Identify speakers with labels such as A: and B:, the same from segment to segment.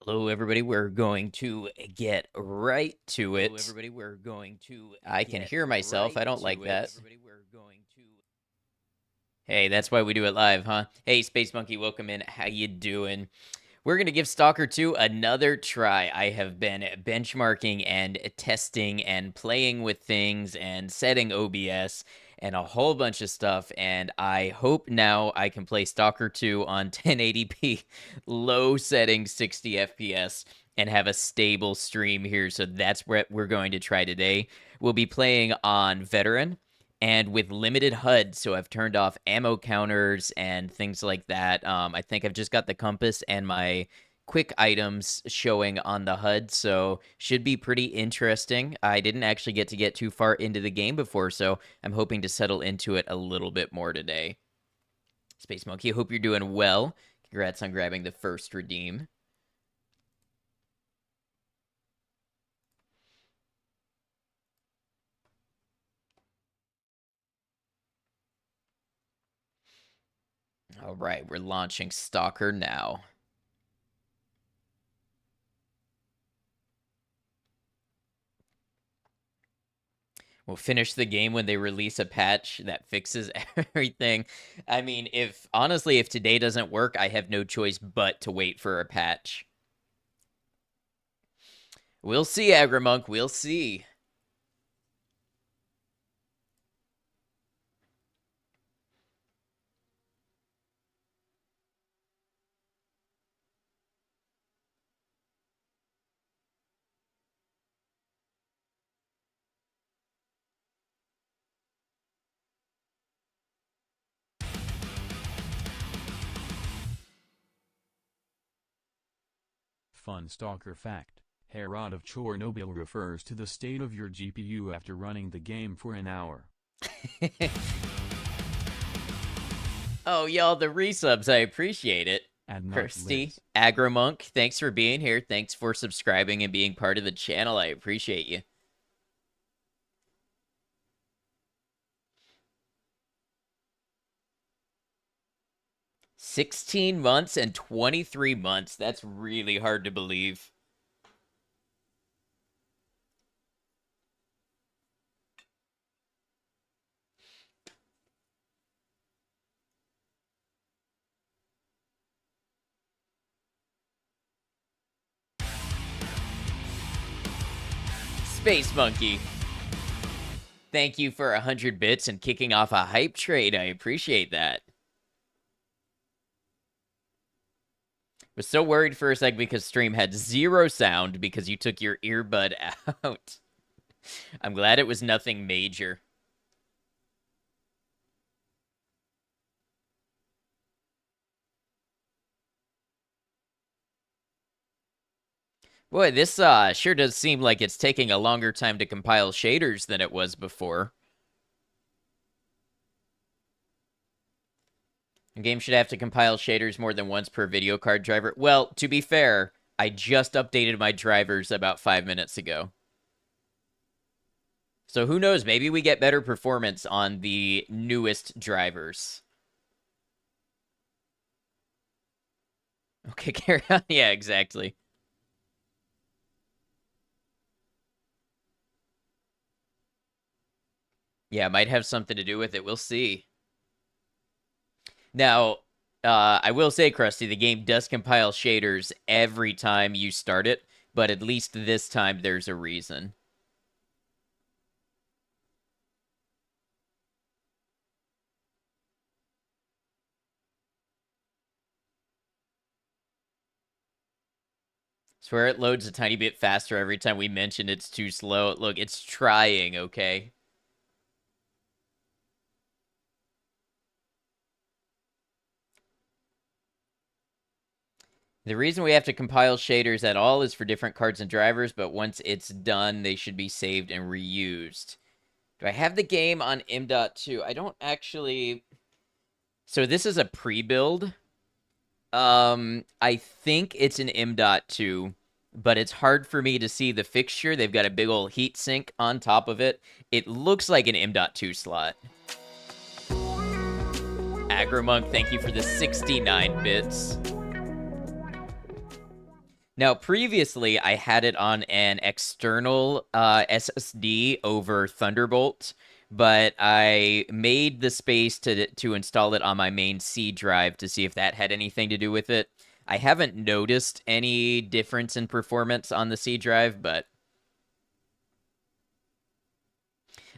A: Hello, everybody. We're going to get right to it. I can hear myself. I don't like that. Hey, that's why we do it live, huh? Hey, Space Monkey, welcome in. How you doing? We're going to give Stalker 2 another try. I have been benchmarking and testing and playing with things and setting OBS and a whole bunch of stuff, and I hope now I can play Stalker 2 on 1080p, low settings, 60 FPS, and have a stable stream here. So that's what we're going to try today. We'll be playing on Veteran and with limited HUD, so I've turned off ammo counters and things like that. I think I've just got the compass and my quick items showing on the HUD, so should be pretty interesting. I didn't actually get too far into the game before, so I'm hoping to settle into it a little bit more today. Space Monkey, I hope you're doing well. Congrats on grabbing the first redeem. All right, we're launching Stalker now. We'll finish the game when they release a patch that fixes everything. I mean, if today doesn't work, I have no choice but to wait for a patch. We'll see, Agrimonk. We'll see.
B: Fun Stalker fact: Herod of Chernobyl refers to the state of your GPU after running the game for an hour.
A: Oh, y'all, the resubs, I appreciate it. Kirsty, Agrimonk, thanks for being here. Thanks for subscribing and being part of the channel. I appreciate you. $16 months and 23 months. That's really hard to believe. Space Monkey, thank you for 100 bits and kicking off a hype trade. I appreciate that. Was so worried for a sec because stream had zero sound because you took your earbud out. I'm glad it was nothing major. Boy, this sure does seem like it's taking a longer time to compile shaders than it was before. A game should have to compile shaders more than once per video card driver. Well, to be fair, I just updated my drivers about 5 minutes ago. So who knows? Maybe we get better performance on the newest drivers. Okay, carry on. Yeah, exactly. Yeah, might have something to do with it. We'll see. Now, I will say, Krusty, the game does compile shaders every time you start it, but at least this time there's a reason. Swear it loads a tiny bit faster every time we mention it's too slow. Look, it's trying, okay? The reason we have to compile shaders at all is for different cards and drivers, but once it's done, they should be saved and reused. Do I have the game on M.2? I don't actually... So this is a pre-build. I think it's an M.2, but it's hard for me to see the fixture. They've got a big old heat sink on top of it. It looks like an M.2 slot. Agrimonk, thank you for the 69 bits. Now, previously, I had it on an external SSD over Thunderbolt, but I made the space to install it on my main C drive to see if that had anything to do with it. I haven't noticed any difference in performance on the C drive, but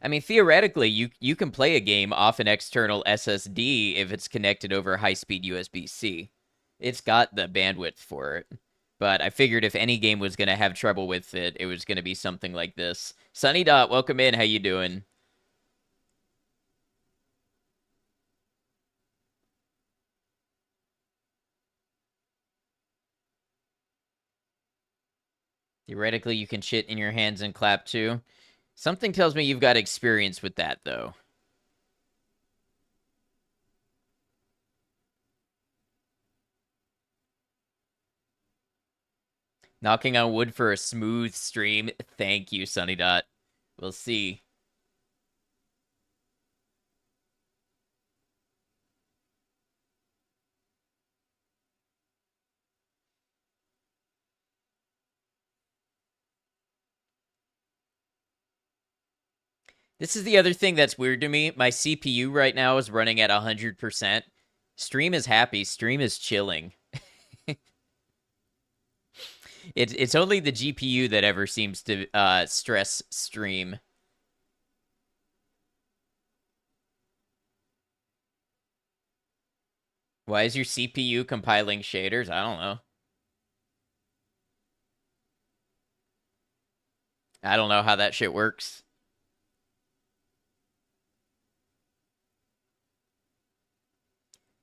A: I mean, theoretically, you can play a game off an external SSD if it's connected over high-speed USB-C. It's got the bandwidth for it. But I figured if any game was going to have trouble with it, it was going to be something like this. Sunny Dot, welcome in. How you doing? Theoretically, you can shit in your hands and clap too. Something tells me you've got experience with that, though. Knocking on wood for a smooth stream. Thank you, Sunny Dot. We'll see. This is the other thing that's weird to me. My CPU right now is running at 100%. Stream is happy. Stream is chilling. It's only the GPU that ever seems to stress stream. Why is your CPU compiling shaders? I don't know. I don't know how that shit works.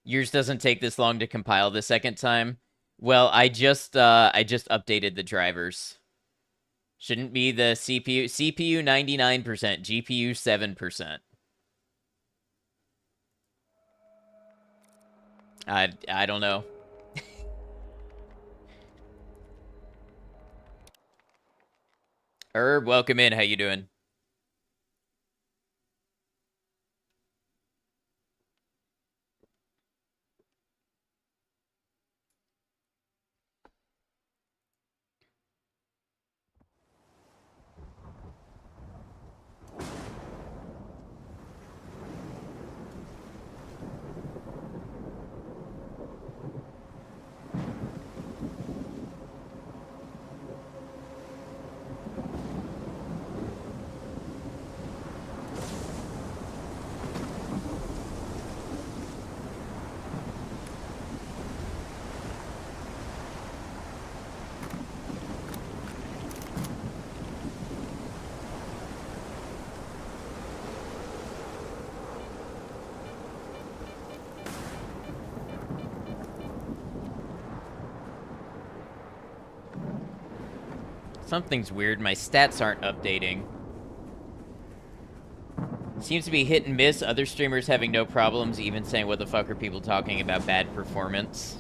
A: Yours doesn't take this long to compile the second time. Well, I just updated the drivers. Shouldn't be the CPU 99%, GPU 7%. I don't know. Herb, welcome in. How you doing? Something's weird. My stats aren't updating. Seems to be hit and miss. Other streamers having no problems, even saying, what the fuck are people talking about bad performance?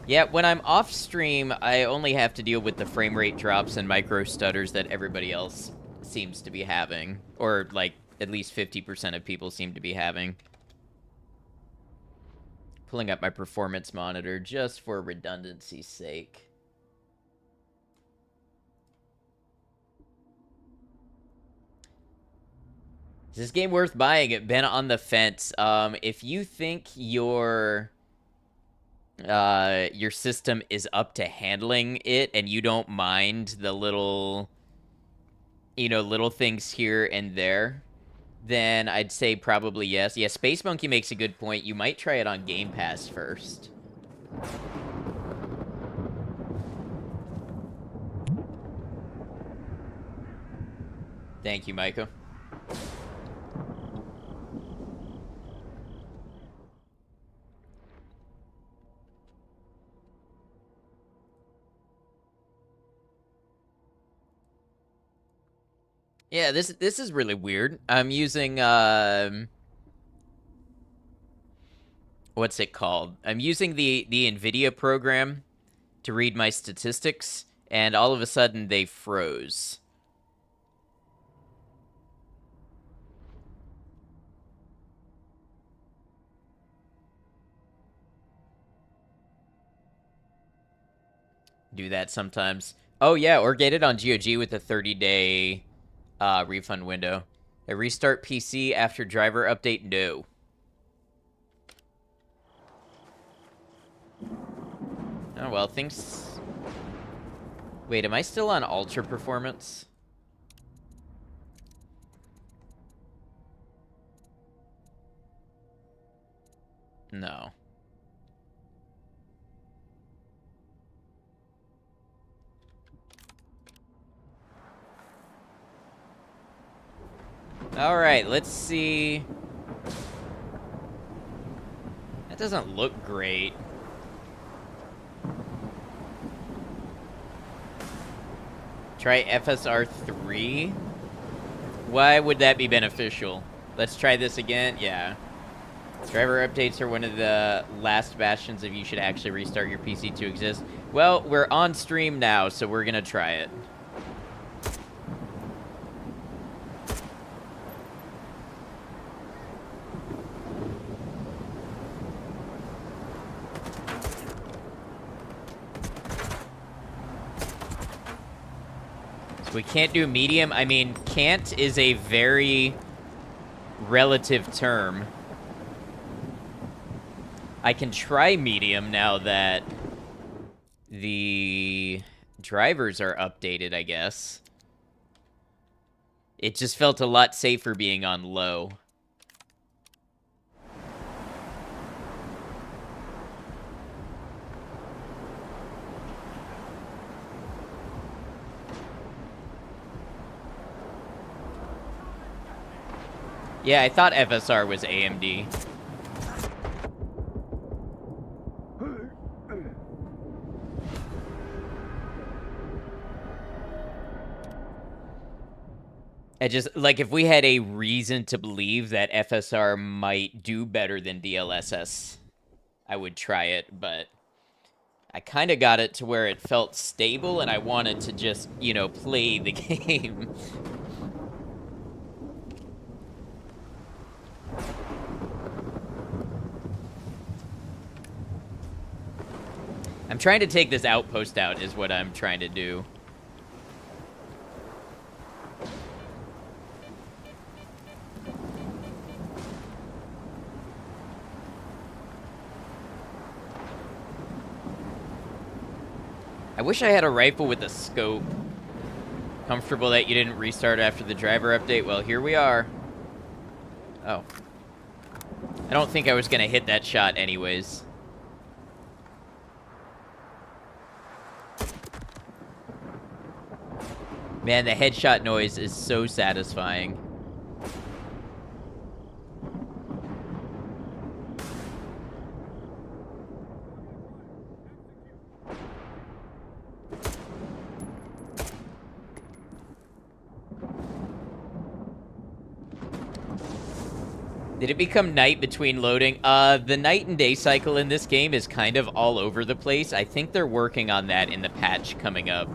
A: Yeah, when I'm off stream, I only have to deal with the frame rate drops and micro stutters that everybody else seems to be having. Or, like, at least 50% of people seem to be having. Pulling up my performance monitor just for redundancy's sake. Is this game worth buying? It been on the fence. If you think your system is up to handling it and you don't mind the little little things here and there, then I'd say probably yes. Yeah, Space Monkey makes a good point. You might try it on Game Pass first. Thank you, Micah. Yeah, this is really weird. I'm using what's it called? I'm using the NVIDIA program to read my statistics, and all of a sudden they froze. do that sometimes. Oh yeah, or get it on GOG with a 30-day refund window. A restart PC after driver update? No. Oh well, things... Wait, am I still on ultra performance? No. Alright, let's see. That doesn't look great. Try FSR 3? Why would that be beneficial? Let's try this again. Yeah. Driver updates are one of the last bastions of you should actually restart your PC to exist. Well, we're on stream now, so we're gonna try it. So we can't do medium. I mean, can't is a very relative term. I can try medium now that the drivers are updated, I guess. It just felt a lot safer being on low. Yeah, I thought FSR was AMD. I just, like, if we had a reason to believe that FSR might do better than DLSS, I would try it, but I kind of got it to where it felt stable, and I wanted to just, you know, play the game. I'm trying to take this outpost out is what I'm trying to do. I wish I had a rifle with a scope. Comfortable that you didn't restart after the driver update? Well, here we are. Oh. I don't think I was gonna hit that shot anyways. Man, the headshot noise is so satisfying. Did it become night between loading? The night and day cycle in this game is kind of all over the place. I think they're working on that in the patch coming up.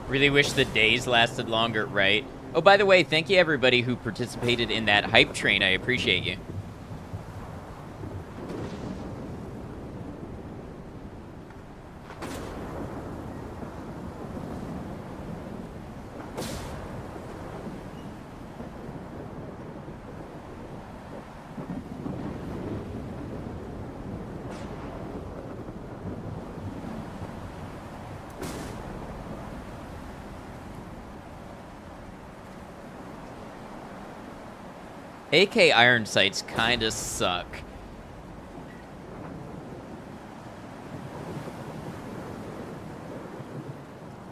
A: Really wish the days lasted longer, right? Oh, by the way, thank you everybody who participated in that hype train. I appreciate you. AK iron sights kinda suck.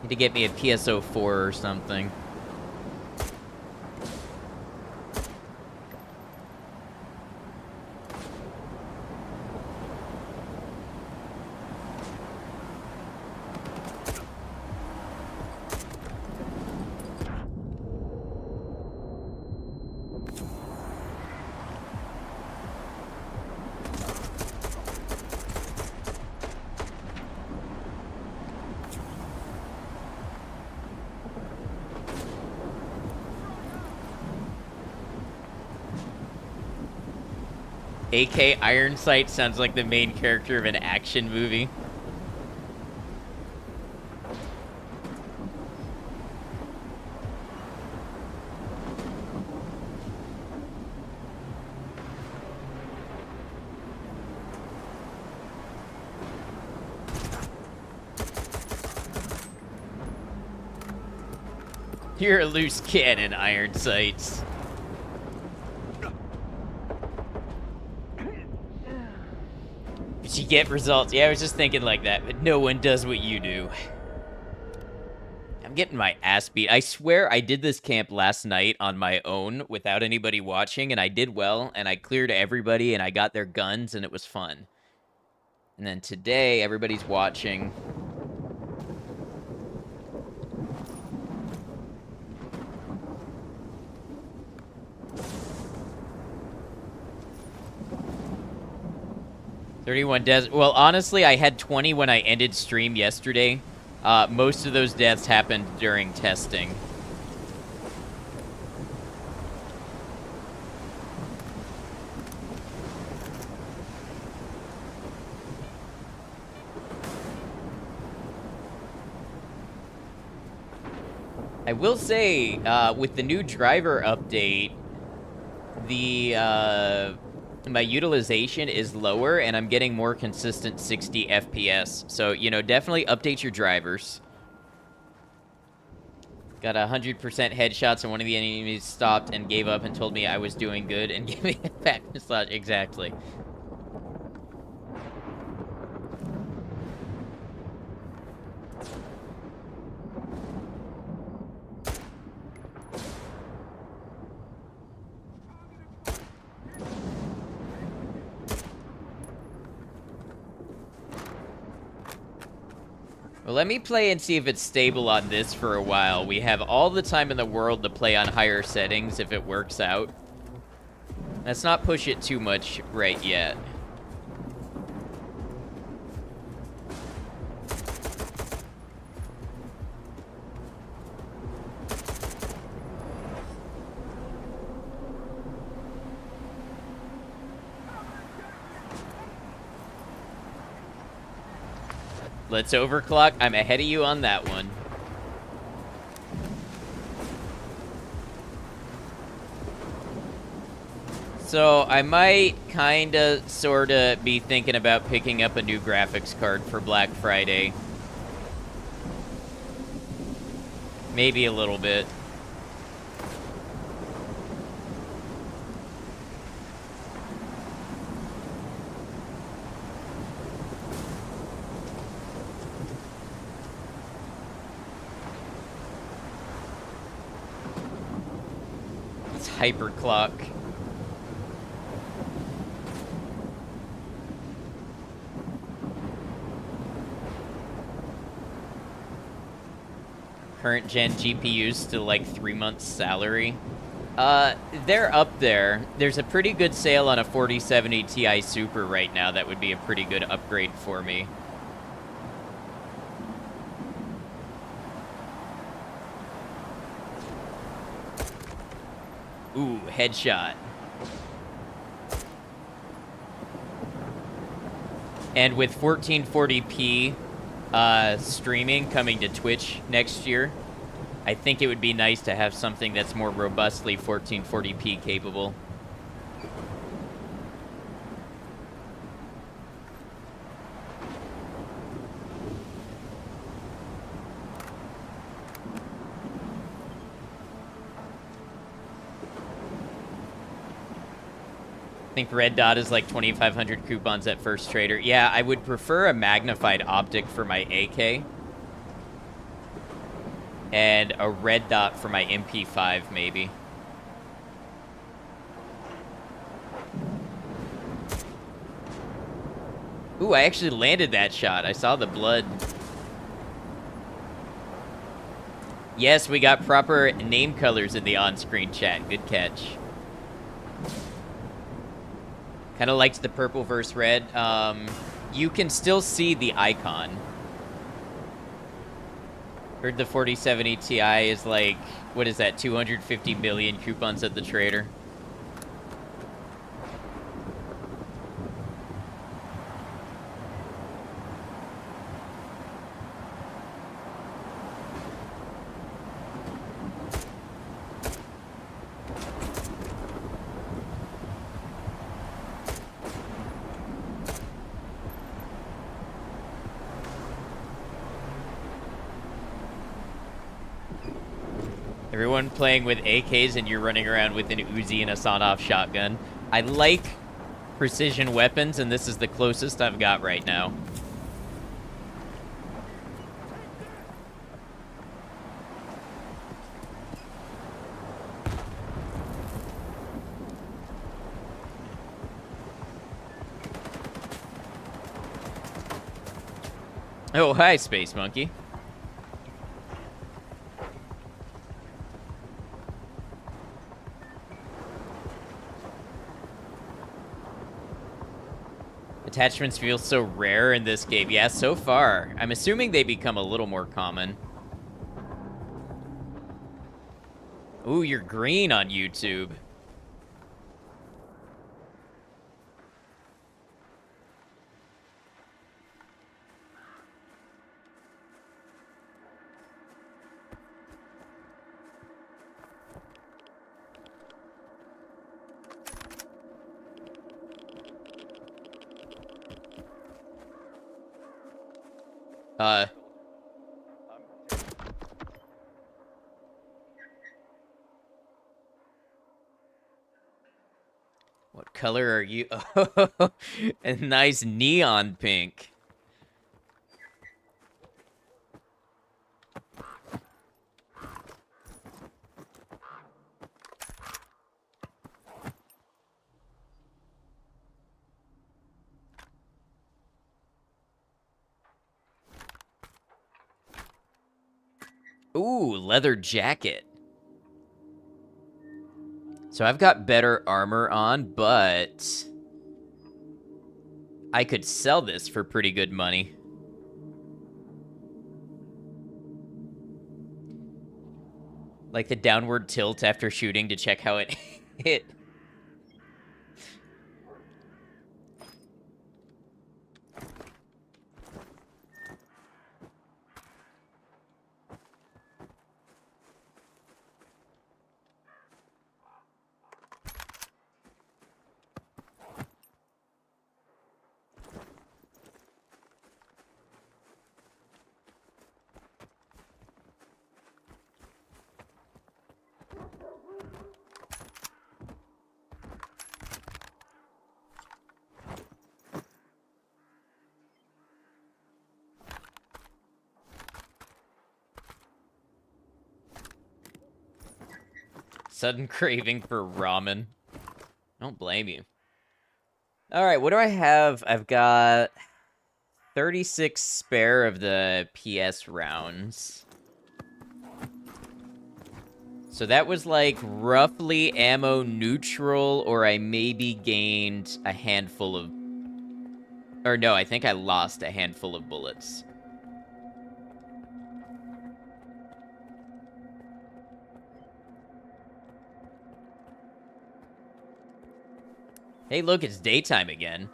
A: Need to get me a PSO4 or something. AK Iron Sight sounds like the main character of an action movie. You're a loose cannon, Iron Sights. But you get results. Yeah, I was just thinking like that, but no one does what you do. I'm getting my ass beat. I swear I did this camp last night on my own without anybody watching, and I did well, and I cleared everybody, and I got their guns, and it was fun. And then today, everybody's watching. $31 deaths. Well, honestly, I had 20 when I ended stream yesterday. Most of those deaths happened during testing. I will say, with the new driver update, my utilization is lower, and I'm getting more consistent 60 FPS. So, you know, definitely update your drivers. Got 100% headshots, and one of the enemies stopped and gave up and told me I was doing good and gave me a back massage. Exactly. Well, let me play and see if it's stable on this for a while. We have all the time in the world to play on higher settings if it works out. Let's not push it too much right yet. Let's overclock. I'm ahead of you on that one. So I might kinda, sorta be thinking about picking up a new graphics card for Black Friday. Maybe a little bit. Hyperclock. Current gen GPUs still like 3 months salary. They're up there. There's a pretty good sale on a 4070 Ti Super right now. That would be a pretty good upgrade for me. Ooh, headshot. And with 1440p streaming coming to Twitch next year, I think it would be nice to have something that's more robustly 1440p capable. I think red dot is like 2,500 coupons at First Trader. Yeah, I would prefer a magnified optic for my AK. And a red dot for my MP5, maybe. Ooh, I actually landed that shot. I saw the blood. Yes, we got proper name colors in the on-screen chat. Good catch. Kind of liked the purple versus red. You can still see the icon. Heard the 4070 Ti is like, what is that, 250 million coupons at the trader? Everyone playing with AKs and you're running around with an Uzi and a sawed-off shotgun. I like precision weapons, and this is the closest I've got right now. Oh, hi, Space Monkey. Attachments feel so rare in this game. Yeah, so far. I'm assuming they become a little more common. Ooh, you're green on YouTube. What color are you? Oh, a nice neon pink. Ooh, leather jacket. So I've got better armor on, but I could sell this for pretty good money. Like the downward tilt after shooting to check how it hit. Sudden craving for ramen. Don't blame you. All right, what do I have? I've got 36 spare of the PS rounds. So that was like roughly ammo neutral, or I maybe gained a handful of... Or no, I think I lost a handful of bullets. Hey, look, it's daytime again.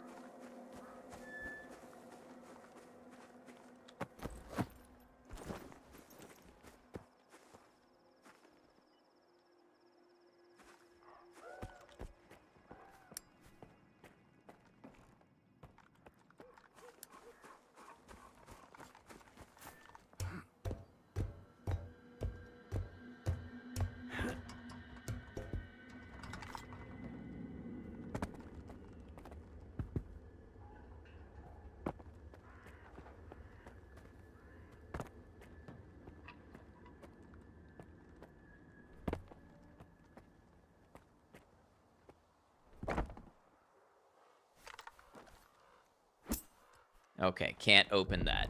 A: Okay, can't open that.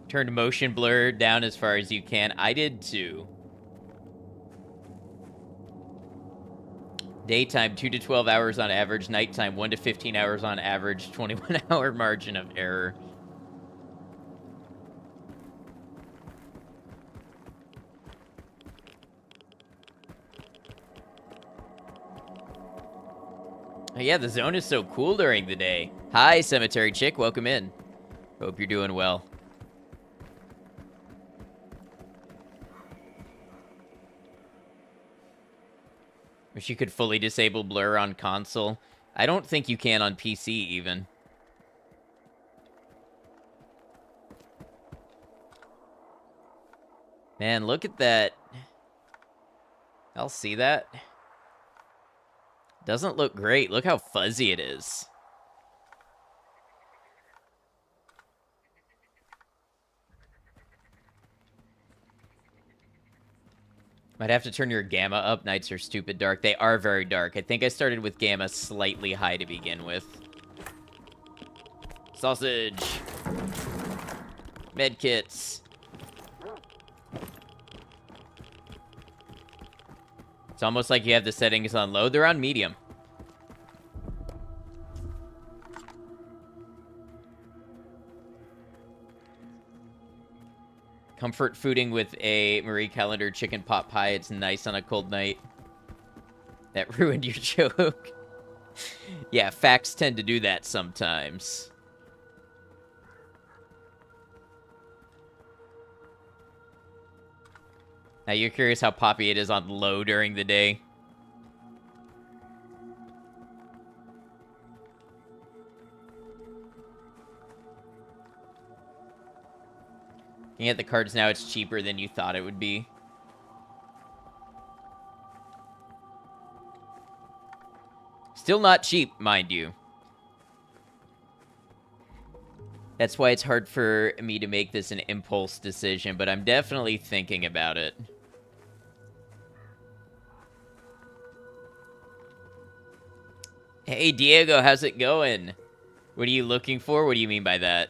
A: Turned motion blur down as far as you can. I did too. Daytime, 2 to 12 hours on average. Nighttime, 1 to 15 hours on average. 21-hour margin of error. Oh, yeah, the zone is so cool during the day. Hi, Cemetery Chick. Welcome in. Hope you're doing well. Wish you could fully disable blur on console. I don't think you can on PC even. Man, look at that. I'll see that. Doesn't look great. Look how fuzzy it is. Might have to turn your gamma up. Nights are stupid dark. They are very dark. I think I started with gamma slightly high to begin with. Sausage. Medkits. It's almost like you have the settings on low. They're on medium. Comfort fooding with a Marie Callender chicken pot pie. It's nice on a cold night. That ruined your joke. Yeah, facts tend to do that sometimes. Now you're curious how poppy it is on low during the day. Looking at the cards now, it's cheaper than you thought it would be. Still not cheap, mind you. That's why it's hard for me to make this an impulse decision, but I'm definitely thinking about it. Hey, Diego, how's it going? What are you looking for? What do you mean by that?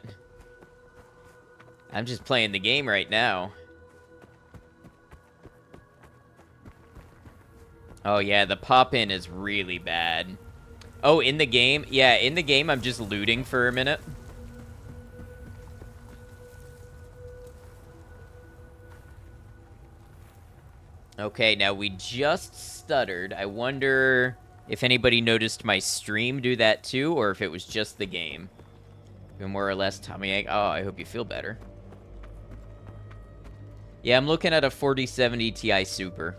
A: I'm just playing the game right now. Oh, yeah, the pop-in is really bad. Oh, in the game? Yeah, in the game, I'm just looting for a minute. Okay, now we just stuttered. I wonder if anybody noticed my stream do that too, or if it was just the game. More or less tummy ache. Oh, I hope you feel better. Yeah, I'm looking at a 4070 Ti Super.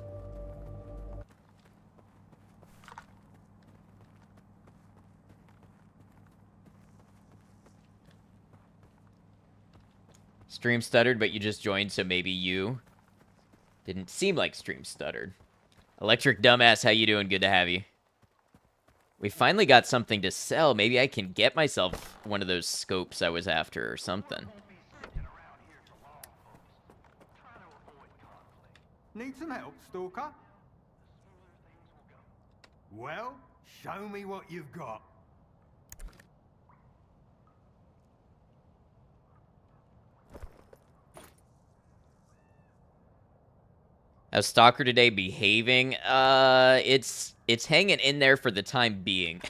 A: Stream stuttered, but you just joined, so maybe you. Didn't seem like stream stuttered. Electric Dumbass, how you doing? Good to have you. We finally got something to sell. Maybe I can get myself one of those scopes I was after or something.
C: Need some help, Stalker? Well, show me what you've got.
A: How's Stalker today behaving? It's hanging in there for the time being.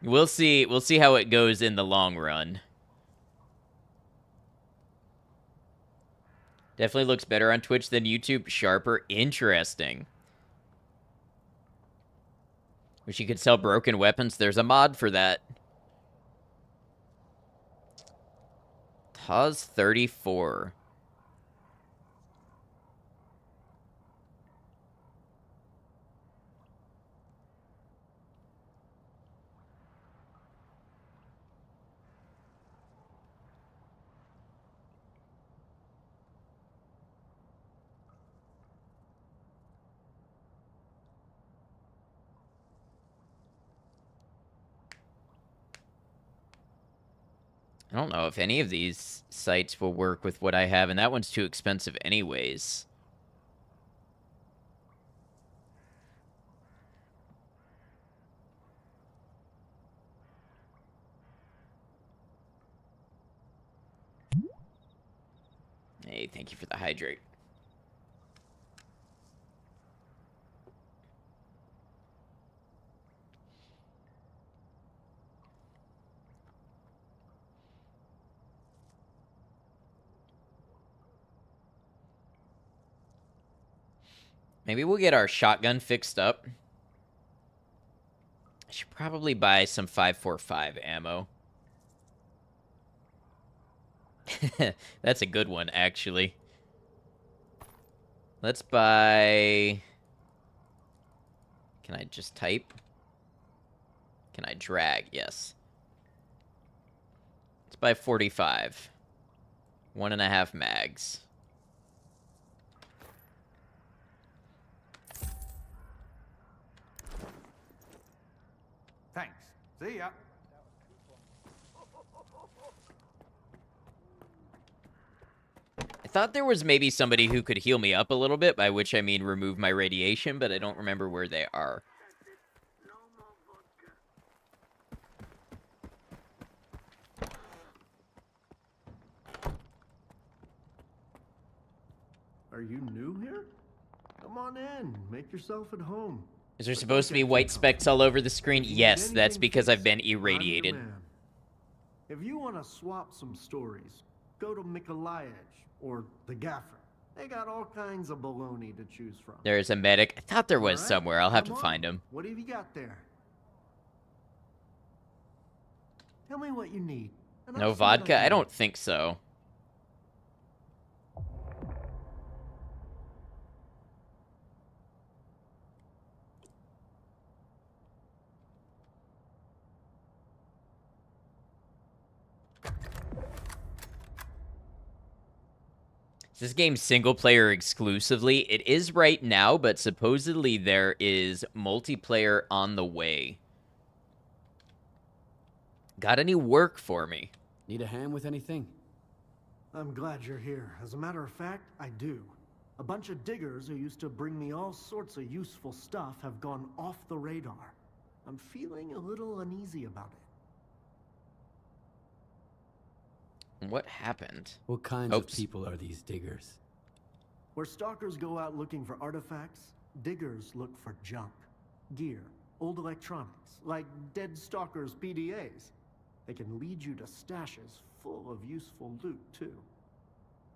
A: We'll see how it goes in the long run. Definitely looks better on Twitch than YouTube. Sharper. Interesting. Wish you could sell broken weapons. There's a mod for that. Taz 34. I don't know if any of these sites will work with what I have, and that one's too expensive anyways. Hey, thank you for the hydrate. Maybe we'll get our shotgun fixed up. I should probably buy some 545 ammo. That's a good one, actually. Let's buy... Can I just type? Can I drag? Yes. Let's buy 45. 1.5 mags.
C: Thanks. See ya.
A: I thought there was maybe somebody who could heal me up a little bit, by which I mean remove my radiation, but I don't remember where they are.
D: Are you new here? Come on in, make yourself at home.
A: Is there supposed to be white specks all over the screen? Yes, that's because I've been irradiated.
D: If you want to swap some stories, go to Mikolayej or the Gaffer. They got all kinds of baloney to choose from.
A: There's a medic. I thought there was
D: All right,
A: somewhere. I'll have to
D: come on.
A: find him.
D: What have you got there? Tell me what you need. and I'll
A: No
D: see what
A: vodka?
D: can
A: I
D: do.
A: don't think so. Is this game single player exclusively? It is right now, but supposedly there is multiplayer on the way. Got any work for me?
E: Need a hand with anything?
D: I'm glad you're here. As a matter of fact, I do. A bunch of diggers who used to bring me all sorts of useful stuff have gone off the radar. I'm feeling a little uneasy about it.
A: What happened?
E: What kinds
A: Oops.
E: of people are these diggers?
D: Where stalkers go out looking for artifacts, diggers look for junk, gear, old electronics, like dead stalkers' PDAs. They can lead you to stashes full of useful loot, too.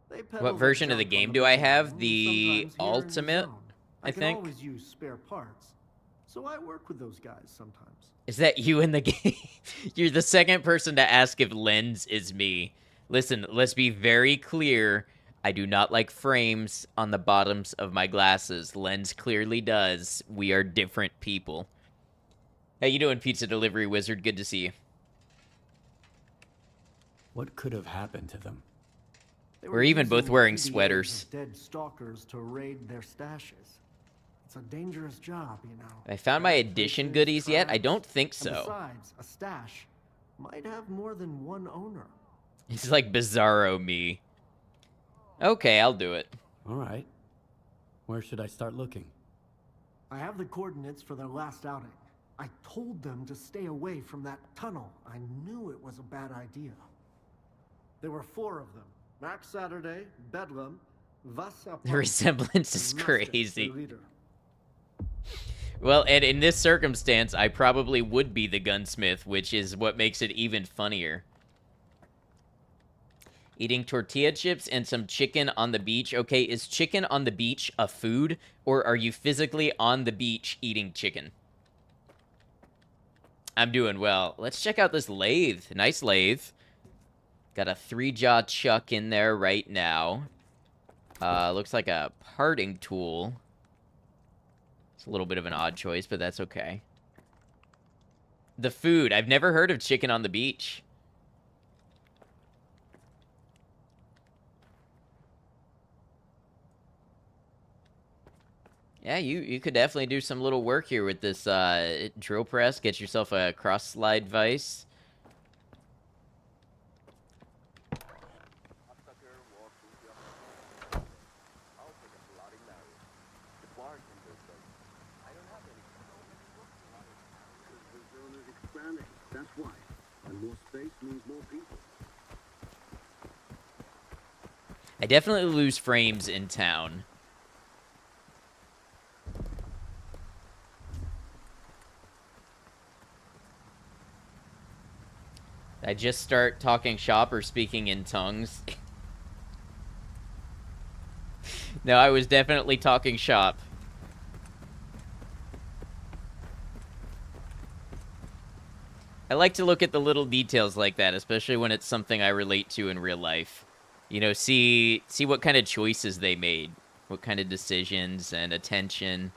D: They peddle
A: What
D: the
A: version of the
D: junk
A: game
D: on
A: do I
D: main
A: have?
D: line,
A: The
D: sometimes here in
A: Ultimate,
D: zone.
A: I
D: can
A: think?
D: always use spare parts, so I work with those guys sometimes.
A: Is that you in the game? You're the second person to ask if Lens is me. Listen, let's be very clear. I do not like frames on the bottoms of my glasses. Lens clearly does. We are different people. How you doing, Pizza Delivery Wizard? Good to see you.
E: What could have happened to them?
D: They
A: We're
D: were
A: even both
D: using
A: wearing
D: PDAs
A: sweaters.
D: of dead stalkers to raid their stashes. It's a dangerous job, you know.
A: I found my
D: Bad
A: edition
D: places,
A: goodies yet? I
D: traps,
A: don't think
D: and
A: so.
D: besides, a stash might have more than one owner.
A: It's like Bizarro me. Okay, I'll do it.
E: All right. Where should I start looking?
D: I have the coordinates for their last outing. I told them to stay away from that tunnel. I knew it was a bad idea. There were 4 of them. Max Saturday, Bedlam, Vasa.
A: The resemblance is
D: and Mustard,
A: crazy.
D: the leader.
A: Well, and in this circumstance, I probably would be the gunsmith, which is what makes it even funnier. Eating tortilla chips and some chicken on the beach. Okay, is chicken on the beach a food, or are you physically on the beach eating chicken? I'm doing well. Let's check out this lathe. Nice lathe. Got a 3-jaw chuck in there right now. Looks like a parting tool. It's a little bit of an odd choice, but that's okay. The food. I've never heard of chicken on the beach. Yeah, you could definitely do some little work here with this drill press. Get yourself a cross-slide vise.
F: That's why. And more space means more people.
A: I definitely lose frames in town. I just start talking shop or speaking in tongues. No, I was definitely talking shop. I like to look at the little details like that, especially when it's something I relate to in real life. You know, see what kind of choices they made, what kind of decisions and attention.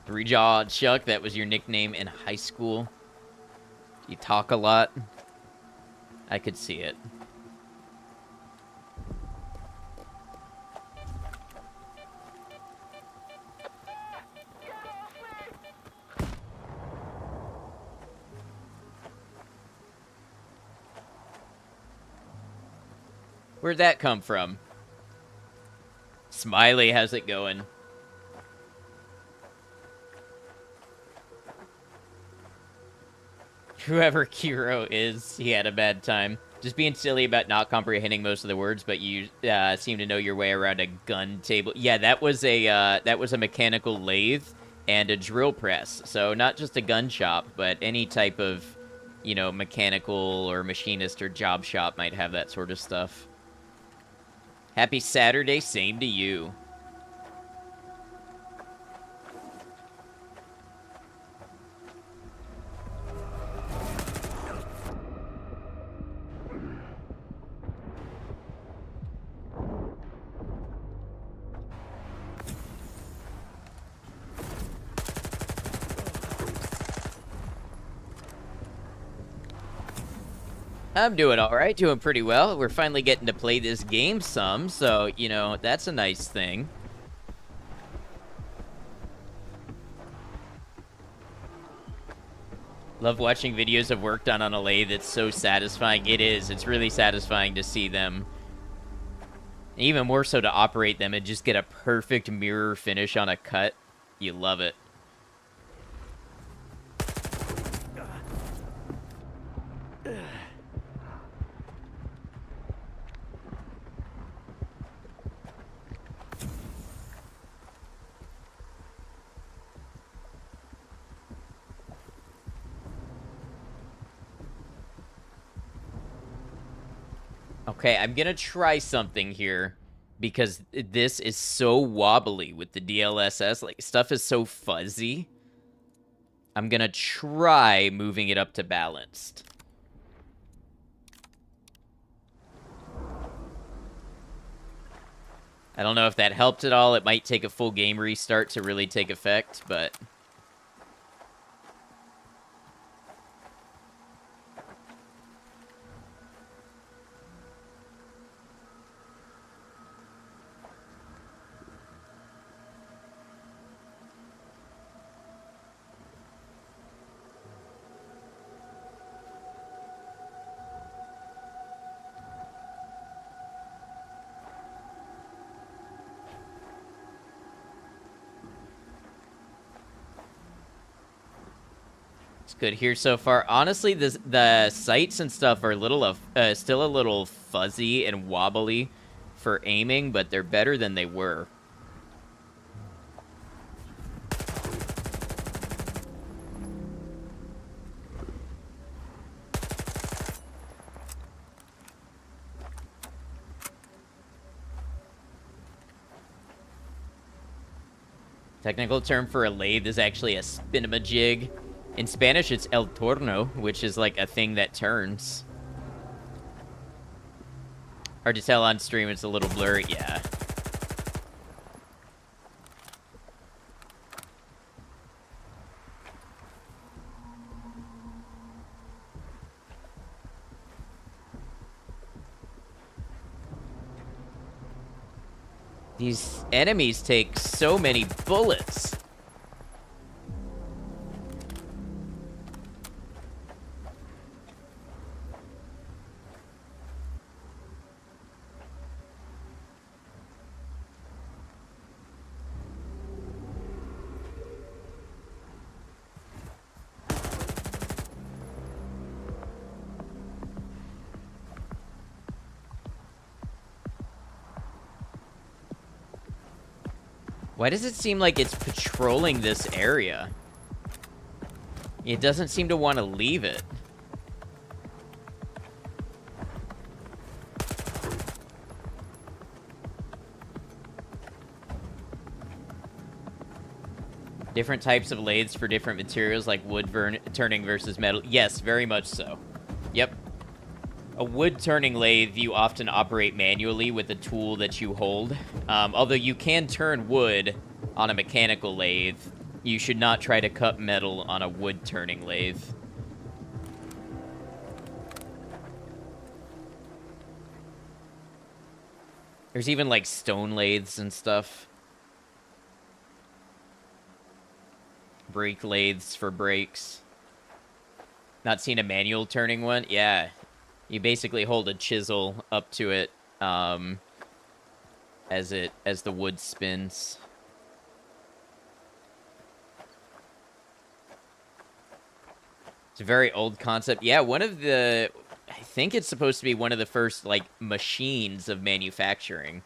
A: Three-Jaw Chuck, that was your nickname in high school. You talk a lot. I could see it. Where'd that come from? Smiley, how's it going? Whoever Kiro is, he had a bad time. Just being silly about not comprehending most of the words, but you seem to know your way around a gun table. Yeah, that was a mechanical lathe and a drill press. So not just a gun shop, but any type of, you know, mechanical or machinist or job shop might have that sort of stuff. Happy Saturday, same to you. I'm doing alright, doing pretty well. We're finally getting to play this game some, so, you know, that's a nice thing. Love watching videos of work done on a lathe. It's so satisfying. It is. It's really satisfying to see them. Even more so to operate them and just get a perfect mirror finish on a cut. You love it. Okay, I'm gonna try something here because this is so wobbly with the DLSS. Like, stuff is so fuzzy. I'm gonna try moving it up to balanced. I don't know if that helped at all. It might take a full game restart to really take effect, but... good here so far. Honestly, the sights and stuff are still a little fuzzy and wobbly for aiming, but they're better than they were. Technical term for a lathe is actually a spinamajig. In Spanish, it's el torno, which is like a thing that turns. Hard to tell on stream, it's a little blurry, yeah. These enemies take so many bullets. Why does it seem like it's patrolling this area? It doesn't seem to want to leave it. Different types of lathes for different materials, like wood turning versus metal. Yes, very much so. Yep. A wood turning lathe you often operate manually with the tool that you hold. Although you can turn wood on a mechanical lathe, you should not try to cut metal on a wood turning lathe. There's even like stone lathes and stuff. Brake lathes for brakes. Not seen a manual turning one? Yeah. You basically hold a chisel up to it as the wood spins. It's a very old concept. Yeah, I think it's supposed to be one of the first, like, machines of manufacturing.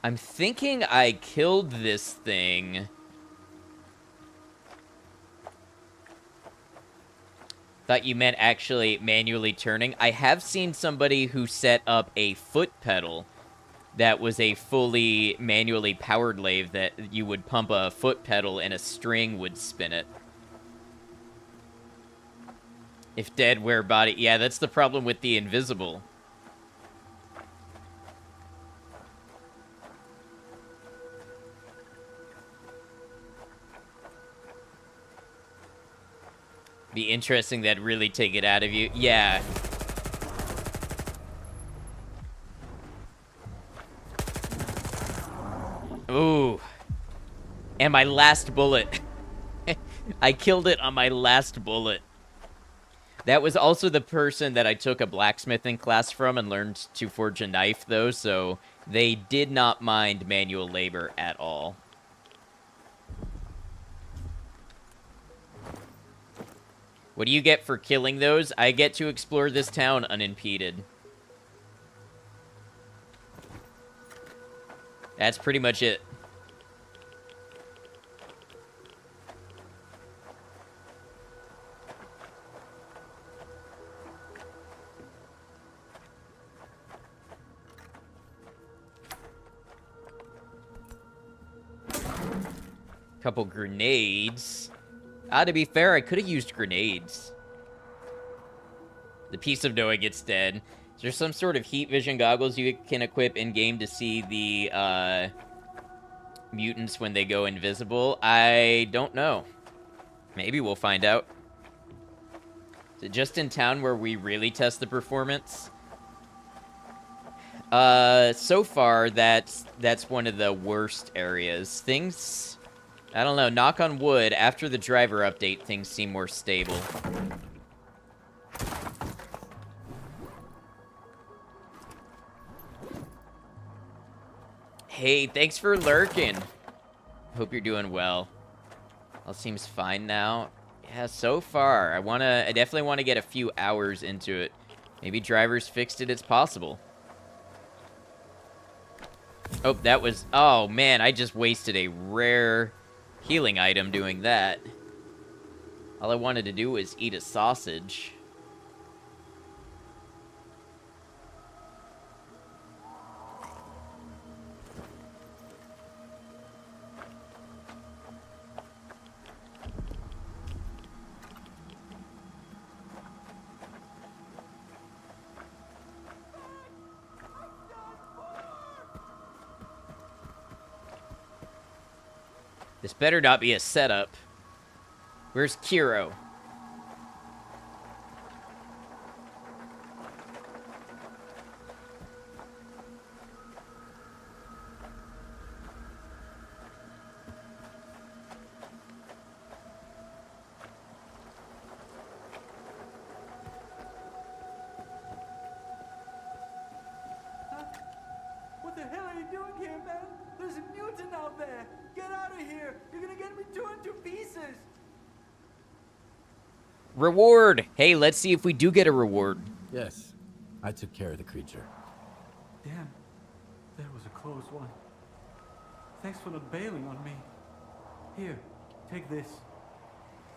A: I'm thinking I killed this thing. Thought you meant actually manually turning. I have seen somebody who set up a foot pedal that was a fully manually powered lathe that you would pump a foot pedal and a string would spin it. If dead, where body... Yeah, that's the problem with the invisible. Be interesting, that really take it out of you. Yeah. Ooh. And my last bullet. I killed it on my last bullet. That was also the person that I took a blacksmithing class from and learned to forge a knife, though, so they did not mind manual labor at all. What do you get for killing those? I get to explore this town unimpeded. That's pretty much it. Couple grenades. To be fair, I could have used grenades. The piece of knowing it's dead. Is there some sort of heat vision goggles you can equip in-game to see the, mutants when they go invisible? I don't know. Maybe we'll find out. Is it just in town where we really test the performance? So far, that's one of the worst areas. Things... I don't know, knock on wood, after the driver update, things seem more stable. Hey, thanks for lurking. Hope you're doing well. All seems fine now. Yeah, so far. I definitely want to get a few hours into it. Maybe drivers fixed it, it's possible. Oh, that was... Oh, man, I just wasted a rare... healing item doing that. All I wanted to do was eat a sausage. This better not be a setup. Where's Kiro?
G: What the hell are you doing here, man? There's a mutant out there! Get out of here! You're gonna get me torn to pieces!
A: Reward! Hey, let's see if we do get a reward.
E: Yes, I took care of the creature.
G: Damn, that was a close one. Thanks for not bailing on me. Here, take this.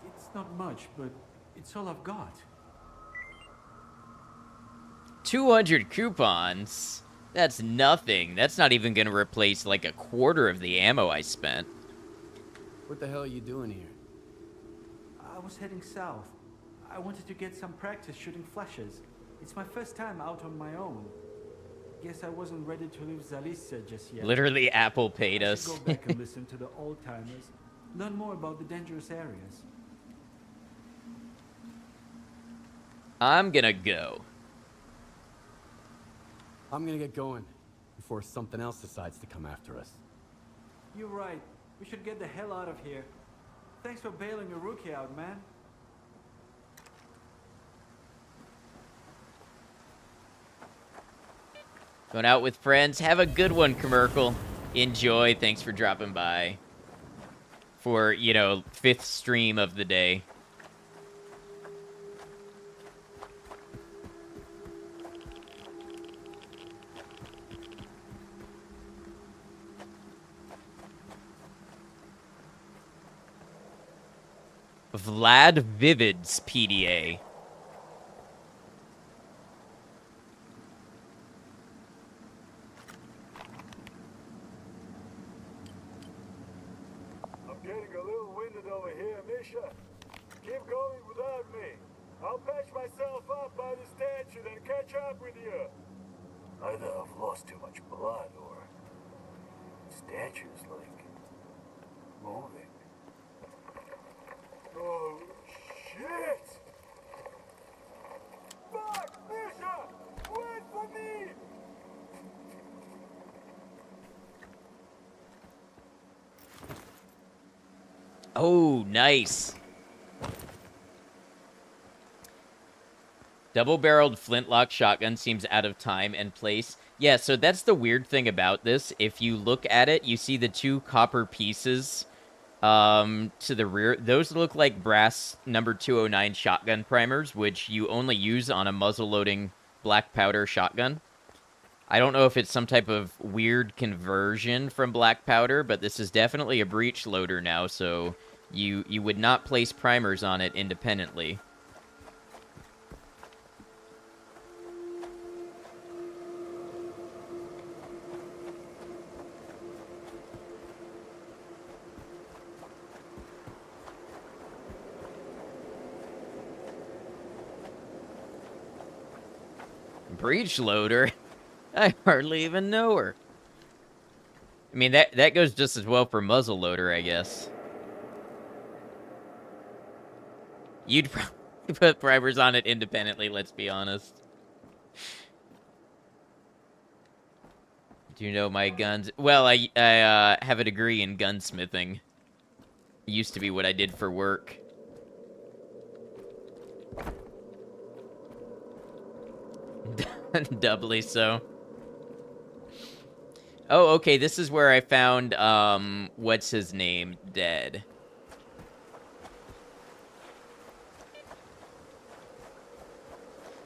G: It's not much, but it's all I've got.
A: 200 coupons? That's nothing. That's not even gonna replace like a quarter of the ammo I spent.
E: What the hell are you doing here?
G: I was heading south. I wanted to get some practice shooting flashes. It's my first time out on my own. Guess I wasn't ready to leave Zalicia just yet.
A: Literally, Apple paid
G: I
A: us.
G: should go back and listen to the old timers. Learn more about the dangerous areas.
A: I'm gonna go.
E: I'm gonna get going before something else decides to come after us.
G: You're right. We should get the hell out of here. Thanks for bailing a rookie out, man.
A: Going out with friends. Have a good one, Commercial. Enjoy. Thanks for dropping by. For, you know, 5th stream of the day. Vlad Vivid's PDA.
H: I'm getting a little winded over here, Misha. Keep going without me. I'll patch myself up by the statue and catch up with you. Either I've lost too much blood or the statue's like moving. Oh, shit! Fuck! Misha! Wait for me!
A: Oh, nice. Double-barreled flintlock shotgun seems out of time and place. Yeah, so that's the weird thing about this. If you look at it, you see the 2 copper pieces to the rear. Those look like brass number 209 shotgun primers, which you only use on a muzzle-loading black powder shotgun. I don't know if it's some type of weird conversion from black powder, but this is definitely a breech loader now, so you would not place primers on it independently. Breech loader? I hardly even know her. I mean, that goes just as well for muzzle loader, I guess. You'd probably put primers on it independently, let's be honest. Do you know my guns? Well, I have a degree in gunsmithing. It used to be what I did for work. Doubly so. Oh, okay, this is where I found, what's his name, dead.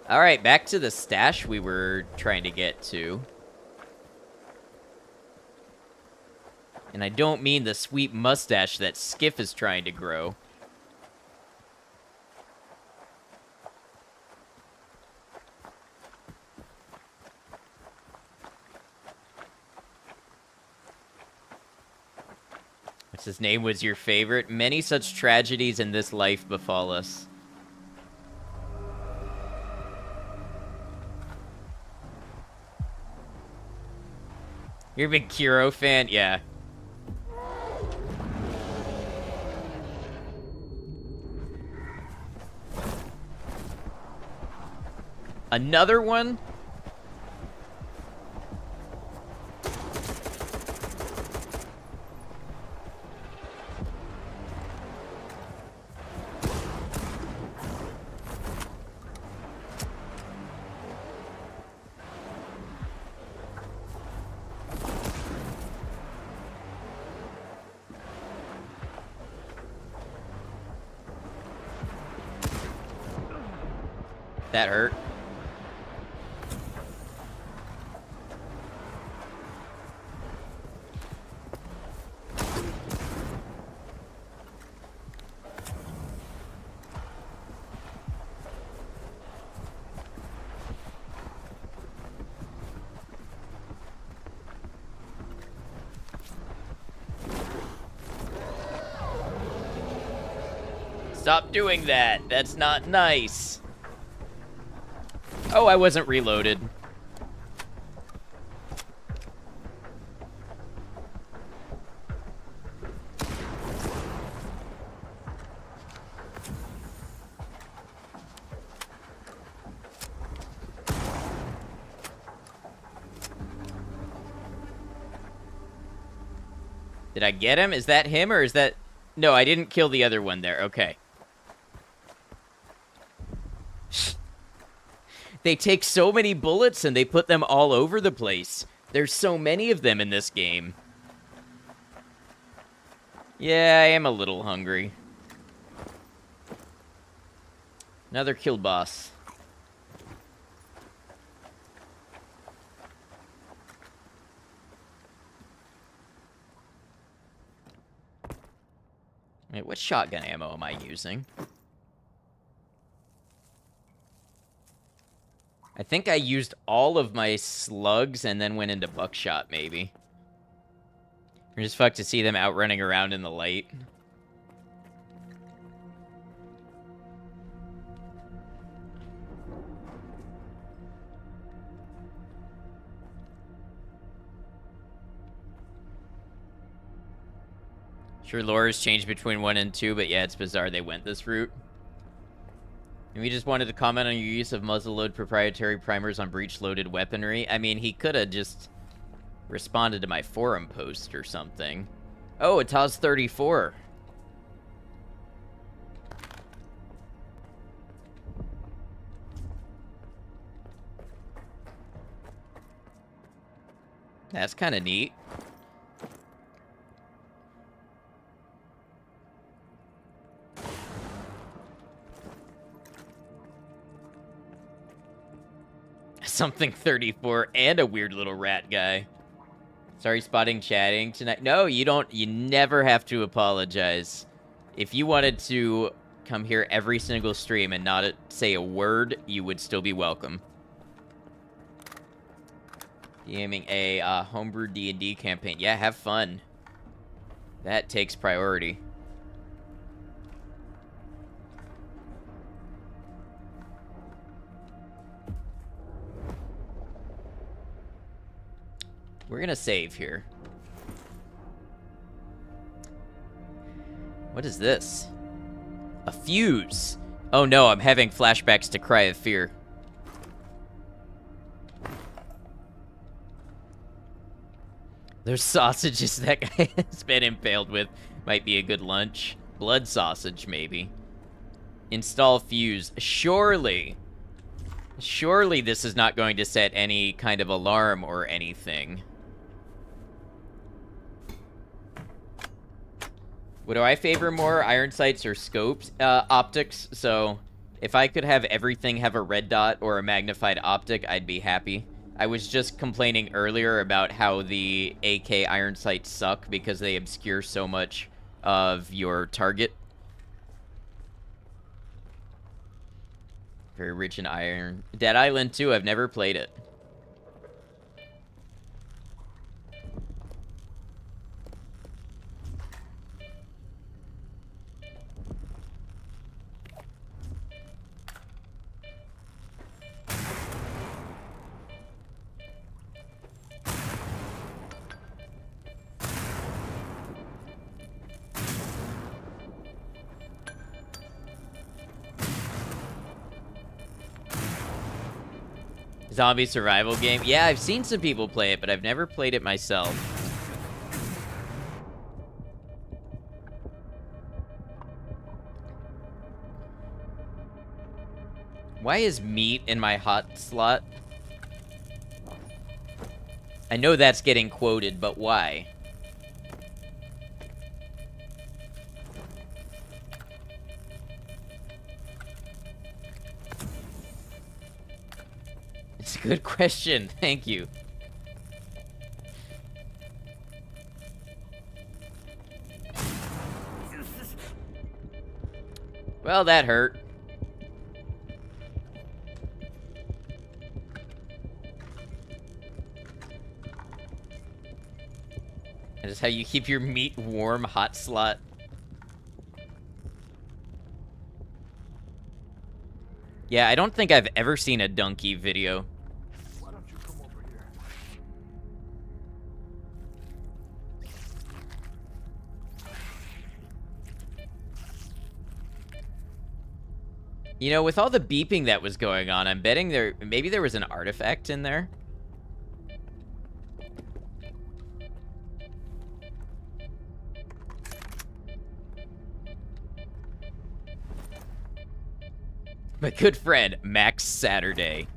A: Alright, back to the stash we were trying to get to. And I don't mean the sweet mustache that Skiff is trying to grow. What's his name was your favorite? Many such tragedies in this life befall us. You're a big Kiro fan? Yeah. Another one? That hurt. Stop doing that. That's not nice. Oh, I wasn't reloaded. Did I get him? Is that him or is that... No, I didn't kill the other one there. Okay. They take so many bullets and they put them all over the place. There's so many of them in this game. Yeah, I am a little hungry. Another kill boss. Wait, what shotgun ammo am I using? I think I used all of my slugs and then went into buckshot, maybe. I'm just fucked to see them out running around in the light. Sure, lore has changed between 1 and 2, but yeah, it's bizarre they went this route. And we just wanted to comment on your use of muzzle-load proprietary primers on breech-loaded weaponry. I mean, he could have just responded to my forum post or something. Oh, it's HUD 34. That's kind of neat. Something 34 and a weird little rat guy. Sorry, spotting chatting tonight. No, you don't. You never have to apologize. If you wanted to come here every single stream and not say a word, you would still be welcome. DMing a homebrew D&D campaign. Yeah, have fun. That takes priority. We're gonna save here. What is this? A fuse. Oh no, I'm having flashbacks to Cry of Fear. Those sausages that guy has been impaled with might be a good lunch. Blood sausage, maybe. Install fuse. Surely. Surely this is not going to set any kind of alarm or anything. What do I favor more? Iron sights or scopes? Optics. So if I could have everything have a red dot or a magnified optic, I'd be happy. I was just complaining earlier about how the AK iron sights suck because they obscure so much of your target. Very rich in iron. Dead Island 2, I've never played it. Zombie survival game? Yeah, I've seen some people play it, but I've never played it myself. Why is meat in my hot slot? I know that's getting quoted, but why? That's a good question. Thank you. Well, that hurt. That is how you keep your meat warm, hot slot. Yeah, I don't think I've ever seen a donkey video.
H: Why don't you come over here?
A: You know, with all the beeping that was going on, I'm betting maybe there was an artifact in there. My good friend, Max Saturday.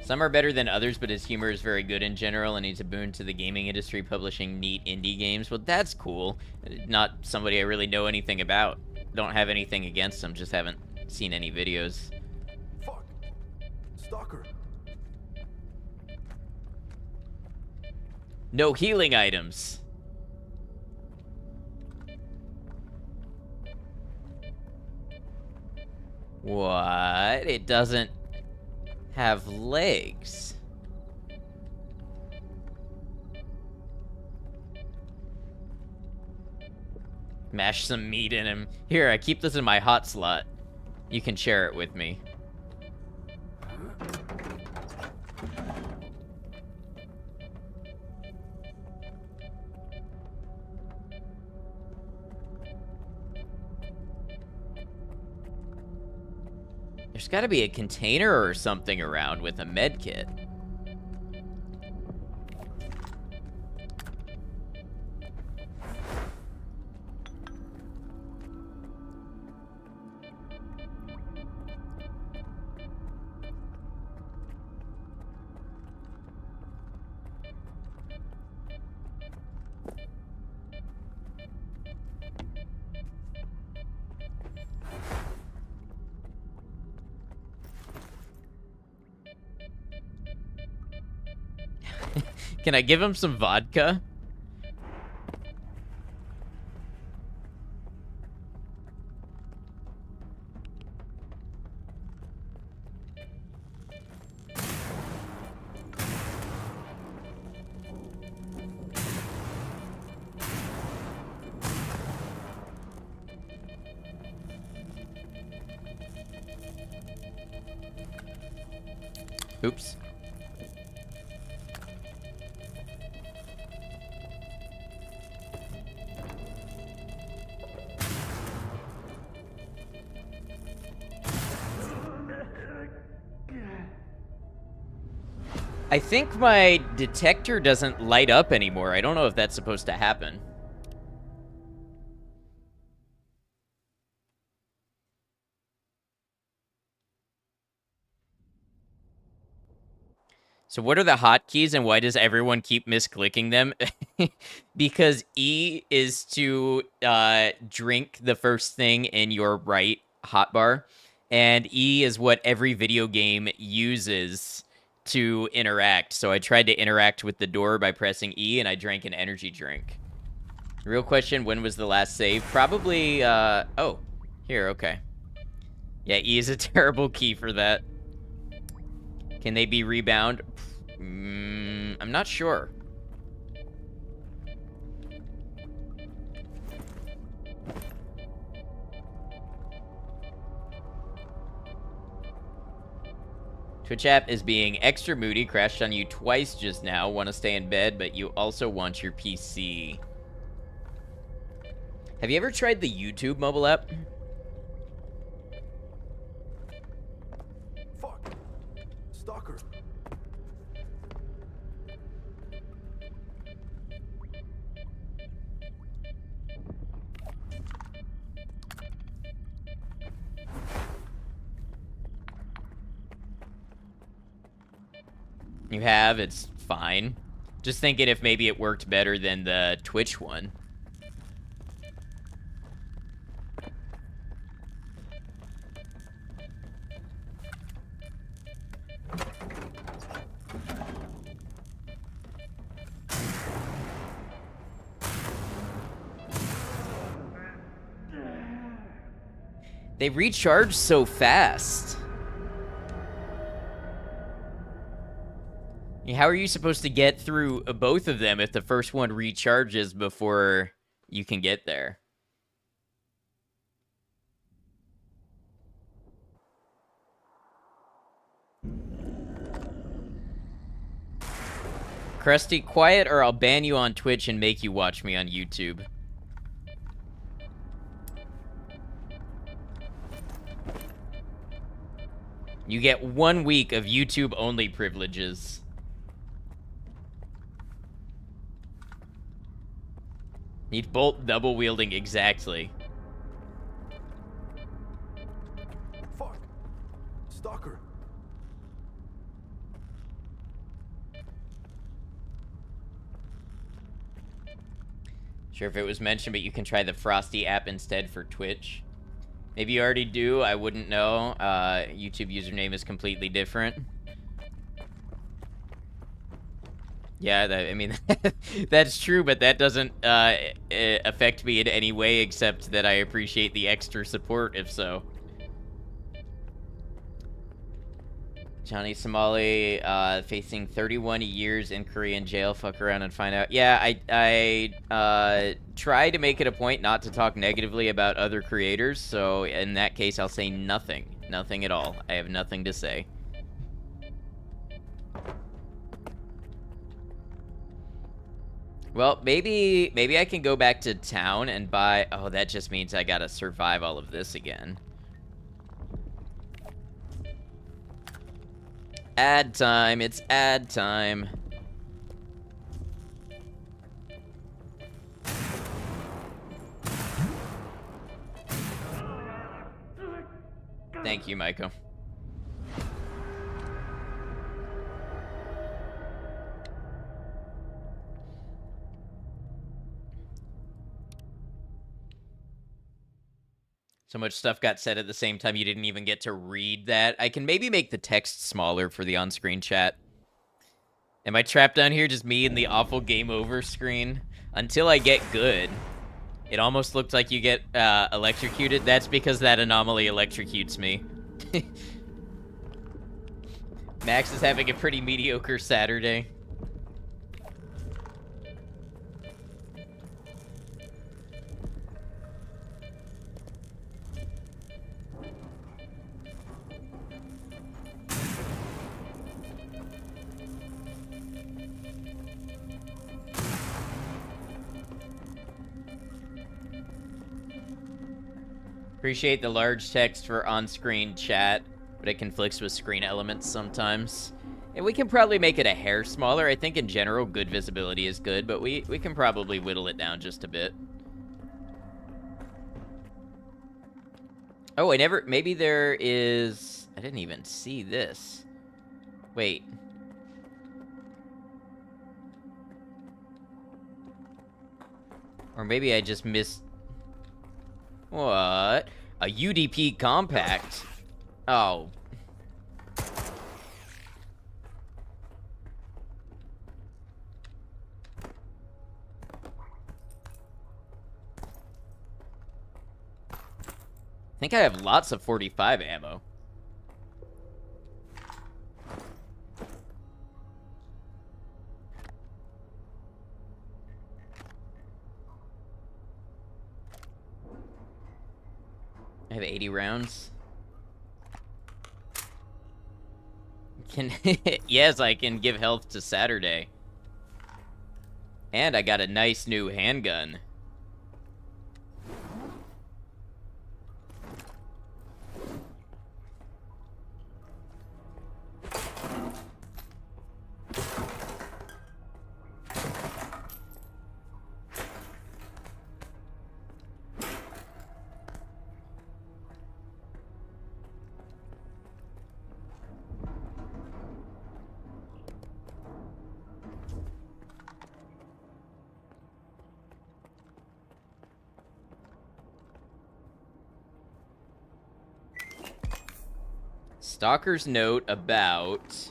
A: Some are better than others, but his humor is very good in general, and he's a boon to the gaming industry, publishing neat indie games. Well, that's cool. Not somebody I really know anything about. Don't have anything against him, just haven't seen any videos.
H: Fuck! Stalker!
A: No healing items. What? It doesn't have legs. Mash some meat in him. Here, I keep this in my hot slot. You can share it with me. There's got to be a container or something around with a med kit. Can I give him some vodka? Oops. I think my detector doesn't light up anymore. I don't know if that's supposed to happen. So what are the hotkeys and why does everyone keep misclicking them? Because E is to drink the first thing in your right hotbar, and E is what every video game uses to interact. So I tried to interact with the door by pressing E, and I drank an energy drink. Real question, when was the last save? Probably, oh, here, okay. Yeah, E is a terrible key for that. Can they be rebound? I'm not sure. Twitch app is being extra moody. Crashed on you twice just now. Want to stay in bed, but you also want your PC. Have you ever tried the YouTube mobile app?
H: Fuck! Stalker!
A: You have, it's fine. Just thinking if maybe it worked better than the Twitch one. They recharge so fast. How are you supposed to get through both of them if the first one recharges before you can get there? Krusty, quiet or I'll ban you on Twitch and make you watch me on YouTube. You get 1 week of YouTube-only privileges. Need bolt double wielding exactly.
E: Fuck! Stalker!
A: Sure if it was mentioned, but you can try the Frosty app instead for Twitch. Maybe you already do, I wouldn't know. YouTube username is completely different. Yeah, I mean, that's true, but that doesn't affect me in any way except that I appreciate the extra support, if so. Johnny Somali, facing 31 years in Korean jail. Fuck around and find out. Yeah, I try to make it a point not to talk negatively about other creators, so in that case, I'll say nothing. Nothing at all. I have nothing to say. Well, maybe I can go back to town and buy... Oh, that just means I gotta survive all of this again. Ad time. It's ad time. Thank you, Maiko. So much stuff got said at the same time you didn't even get to read that. I can maybe make the text smaller for the on-screen chat. Am I trapped down here, just me and the awful game over screen? Until I get good. It almost looked like you get electrocuted. That's because that anomaly electrocutes me. Max is having a pretty mediocre Saturday. Appreciate the large text for on-screen chat, but it conflicts with screen elements sometimes. And we can probably make it a hair smaller. I think in general, good visibility is good, but we can probably whittle it down just a bit. Oh, maybe there is... I didn't even see this. Wait. Or maybe I just missed... What? A UDP compact? Oh. I think I have lots of 45 ammo. I have 80 rounds. Yes, I can give health to Saturday. And I got a nice new handgun. Stalker's note about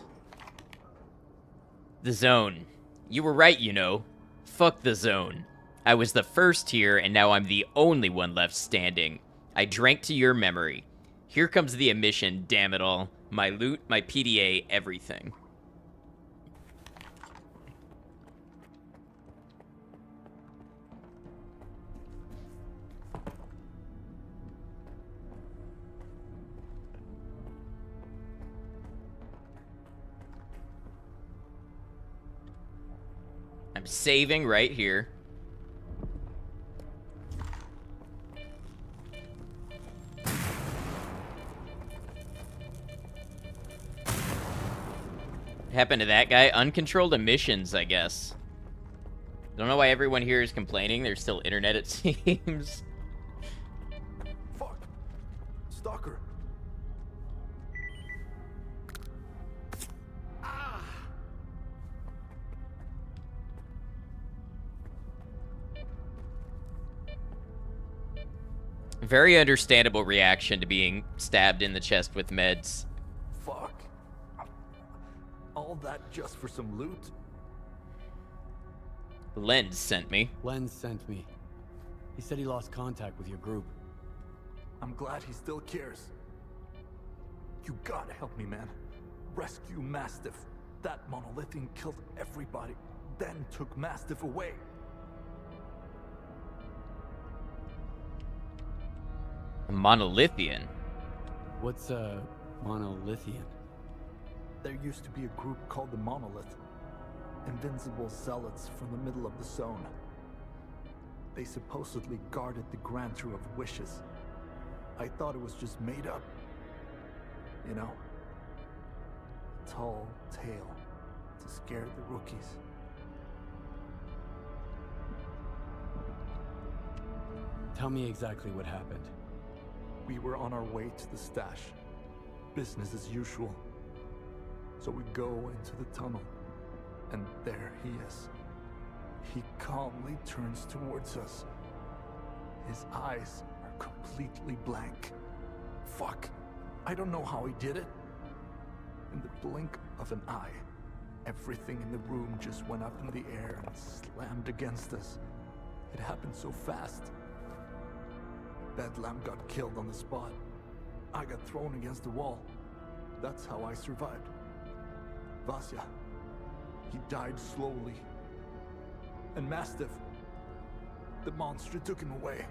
A: the zone. You were right, you know. Fuck the zone. I was the first here, and now I'm the only one left standing. I drank to your memory. Here comes the emission, damn it all. My loot, my PDA, everything. I'm saving right here. What happened to that guy? Uncontrolled emissions, I guess. Don't know why everyone here is complaining. There's still internet, it seems.
H: Fuck. Stalker.
A: Very understandable reaction to being stabbed in the chest with meds.
H: Fuck. All that just for some loot?
A: Lens sent me.
E: Len sent me. He said he lost contact with your group.
H: I'm glad he still cares. You gotta help me, man. Rescue Mastiff. That monolithian killed everybody, then took Mastiff away.
A: A monolithian.
E: What's a monolithian?
H: There used to be a group called the Monolith. Invincible zealots from the middle of the zone. They supposedly guarded the grantor of wishes. I thought it was just made up. You know? A tall tale to scare the rookies.
E: Tell me exactly what happened.
H: We were on our way to the stash. Business as usual. So we go into the tunnel. And there he is. He calmly turns towards us. His eyes are completely blank. Fuck. I don't know how he did it. In the blink of an eye, everything in the room just went up in the air and slammed against us. It happened so fast. Bedlam got killed on the spot. I got thrown against the wall. That's how I survived. Vasya, he died slowly. And Mastiff, the monster took him away.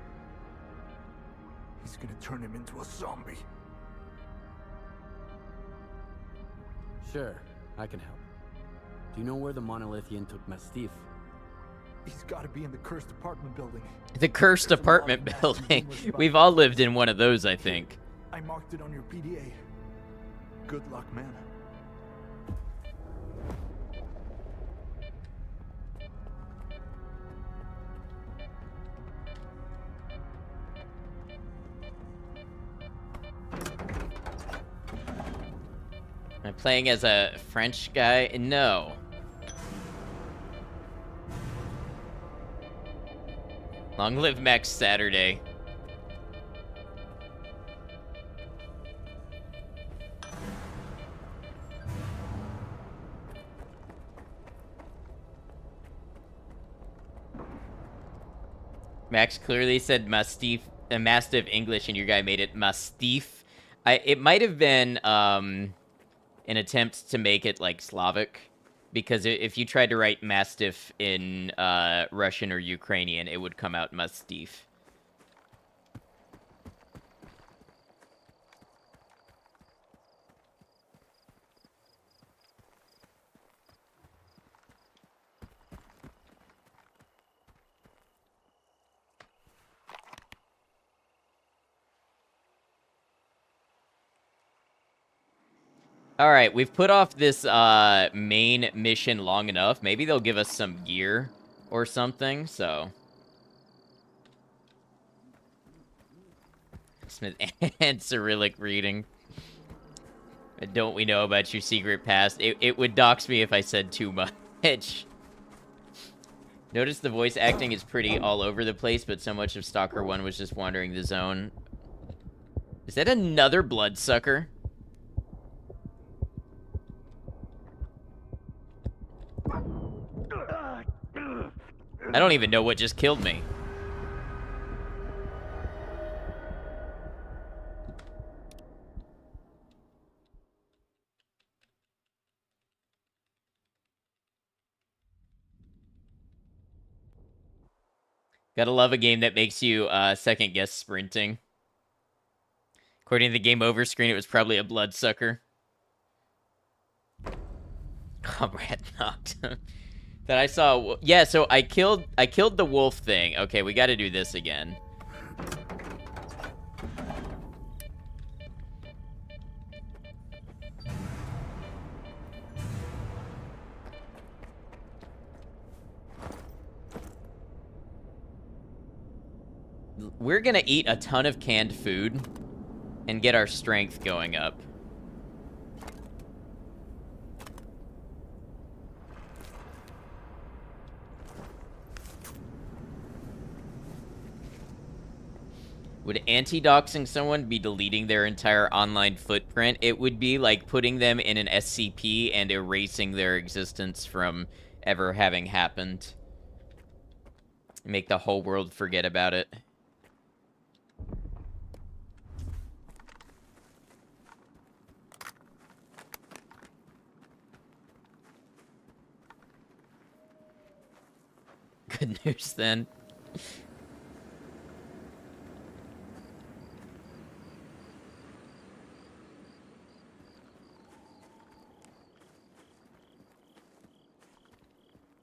H: He's gonna turn him into a zombie.
E: Sure, I can help. Do you know where the monolithian took Mastiff?
H: He's gotta be in the cursed apartment building.
A: The cursed
H: There's a lot of
A: apartment
H: nasty
A: building.
H: rumors about
A: We've
H: it.
A: all lived in one of those, I think.
H: I marked it on your PDA. Good luck, man.
A: Am I playing as a French guy? No. Long live Max Saturday. Max clearly said Mastiff English, and your guy made it Mastiff. It might have been an attempt to make it like Slavic, because if you tried to write Mastiff in Russian or Ukrainian, it would come out Mastiff. All right, we've put off this main mission long enough. Maybe they'll give us some gear or something, so. Smith and Cyrillic reading. Don't we know about your secret past? It would dox me if I said too much. Notice the voice acting is pretty all over the place, but so much of Stalker 1 was just wandering the zone. Is that another bloodsucker? I don't even know what just killed me. Gotta love a game that makes you second guess sprinting. According to the game over screen, it was probably a bloodsucker. Comrade knocked. That I saw. Yeah, so I killed the wolf thing. Okay, we got to do this again. We're gonna eat a ton of canned food and get our strength going up. Would anti-doxing someone be deleting their entire online footprint? It would be like putting them in an SCP and erasing their existence from ever having happened. Make the whole world forget about it. Good news, then.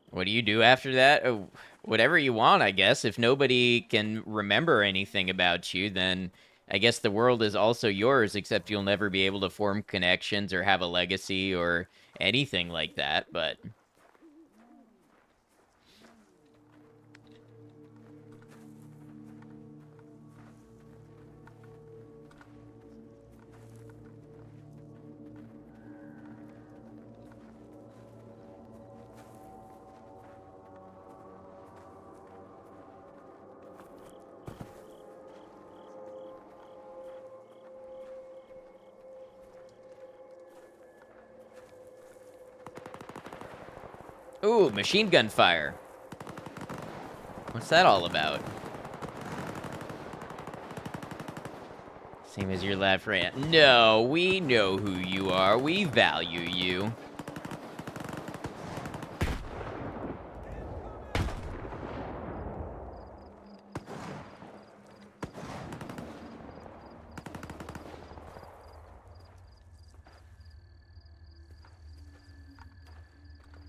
A: What do you do after that? Oh, whatever you want, I guess. If nobody can remember anything about you, then I guess the world is also yours, except you'll never be able to form connections or have a legacy or anything like that, but... Ooh, machine gun fire. What's that all about? Same as your lab friend. No, we know who you are. We value you.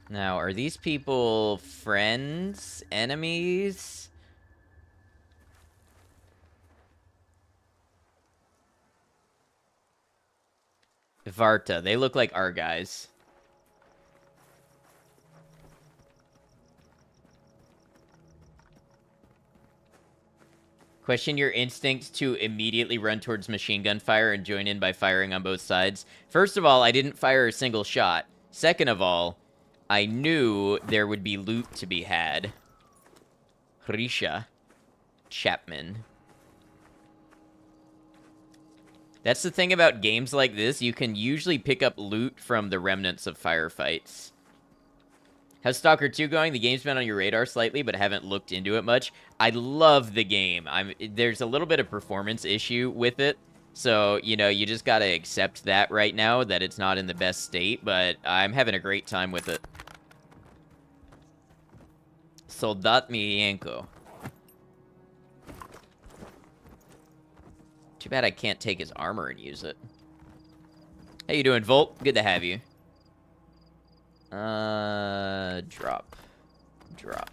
A: Now, are these people friends? Enemies? Varta. They look like our guys. Question your instincts to immediately run towards machine gun fire and join in by firing on both sides. First of all, I didn't fire a single shot. Second of all, I knew there would be loot to be had. Hrisha Chapman. That's the thing about games like this. You can usually pick up loot from the remnants of firefights. How's Stalker 2 going? The game's been on your radar slightly, but haven't looked into it much. I love the game. There's a little bit of performance issue with it. So, you know, you just gotta accept that right now, that it's not in the best state, but I'm having a great time with it. Soldat Mienko. Too bad I can't take his armor and use it. How you doing, Volt? Good to have you. Drop. Drop.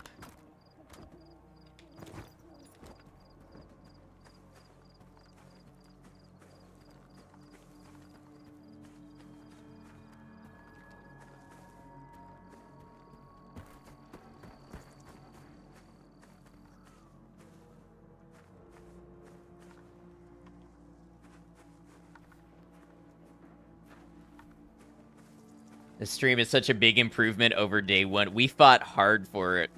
A: The stream is such a big improvement over day one. We fought hard for it.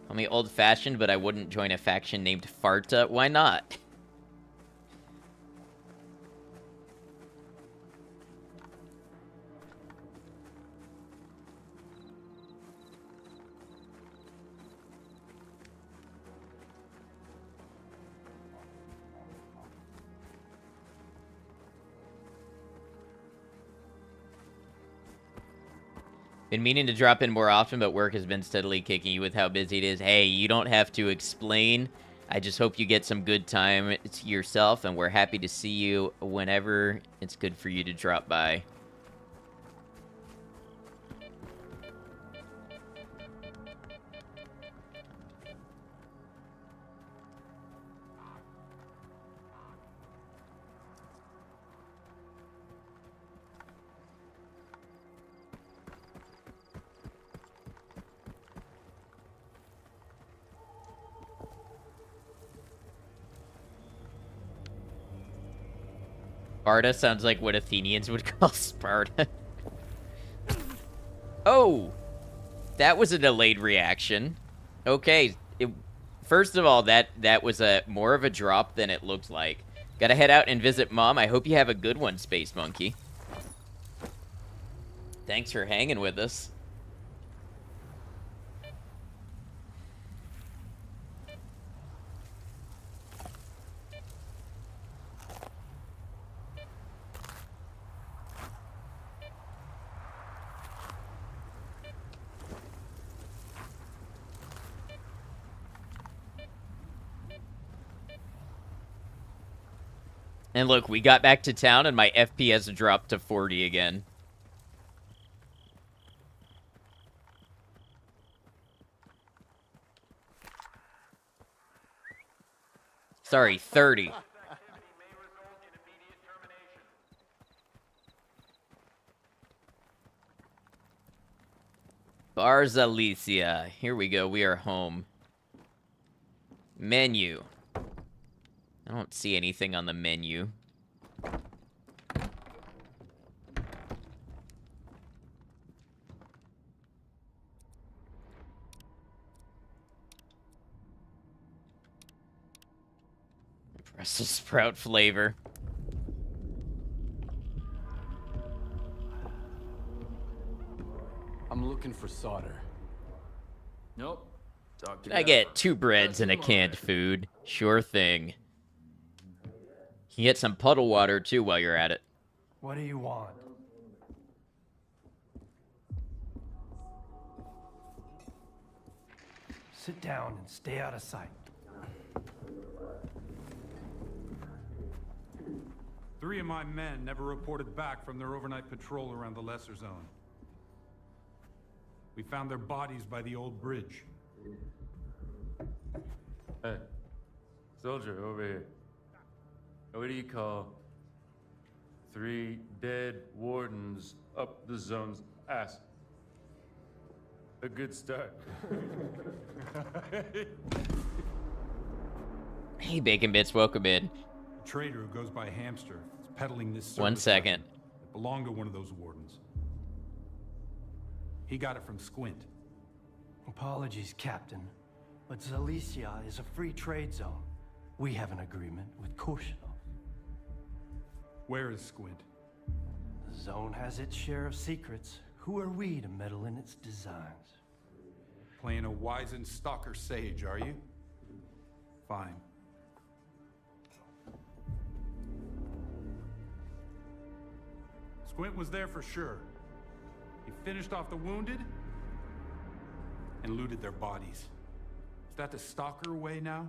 A: Call me old-fashioned, but I wouldn't join a faction named Farta. Why not? Been meaning to drop in more often, but work has been steadily kicking you with how busy it is. Hey, you don't have to explain. I just hope you get some good time to yourself, and we're happy to see you whenever it's good for you to drop by. Sparta sounds like what Athenians would call Sparta. Oh, that was a delayed reaction. Okay, first of all, that was a more of a drop than it looked like. Gotta head out and visit Mom. I hope you have a good one, Space Monkey. Thanks for hanging with us. And look, we got back to town and my FPS dropped to 40 again. Sorry, 30. Bars Alicia. Here we go. We are home. Menu. I don't see anything on the menu. Brussels sprout flavor.
E: I'm looking for solder.
I: Nope. Talk to
A: Can I get 2 breads and a canned food? Sure thing. You can get some puddle water, too, while you're at it.
C: What do you want? Sit down and stay out of sight.
G: 3 of my men never reported back from their overnight patrol around the Lesser Zone. We found their bodies by the old bridge.
I: Hey, soldier, over here. What do you call 3 dead wardens up the zone's ass? A good start.
A: Hey, Bacon Bits, welcome in.
G: A trader who goes by Hamster is peddling this service
A: 1 second.
G: weapon that belonged to one of those wardens. He got it from Squint.
C: Apologies, Captain, but Zalicia is a free trade zone. We have an agreement with Korshinov.
G: Where is Squint?
C: The zone has its share of secrets. Who are we to meddle in its designs?
G: Playing a wizened stalker sage, are you? Fine. Squint was there for sure. He finished off the wounded and looted their bodies. Is that the stalker way now?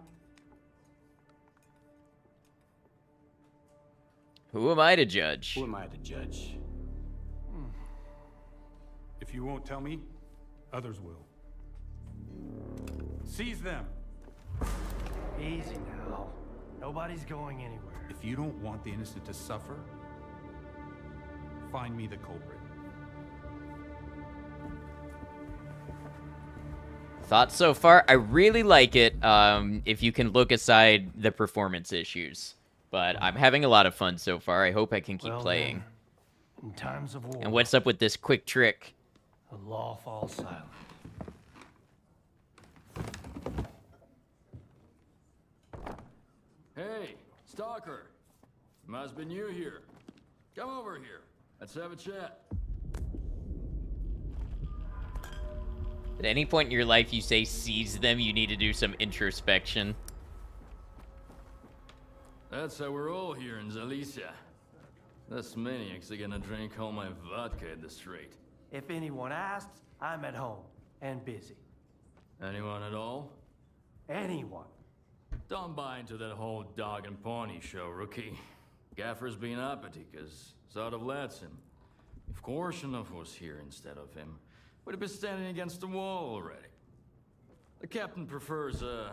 A: Who am I to judge?
E: Who am I to judge?
G: If you won't tell me, others will. Seize them.
C: Easy now. Nobody's going anywhere.
G: If you don't want the innocent to suffer, find me the culprit.
A: Thoughts so far? I really like it if you can look aside the performance issues. But I'm having a lot of fun so far. I hope I can keep playing.
C: Then, in times of war,
A: And what's up with this quick trick?
C: the law falls silent.
I: Hey, Stalker. Must be new here. Come over here. Let's have a chat.
A: At any point in your life you say seize them, you need to do some introspection.
I: That's how we're all here in Zalicia. This maniacs are gonna drink all my vodka at the street.
C: If anyone asks, I'm at home and busy.
I: Anyone at all?
C: Anyone.
I: Don't buy into that whole dog and pony show, rookie. Gaffer's been uppity, cause sort of lets him. If Korshinov was here instead of him, would have been standing against the wall already. The captain prefers a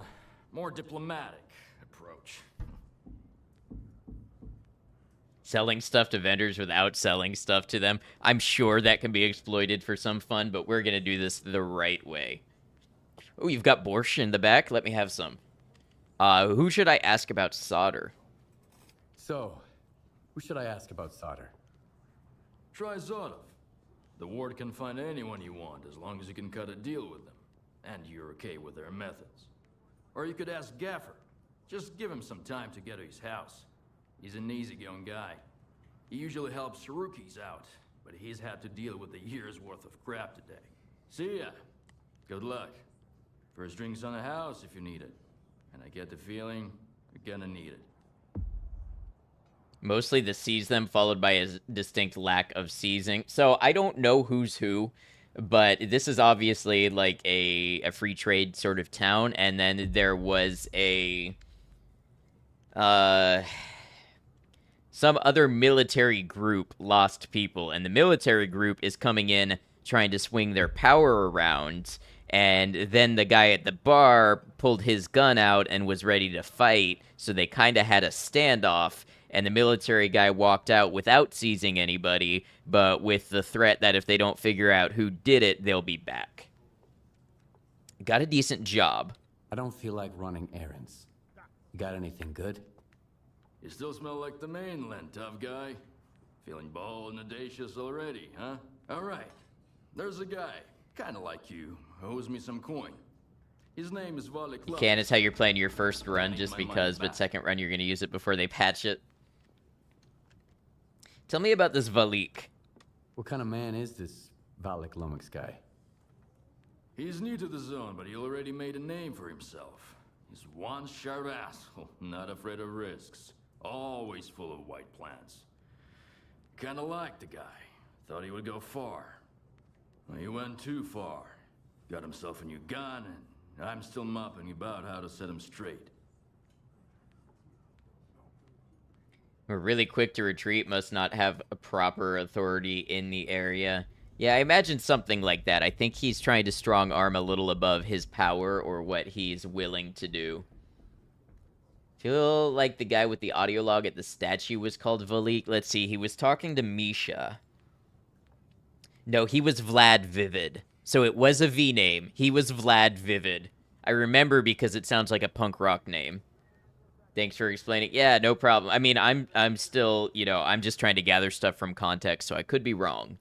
I: more diplomatic approach.
A: Selling stuff to vendors without selling stuff to them. I'm sure that can be exploited for some fun, but we're gonna do this the right way. Oh, you've got borscht in the back? Let me have some. Who should I ask about solder?
E: So, who should I ask about solder?
I: Try Zotov. The ward can find anyone you want as long as you can cut a deal with them. And you're okay with their methods. Or you could ask Gaffer. Just give him some time to get to his house. He's an easygoing guy. He usually helps rookies out, but he's had to deal with a year's worth of crap today. See ya. Good luck. First drinks on the house if you need it. And I get the feeling you're gonna need it.
A: Mostly the sees them, followed by a distinct lack of seizing. So I don't know who's who, but this is obviously like a free trade sort of town. And then there was a some other military group lost people, and the military group is coming in trying to swing their power around. And then the guy at the bar pulled his gun out and was ready to fight, so they kind of had a standoff, and the military guy walked out without seizing anybody, but with the threat that if they don't figure out who did it, they'll be back. Got a decent job.
E: I don't feel like running errands. You got anything good?
I: You still smell like the mainland, tough guy. Feeling bold and audacious already, huh? Alright. There's a guy, kinda like you, owes me some coin. His name is Valik.
A: You can, it's how you're playing your first run just because, but second run you're going to use it before they patch it. Tell me about this Valik.
E: What kind of man is this Valik Lomix guy?
I: He's new to the zone, but he already made a name for himself. He's one sharp asshole, not afraid of risks. Always full of white plans. Kinda liked the guy. Thought he would go far. Well, he went too far. Got himself a new gun, and I'm still mopping about how to set him straight.
A: We're really quick to retreat, must not have a proper authority in the area. Yeah, I imagine something like that. I think he's trying to strong arm a little above his power or what he's willing to do. Feel like the guy with the audio log at the statue was called Valik. Let's see, he was talking to Misha. No, he was Vlad Vivid. So it was a V name. He was Vlad Vivid. I remember because it sounds like a punk rock name. Thanks for explaining. Yeah, no problem. I mean, I'm still, you know, I'm just trying to gather stuff from context, so I could be wrong.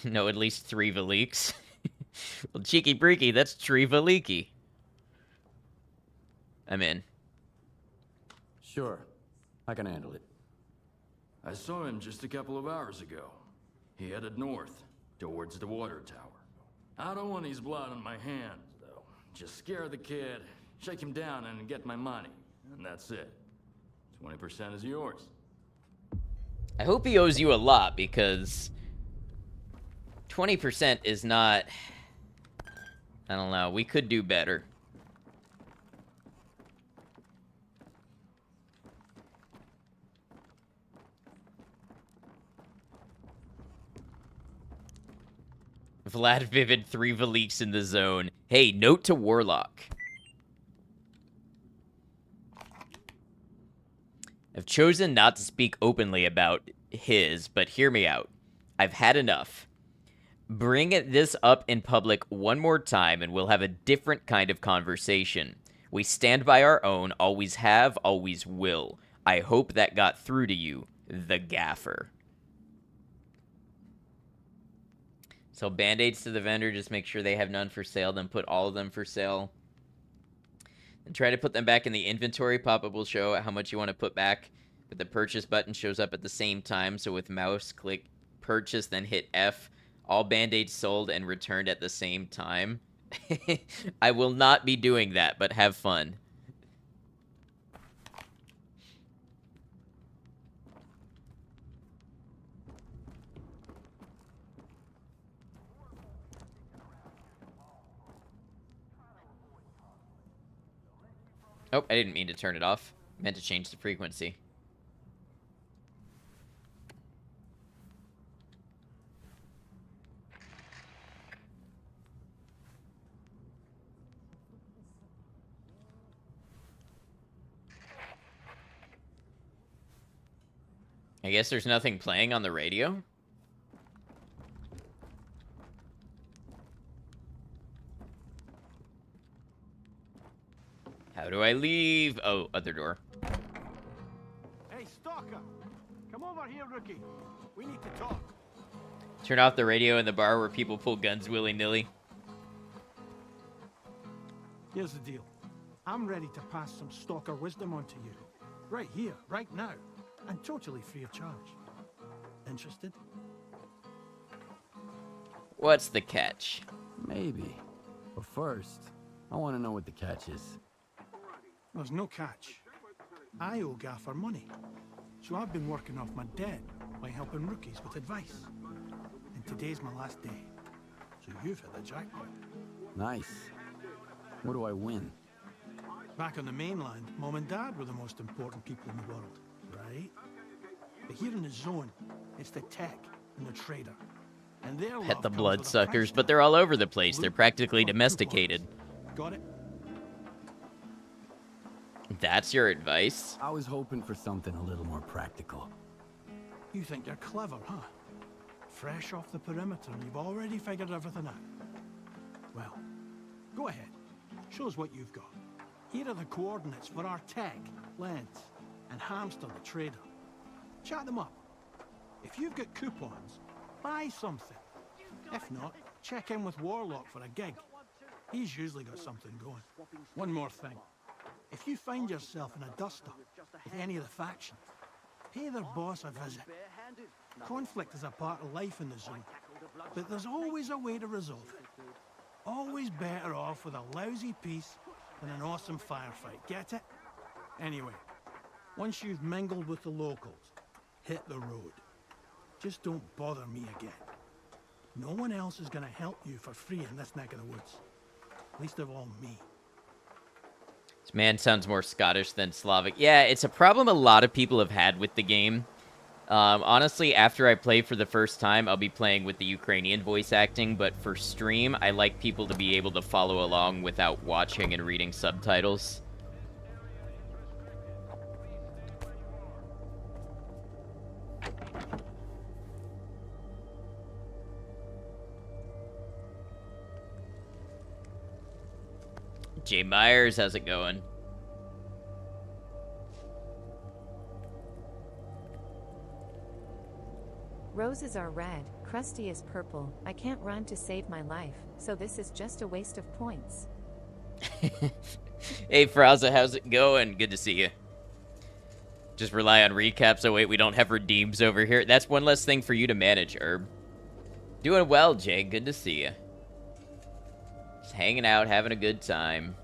A: No, at least 3 Valiks. Well, cheeky breaky, that's 3 Valiki. I'm in.
E: Sure, I can handle it.
I: I saw him just a couple of hours ago. He headed north, towards the water tower. I don't want his blood on my hands, though. Just scare the kid, shake him down, and get my money. And that's it. 20% is yours.
A: I hope he owes you a lot, because 20% is not... I don't know, we could do better. Vlad Vivid, 3 Valiks in the zone. Hey, note to Warlock. I've chosen not to speak openly about his, but hear me out. I've had enough. Bring this up in public one more time and we'll have a different kind of conversation. We stand by our own, always have, always will. I hope that got through to you, the Gaffer. So band-aids to the vendor, just make sure they have none for sale, then put all of them for sale. And try to put them back in the inventory. Pop-up will show how much you want to put back, but the purchase button shows up at the same time, so with mouse, click purchase, then hit F. All band-aids sold and returned at the same time. I will not be doing that, but have fun. Oh, I didn't mean to turn it off. Meant to change the frequency. I guess there's nothing playing on the radio? How do I leave? Oh, other door.
D: Hey, Stalker! Come over here, rookie. We need to talk.
A: Turn off the radio in the bar where people pull guns willy-nilly.
J: Here's the deal. I'm ready to pass some Stalker wisdom on to you. Right here, right now. And totally free of charge. Interested?
A: What's the catch?
E: Maybe. But first, I want to know what the catch is.
J: There's no catch. I owe Gaffer money. So I've been working off my debt by helping rookies with advice. And today's my last day. So you've hit the jackpot.
E: Nice. What do I win?
J: Back on the mainland, Mom and Dad were the most important people in the world, right? But here in the zone, it's the tech and the trader. And their
A: Pet the bloodsuckers, but they're all over the place. They're practically domesticated.
J: Got it?
A: That's your advice?
E: I was hoping for something a little more practical.
J: You think you're clever, huh? Fresh off the perimeter and you've already figured everything out. Well, go ahead. Show us what you've got. Here are the coordinates for our tech, Lens, and Hamster the trader. Chat them up. If you've got coupons, buy something. If not, check in with Warlock for a gig. He's usually got something going. One more thing. If you find yourself in a dust-up with any of the factions, pay their boss a visit. Conflict is a part of life in the zone, but there's always a way to resolve it. Always better off with a lousy peace than an awesome firefight, get it? Anyway, once you've mingled with the locals, hit the road. Just don't bother me again. No one else is gonna help you for free in this neck of the woods. Least of all me.
A: This man sounds more Scottish than Slavic. Yeah, it's a problem a lot of people have had with the game. Honestly, after I play for the first time, I'll be playing with the Ukrainian voice acting, but for stream, I like people to be able to follow along without watching and reading subtitles. Jay Myers, how's it going?
K: Roses are red, Krusty is purple. I can't run to save my life, so this is just a waste of points.
A: Hey, Fraza, how's it going? Good to see you. Just rely on recaps. Oh, wait, we don't have redeems over here. That's one less thing for you to manage, Herb. Doing well, Jay. Good to see you. Just hanging out, having a good time.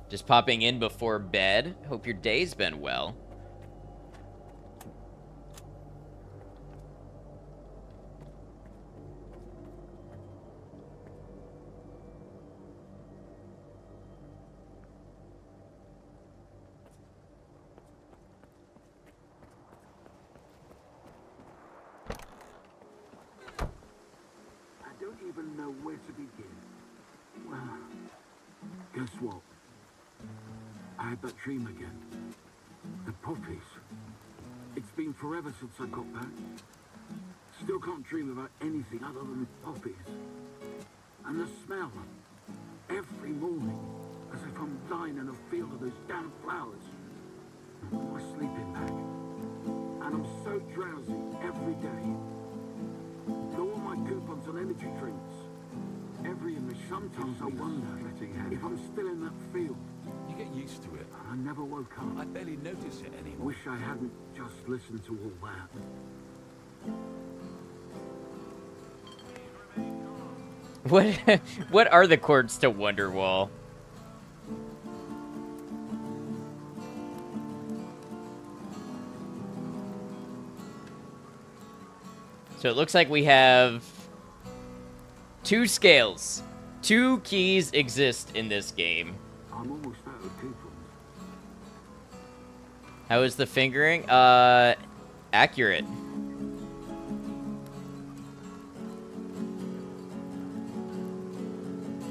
A: Just popping in before bed. Hope your day's been well.
F: I don't even know where to begin. Well, guess what? I had that dream again. The poppies. It's been forever since I got back. Still can't dream about anything other than poppies. And the smell. Every morning, as if I'm lying in a field of those damn flowers. My sleeping bag. And I'm so drowsy every day. All my coupons on energy drinks. Every image. Sometimes I wonder if I'm still in that field.
L: You get used to it.
F: I never woke up.
L: I barely notice it anymore.
F: Wish I hadn't just listened to all that.
A: What are the chords to Wonderwall? So it looks like we have 2 scales. 2 keys exist in this game.
F: I'm almost out of coupons.
A: How is the fingering? Accurate.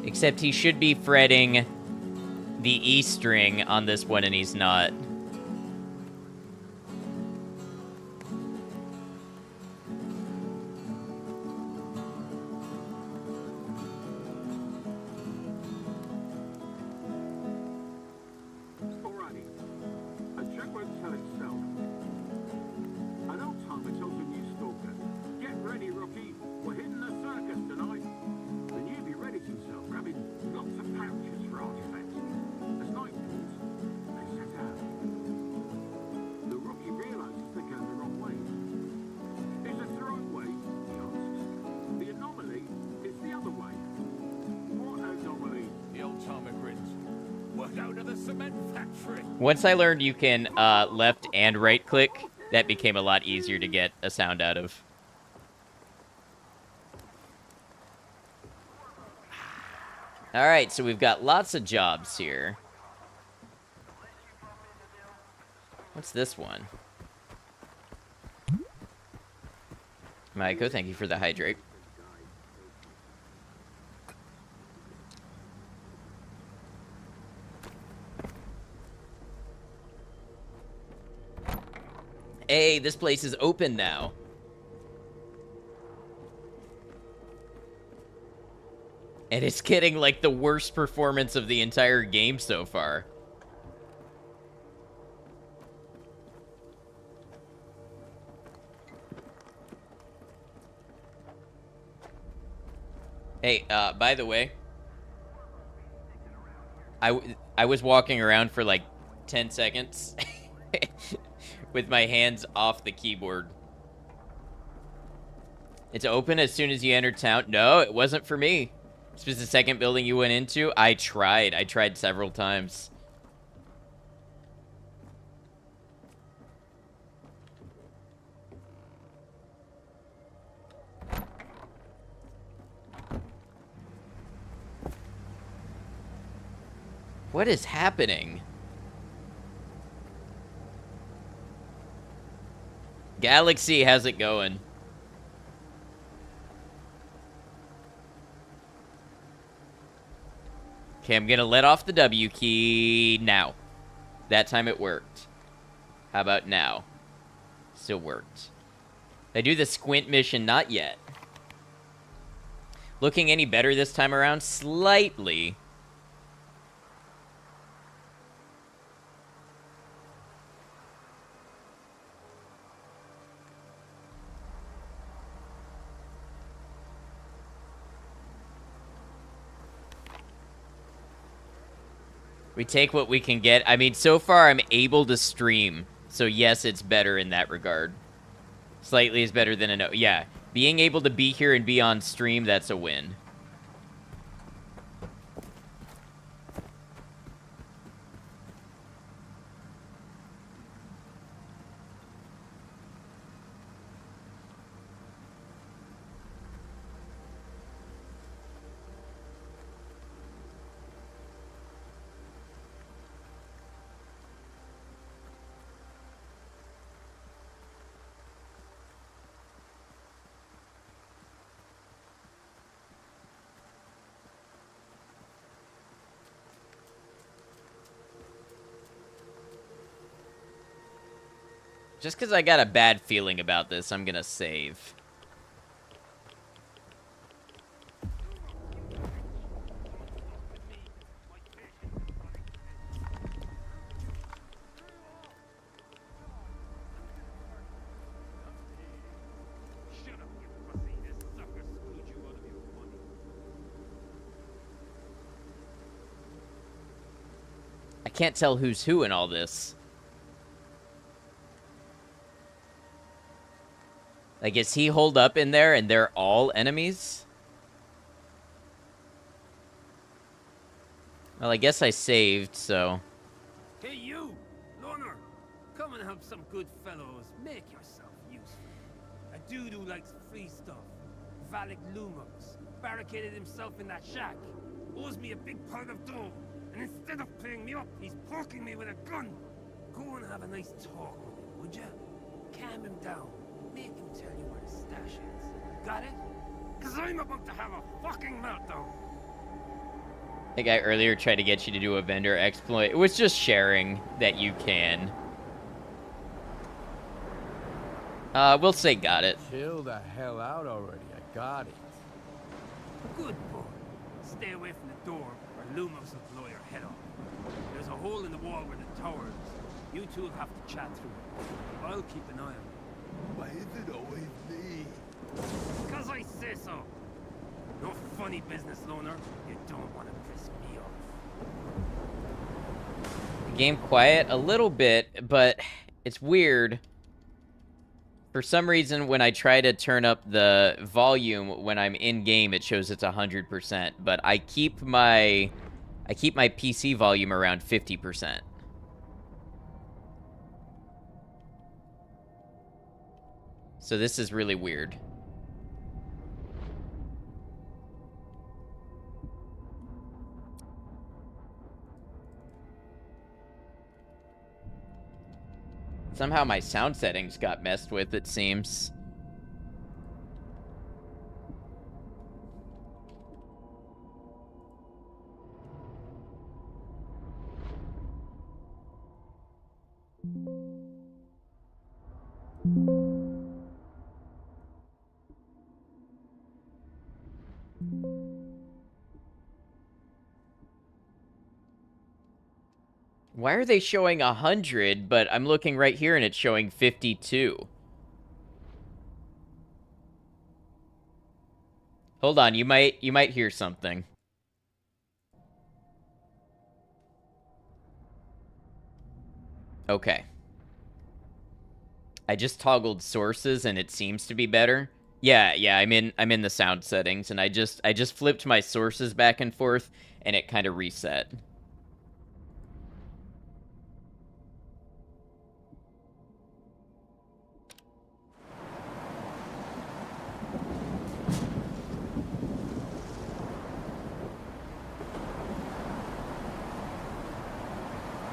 A: Except he should be fretting the E string on this one, and he's not.
F: Alrighty. A check won't tell itself. An old timer tells a new stalker. Get ready, rookie. We're hitting the circus tonight. The newbie readies himself, grabbing lots of pouches for artifacts. As night falls, they set out. The rookie realizes they're going the wrong way. Is it the right way? He asks. The anomaly is the other way. What anomaly?
L: The old timer grins. We're going to the cement factory.
A: Once I learned you can left and right click, that became a lot easier to get a sound out of. Alright, so we've got lots of jobs here. What's this one? Maiko, thank you for the hydrate. Hey, this place is open now. And it's getting, like, the worst performance of the entire game so far. Hey, by the way, I was walking around for, like, 10 seconds with my hands off the keyboard. It's open as soon as you enter town. No, it wasn't for me. This was the second building you went into. I tried several times. What is happening? Galaxy, how's it going? Okay, I'm gonna let off the W key now. That time it worked. How about now? Still worked. Did I do the squint mission? Not yet. Looking any better this time around? Slightly. We take what we can get. I mean, so far I'm able to stream. So yes, it's better in that regard. Slightly is better than a no. Yeah, being able to be here and be on stream, that's a win. Just because I got a bad feeling about this, I'm gonna save. I can't tell who's who in all this. Like, is he holed up in there and they're all enemies? Well, I guess I saved, so...
M: Hey, you! Loner! Come and help some good fellows. Make yourself useful. A dude who likes free stuff. phallic Lumos barricaded himself in that shack. Owes me a big pile of dough. And instead of paying me up, he's poking me with a gun. Go and have a nice talk with him, would ya? Calm him down. Make him tell you where the stash is. Got it? Cause I'm about to have a fucking meltdown.
A: The guy earlier tried to get you to do a vendor exploit. It was just sharing that you can. We'll say got it.
E: Chill the hell out already. I got it.
M: Good boy. Stay away from the door, or Lumos will blow your head off. There's a hole in the wall where the tower is. You two will have to chat through it. I'll keep an eye on it.
L: Why is it always me?
M: Because I say so. No funny business, loner. You don't want to piss me off.
A: Game quiet a little bit, but it's weird. For some reason, when I try to turn up the volume when I'm in game, it shows it's 100%. But I keep my PC volume around 50%. So this is really weird. Somehow my sound settings got messed with, it seems. Why are they showing 100, but I'm looking right here and it's showing 52? Hold on, you might hear something. Okay. I just toggled sources and it seems to be better. Yeah, I'm in the sound settings and I just flipped my sources back and forth and it kind of reset.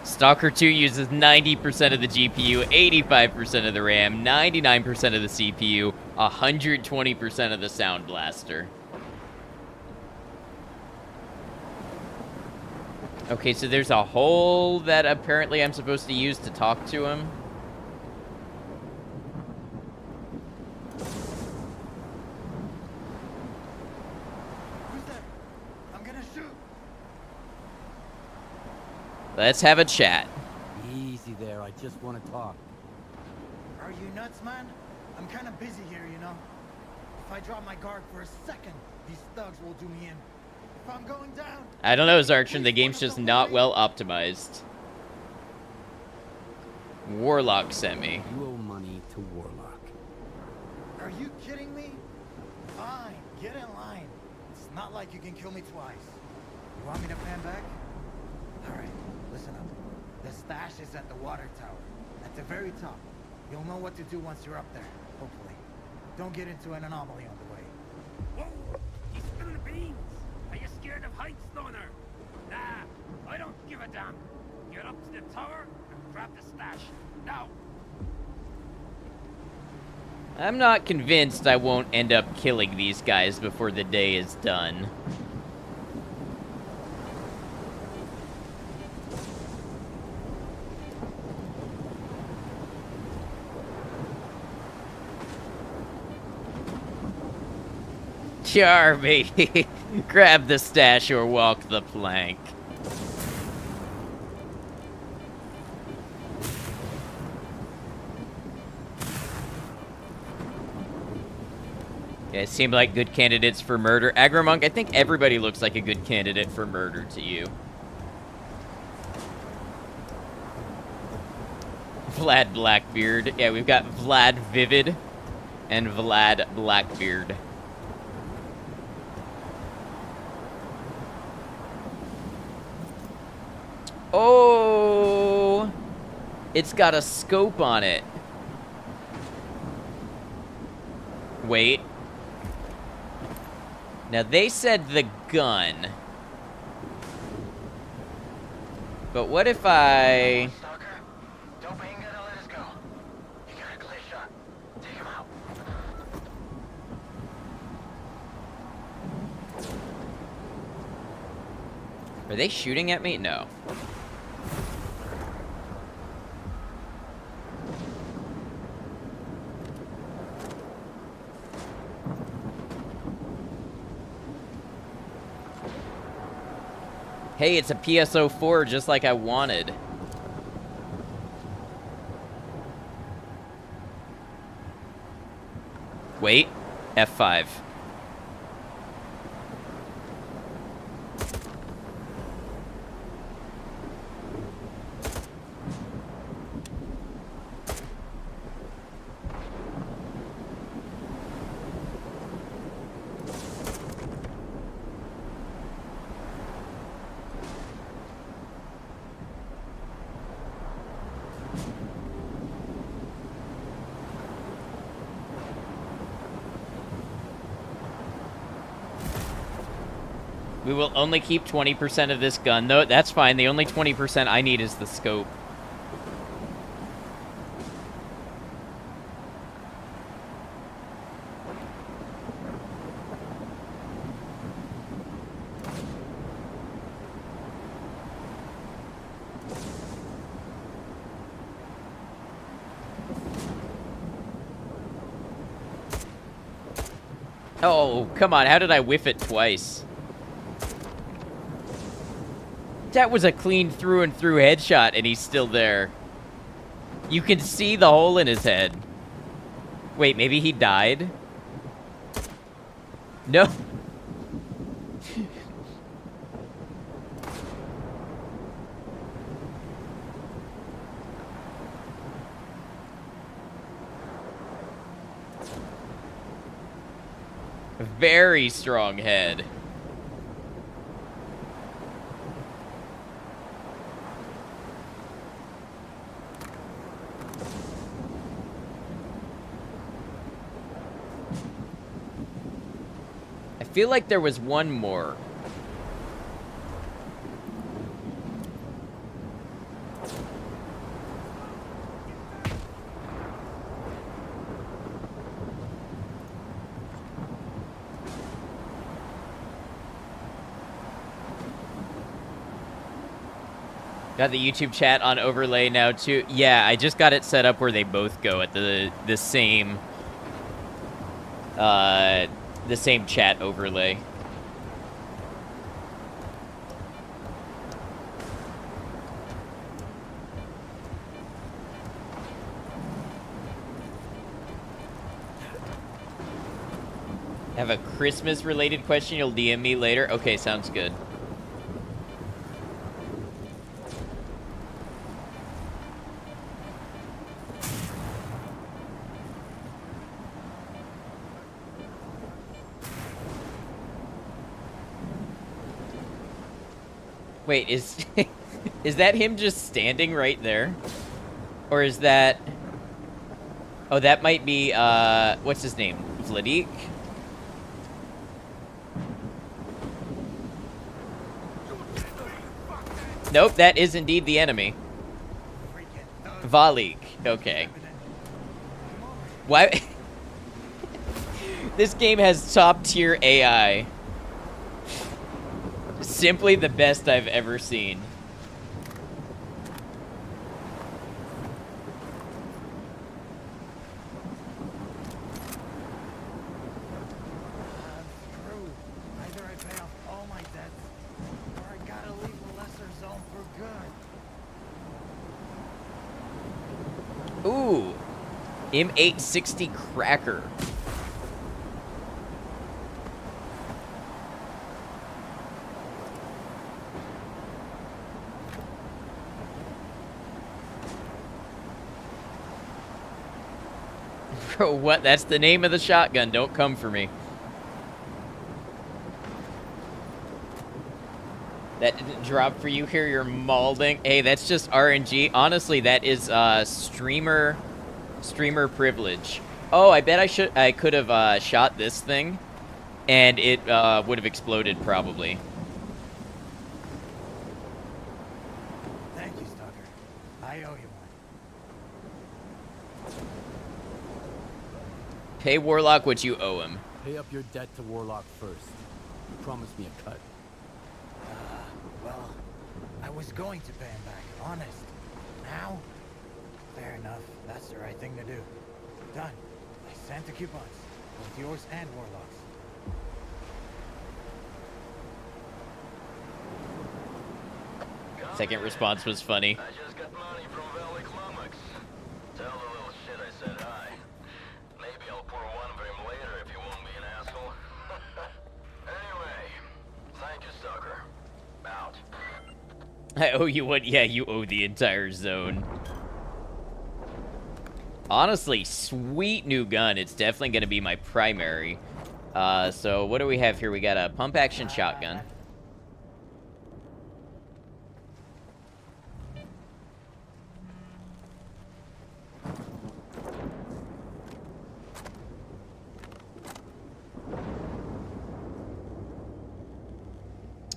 A: Stalker 2 uses 90% of the GPU, 85% of the RAM, 99% of the CPU, 120% of the Sound Blaster. Okay, so there's a hole that apparently I'm supposed to use to talk to him. Let's have a chat.
E: Easy there, I just want to talk.
N: Are you nuts, man? I'm kind of busy here, you know? If I drop my guard for a second, these thugs will do me in. If I'm going down...
A: I don't know, Zartron, the game's just not well optimized. Warlock sent me.
E: You owe money to Warlock.
N: Are you kidding me? Fine, get in line. It's not like you can kill me twice. You want me to pan back? Alright. Listen up. The stash is at the water tower. At the very top. You'll know what to do once you're up there, hopefully. Don't get into an anomaly on the way.
M: Whoa! He's spilling the beans! Are you scared of heights, loner? Nah, I don't give a damn. Get up to the tower and grab the stash. Now!
A: I'm not convinced I won't end up killing these guys before the day is done. Charmy, grab the stash or walk the plank. Yeah, seem like good candidates for murder. Agrimonk, I think everybody looks like a good candidate for murder to you. Vlad Blackbeard. Yeah, we've got Vlad Vivid and Vlad Blackbeard. Oh, it's got a scope on it. Wait. Now, they said the gun. But what if I...
N: Stalker, dope ain't gonna let us go. You got a clear shot. Take him out.
A: Are they shooting at me? No. Hey, it's a PSO4 just like I wanted. Wait, F5. We will only keep 20% of this gun. No, that's fine. The only 20% I need is the scope. Oh, come on. How did I whiff it twice? That was a clean through and through headshot, and he's still there. You can see the hole in his head. Wait, maybe he died? No. Very strong head. I feel like there was one more. Got the YouTube chat on overlay now too. Yeah, I just got it set up where they both go at the same chat overlay. Have a Christmas related question, you'll DM me later. Okay, sounds good. Wait, is is that him just standing right there? Or is that... Oh, that might be, what's his name? Vladik? Nope, that is indeed the enemy. Valik. Okay. Why? This game has top-tier AI. Simply the best I've ever seen.
N: Either I pay off all my debts, or I gotta leave the lesser zone for good.
A: Ooh. M860 Cracker. Bro, what? That's the name of the shotgun. Don't come for me. That didn't drop for you here. You're malding. Hey, that's just RNG. Honestly, that is streamer privilege. Oh, I bet I could have shot this thing And it would have exploded, probably.
N: Thank you, Stalker. I owe you one.
A: Pay Warlock what you owe him.
E: Pay up your debt to Warlock first. You promised me a cut.
N: Well, I was going to pay him back, honest. Now? Fair enough. That's the right thing to do. Done. I sent the coupons. Both yours and Warlock's.
A: Second response was funny.
I: I just got money from Valley Climax. Tell the little shit I said hi. Maybe I'll pour one for him later if you won't be an asshole. Anyway, thank you, Stalker. Out.
A: I owe you what? Yeah, you owe the entire zone. Honestly, sweet new gun. It's definitely going to be my primary. So what do we have here? We got a pump action shotgun.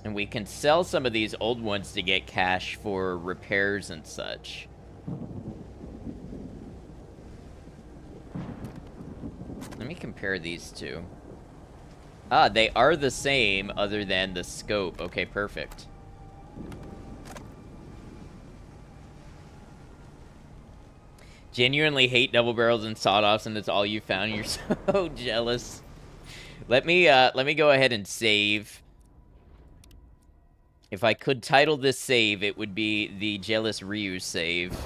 A: And we can sell some of these old ones to get cash for repairs and such. Let me compare these two. Ah, they are the same other than the scope. Okay, perfect. Genuinely hate double barrels and sawed-offs, and it's all you found. You're so jealous. Let me go ahead and save. If I could title this save, it would be the Jealous Ryu save.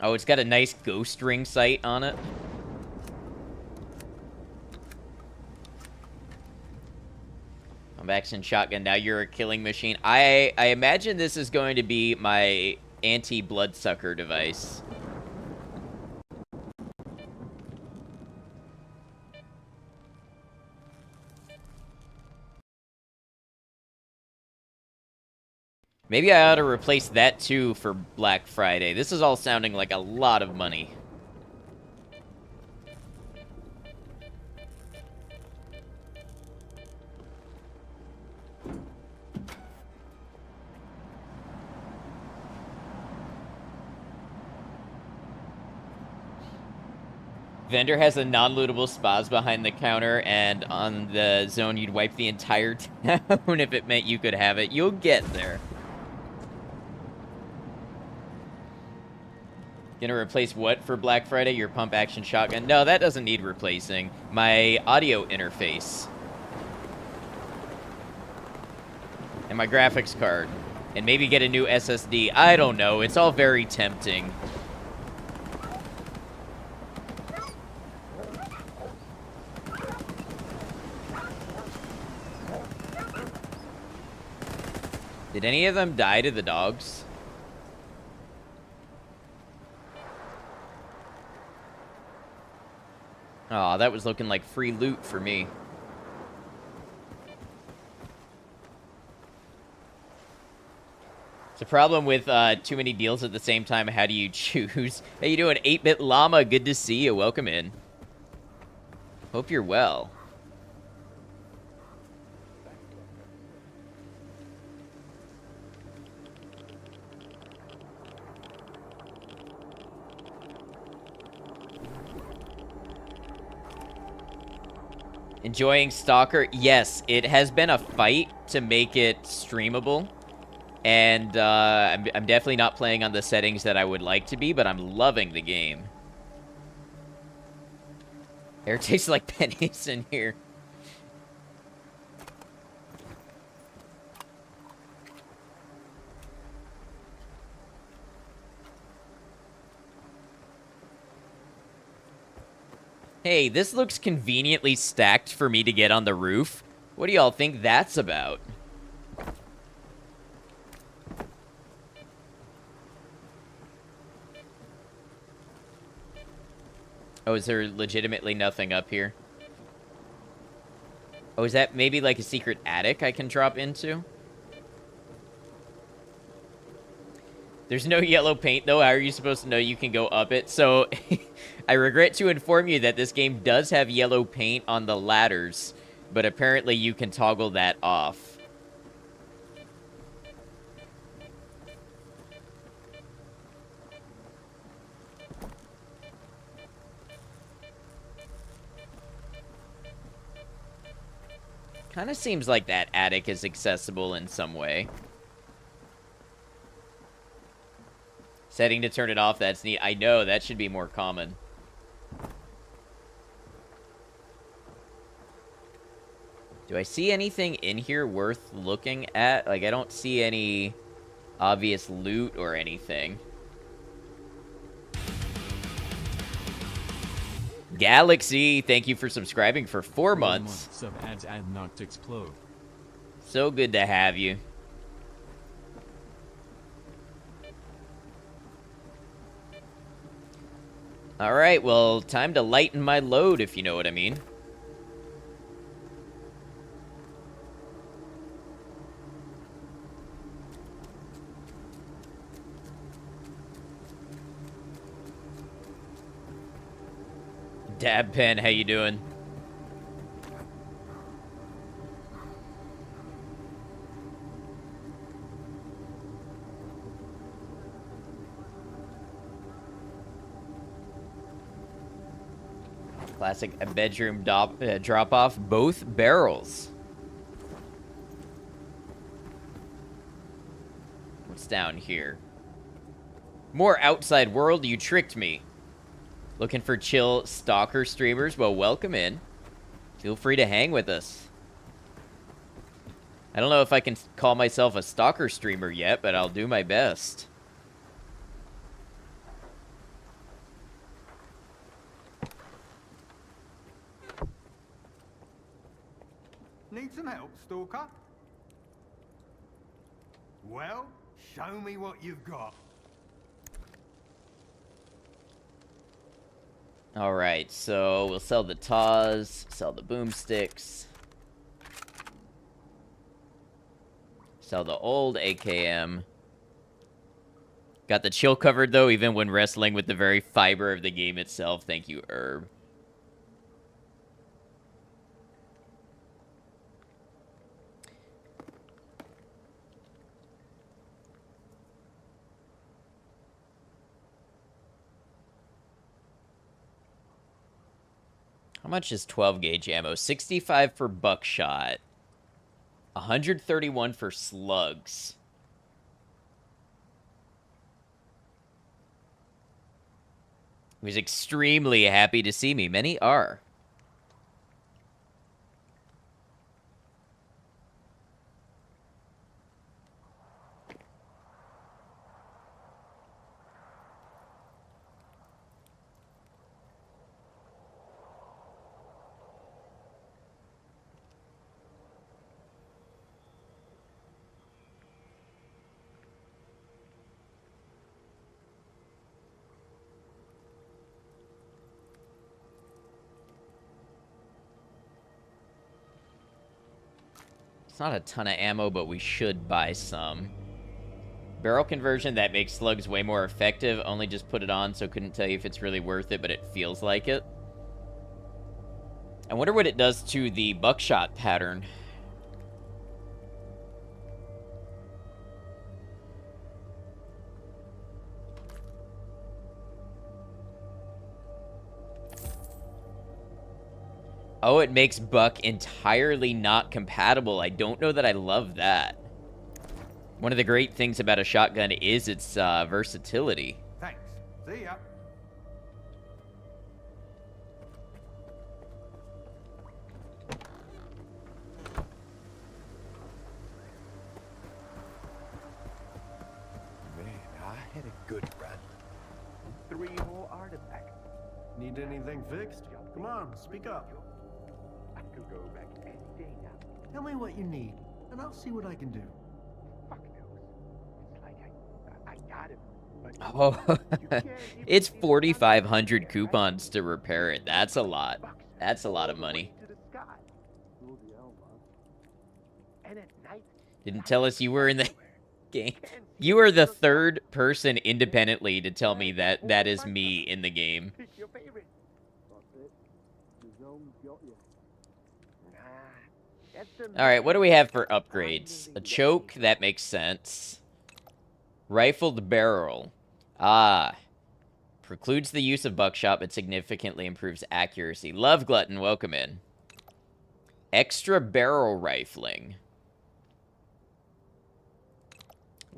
A: Oh, it's got a nice ghost ring sight on it. Pump action shotgun. Now you're a killing machine. I imagine this is going to be my anti-bloodsucker device. Maybe I ought to replace that too for Black Friday. This is all sounding like a lot of money. Vendor has a non-lootable spas behind the counter, and on the zone you'd wipe the entire town if it meant you could have it. You'll get there. Gonna replace what for Black Friday? Your pump action shotgun? No, that doesn't need replacing. My audio interface. And my graphics card. And maybe get a new SSD. I don't know. It's all very tempting. Did any of them die to the dogs? Aw, that was looking like free loot for me. It's a problem with too many deals at the same time. How do you choose? How you doing, 8-Bit Llama? Good to see you. Welcome in. Hope you're well. Enjoying Stalker? Yes, it has been a fight to make it streamable. And I'm definitely not playing on the settings that I would like to be, but I'm loving the game. Air tastes like pennies in here. Hey, this looks conveniently stacked for me to get on the roof. What do y'all think that's about? Oh, is there legitimately nothing up here? Oh, is that maybe like a secret attic I can drop into? There's no yellow paint, though. How are you supposed to know you can go up it? So, I regret to inform you that this game does have yellow paint on the ladders, but apparently you can toggle that off. Kind of seems like that attic is accessible in some way. Setting to turn it off, that's neat. I know, that should be more common. Do I see anything in here worth looking at? Like, I don't see any obvious loot or anything. Galaxy, thank you for subscribing for 4 months.
B: Sub ads ad not explode.
A: So good to have you. Alright, well, time to lighten my load, if you know what I mean. Dab Pen, how you doing? Classic bedroom drop off, both barrels. What's down here? More outside world, you tricked me. Looking for chill Stalker streamers? Well, welcome in. Feel free to hang with us. I don't know if I can call myself a Stalker streamer yet, but I'll do my best.
N: Need some help, Stalker? Well, show me what you've got.
A: Alright, so we'll sell the TAWs, sell the boomsticks. Sell the old AKM. Got the chill covered, though, even when wrestling with the very fiber of the game itself. Thank you, Herb. How much is 12 gauge ammo? 65 for buckshot. 131 for slugs. He was extremely happy to see me. Many are. It's not a ton of ammo, but we should buy some. Barrel conversion, that makes slugs way more effective. Only just put it on, so couldn't tell you if it's really worth it, but it feels like it. I wonder what it does to the buckshot pattern. Oh, it makes buck entirely not compatible. I don't know that I love that. One of the great things about a shotgun is its versatility.
N: Thanks. See ya.
L: Man, I had a good run. 3 more artifacts.
C: Need anything fixed? Come on, speak up.
L: I could go back any day now.
C: Tell me what you need, and I'll see what I can do.
L: Fuck knows. It's like I got him. But
A: Oh, it's 4,500 coupons to repair it. That's a lot. That's a lot of money.
L: to the sky. Rule the Elma. And at night,
A: Didn't tell us you were in the Game. You are the third person independently to tell me that that is me in the game.
L: Pick your favorite. That's it. The zone's got you. Nah. That's the
A: Alright, what do we have for upgrades? A choke, that makes sense. Rifled barrel. Ah. Precludes the use of buckshot, but significantly improves accuracy. Love Glutton, welcome in. Extra barrel rifling.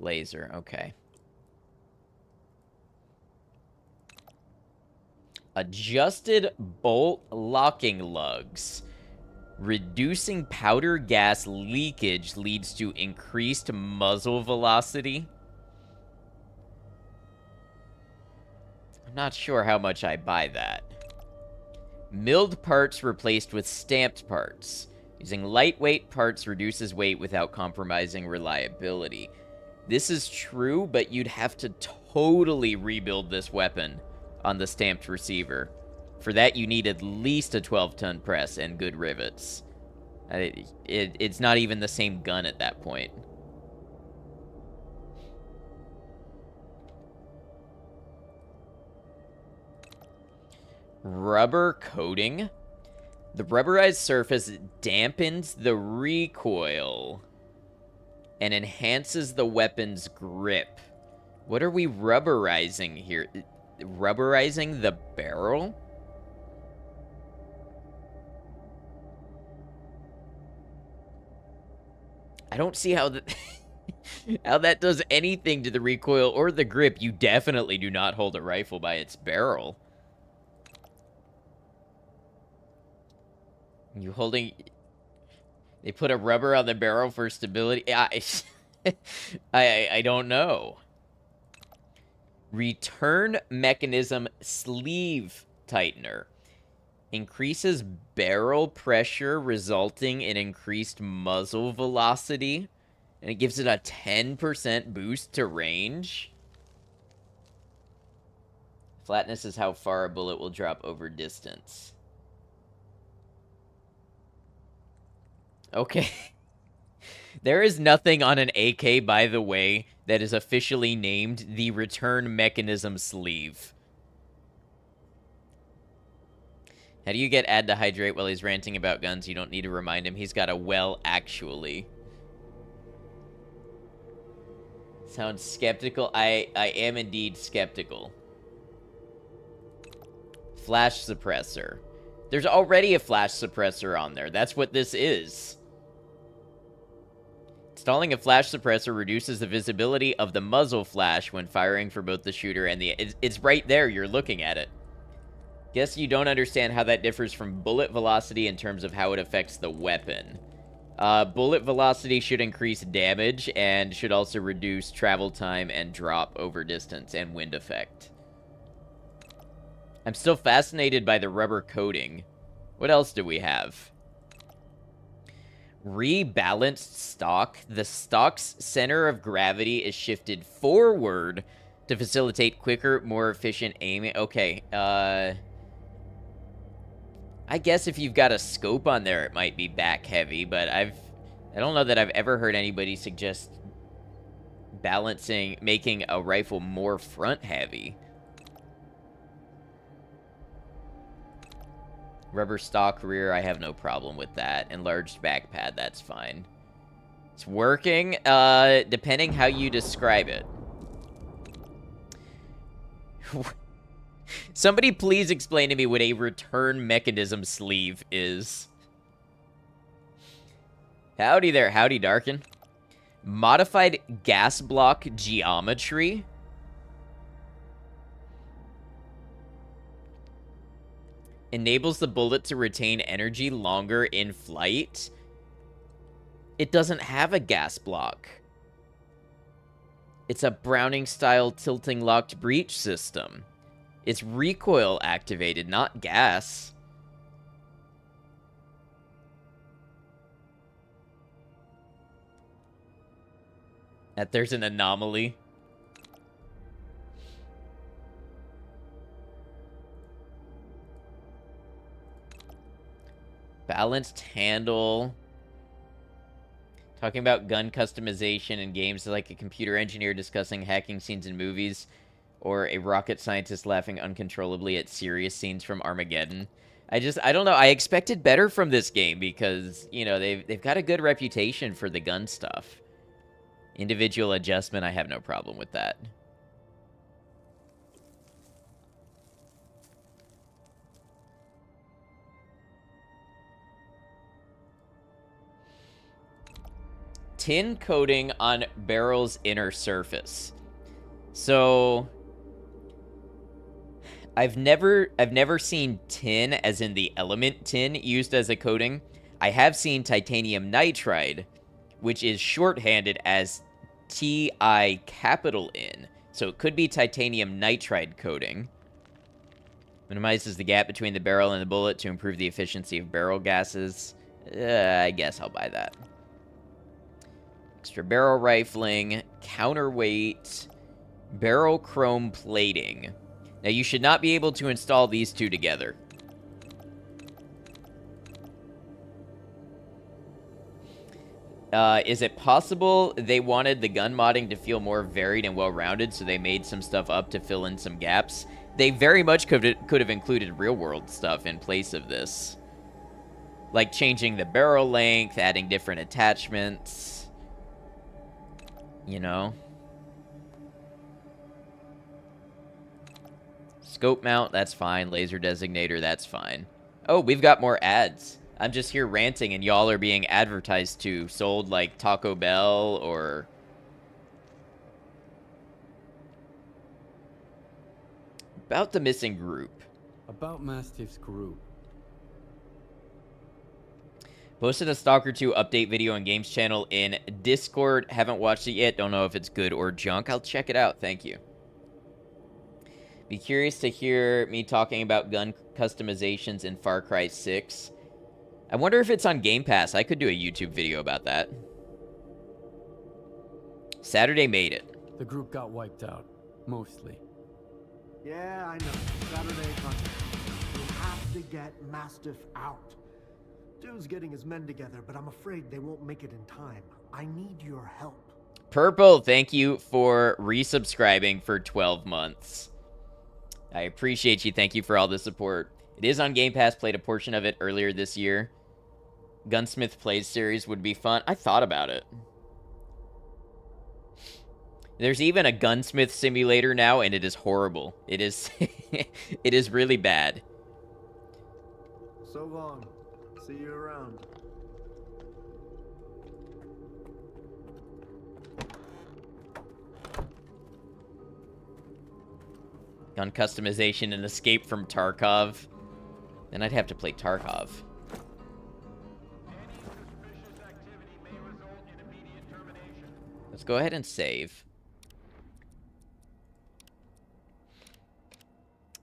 A: Laser, okay. Adjusted bolt locking lugs. Reducing powder gas leakage leads to increased muzzle velocity. I'm not sure how much I buy that. Milled parts replaced with stamped parts. Using lightweight parts reduces weight without compromising reliability. This is true, but you'd have to totally rebuild this weapon on the stamped receiver. For that, you need at least a 12-ton press and good rivets. It's not even the same gun at that point. Rubber coating. The rubberized surface dampens the recoil and enhances the weapon's grip. What are we rubberizing here? Rubberizing the barrel? I don't see how that how that does anything to the recoil or the grip. You definitely do not hold a rifle by its barrel. You holding... They put a rubber on the barrel for stability. I don't know. Return mechanism sleeve tightener. Increases barrel pressure, resulting in increased muzzle velocity. And it gives it a 10% boost to range. Flatness is how far a bullet will drop over distance. Okay. There is nothing on an AK, by the way, that is officially named the return mechanism sleeve. How do you get Ad to hydrate while he's ranting about guns? You don't need to remind him. He's got a well, actually. Sounds skeptical. I am indeed skeptical. Flash suppressor. There's already a flash suppressor on there. That's what this is. Installing a flash suppressor reduces the visibility of the muzzle flash when firing for both the shooter and the... It's right there. You're looking at it. Guess you don't understand how that differs from bullet velocity in terms of how it affects the weapon. Bullet velocity should increase damage and should also reduce travel time and drop over distance and wind effect. I'm still fascinated by the rubber coating. What else do we have? Rebalanced stock. The stock's center of gravity is shifted forward to facilitate quicker, more efficient aiming. Okay, I guess if you've got a scope on there, it might be back heavy, but I don't know that I've ever heard anybody suggest making a rifle more front heavy. Rubber stock rear, I have no problem with that. Enlarged back pad, that's fine. It's working, depending how you describe it. Somebody please explain to me what a return mechanism sleeve is. Howdy there, howdy Darkin. Modified gas block geometry. Enables the bullet to retain energy longer in flight. It doesn't have a gas block. It's a Browning-style tilting locked breech system. It's recoil activated, not gas. That there's an anomaly. Balanced handle. Talking about gun customization in games like a computer engineer discussing hacking scenes in movies, or a rocket scientist laughing uncontrollably at serious scenes from Armageddon. I don't know. I expected better from this game because, you know, they've got a good reputation for the gun stuff. Individual adjustment, I have no problem with that. Tin coating on barrel's inner surface. So I've never seen tin, as in the element tin, used as a coating. I have seen titanium nitride, which is shorthanded as TI capital N. So it could be titanium nitride coating. Minimizes the gap between the barrel and the bullet to improve the efficiency of barrel gases. I guess I'll buy that. Extra barrel rifling, counterweight, barrel chrome plating. Now, you should not be able to install these two together. Is it possible they wanted the gun modding to feel more varied and well-rounded, so they made some stuff up to fill in some gaps? They very much could have included real-world stuff in place of this. Like changing the barrel length, adding different attachments. You know? Scope mount, that's fine. Laser designator, that's fine. Oh, we've got more ads. I'm just here ranting and y'all are being advertised to, sold like Taco Bell or... About the missing group.
E: About Mastiff's group.
A: Posted a Stalker 2 update video on Games channel in Discord. Haven't watched it yet. Don't know if it's good or junk. I'll check it out. Thank you. Be curious to hear me talking about gun customizations in Far Cry 6. I wonder if it's on Game Pass. I could do a YouTube video about that. Saturday made it.
E: The group got wiped out. Mostly.
D: Yeah, I know. Saturday content. We have to get Mastiff out. Dude's getting his men together, but I'm afraid they won't make it in time. I need your help.
A: Purple, thank you for resubscribing for 12 months. I appreciate you. Thank you for all the support. It is on Game Pass. Played a portion of it earlier this year. Gunsmith Plays series would be fun. I thought about it. There's even a gunsmith simulator now, and it is horrible. It is it is really bad.
D: So long. See you around.
A: Gun customization and escape from Tarkov. Then I'd have to play Tarkov. Let's go ahead and save.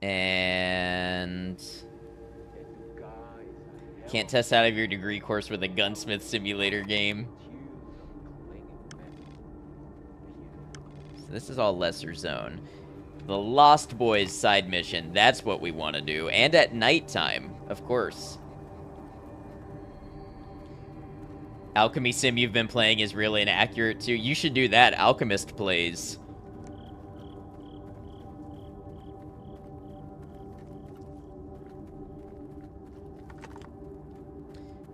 A: And... Can't test out of your degree course with a gunsmith simulator game. So this is all lesser zone. The Lost Boys side mission. That's what we want to do. And at nighttime, of course. Alchemy sim you've been playing is really inaccurate too. You should do that. Alchemist plays.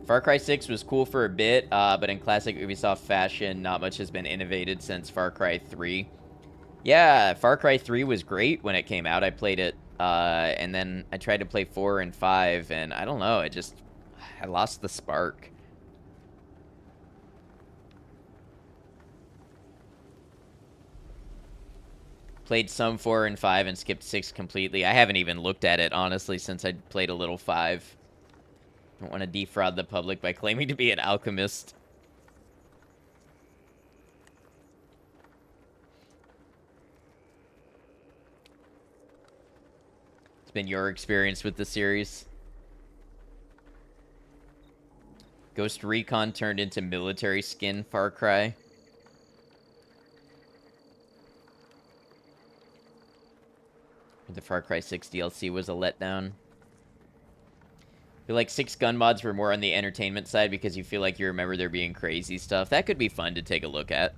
A: Far Cry 6 was cool for a bit, but in classic Ubisoft fashion, not much has been innovated since Far Cry 3. Yeah, Far Cry 3 was great when it came out. I played it, and then I tried to play 4 and 5, and I don't know, I lost the spark. Played some 4 and 5 and skipped 6 completely. I haven't even looked at it, honestly, since I played a little 5. Don't want to defraud the public by claiming to be an alchemist. It's been your experience with the series. Ghost Recon turned into military skin Far Cry. The Far Cry 6 DLC was a letdown. feel like 6 gun mods were more on the entertainment side because you feel like you remember there being crazy stuff. That could be fun to take a look at.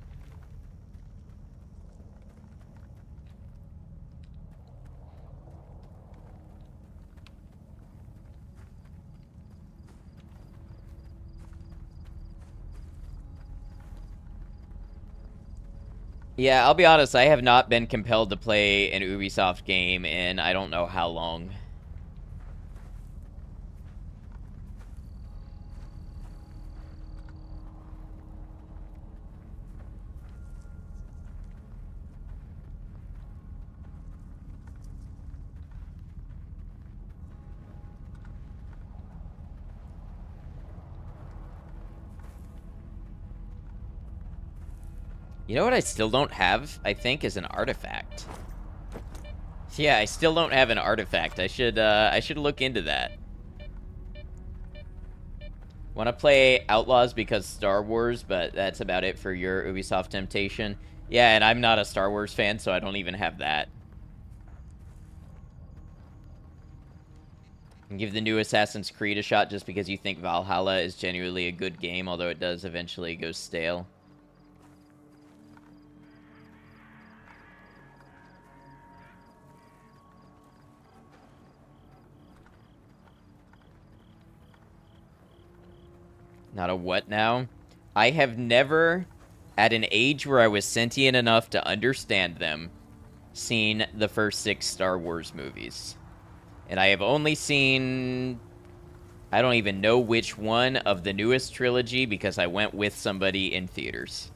A: Yeah, I'll be honest, I have not been compelled to play an Ubisoft game in I don't know how long. You know what I still don't have, I think, is an artifact. Yeah, I still don't have an artifact. I should look into that. Want to play Outlaws because Star Wars, but that's about it for your Ubisoft temptation. Yeah, and I'm not a Star Wars fan, so I don't even have that. And give the new Assassin's Creed a shot just because you think Valhalla is genuinely a good game, although it does eventually go stale. Not a what now? I have never, at an age where I was sentient enough to understand them, seen the first 6 Star Wars movies. And I have only seen... I don't even know which one of the newest trilogy because I went with somebody in theaters.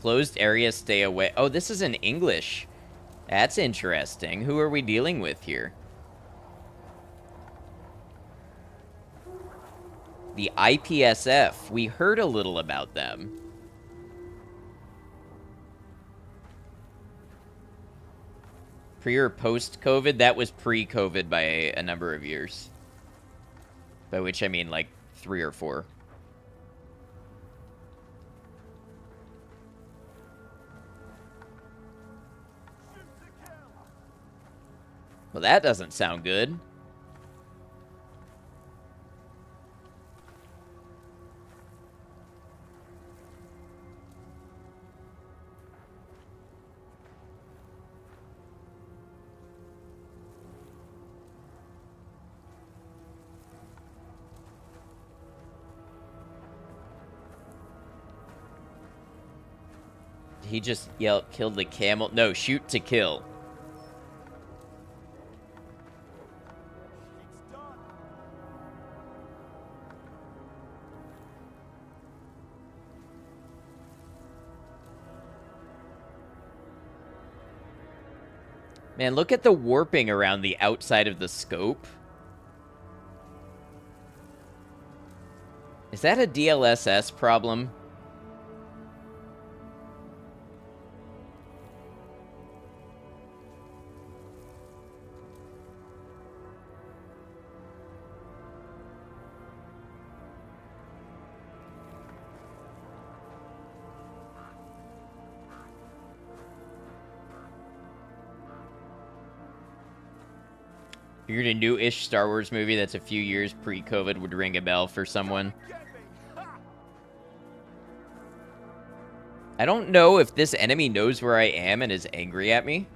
A: Closed area, stay away. Oh, this is in English. That's interesting. Who are we dealing with here? The IPSF. We heard a little about them. Pre or post-COVID? That was pre-COVID by a number of years. By which I mean like 3 or 4. Well, that doesn't sound good. Did he just yell, kill the camel? No, shoot to kill. Man, look at the warping around the outside of the scope. Is that a DLSS problem? Figured a new-ish Star Wars movie that's a few years pre-COVID would ring a bell for someone. I don't know if this enemy knows where I am and is angry at me.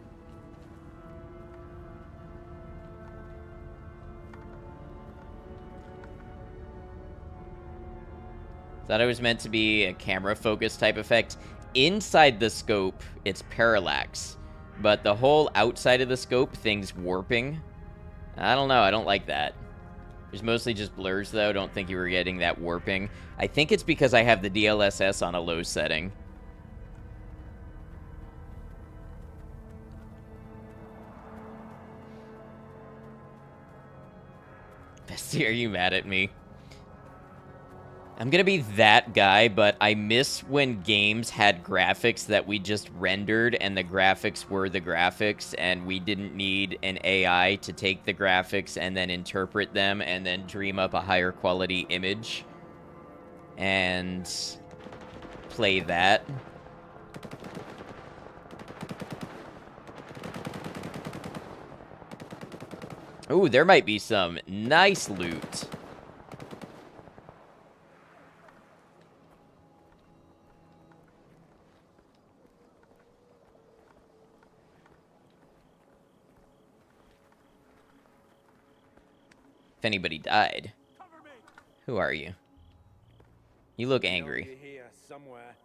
A: Thought it was meant to be a camera focus type effect. Inside the scope, it's parallax. But the whole outside of the scope, things warping. I don't know, I don't like that. There's mostly just blurs, though. Don't think you were getting that warping. I think it's because I have the DLSS on a low setting. Bestie, are you mad at me? I'm gonna be that guy, but I miss when games had graphics that we just rendered and the graphics were the graphics and we didn't need an AI to take the graphics and then interpret them and then dream up a higher quality image and play that. Ooh, there might be some nice loot. If anybody died. Who are you? You look angry.
M: Here somewhere.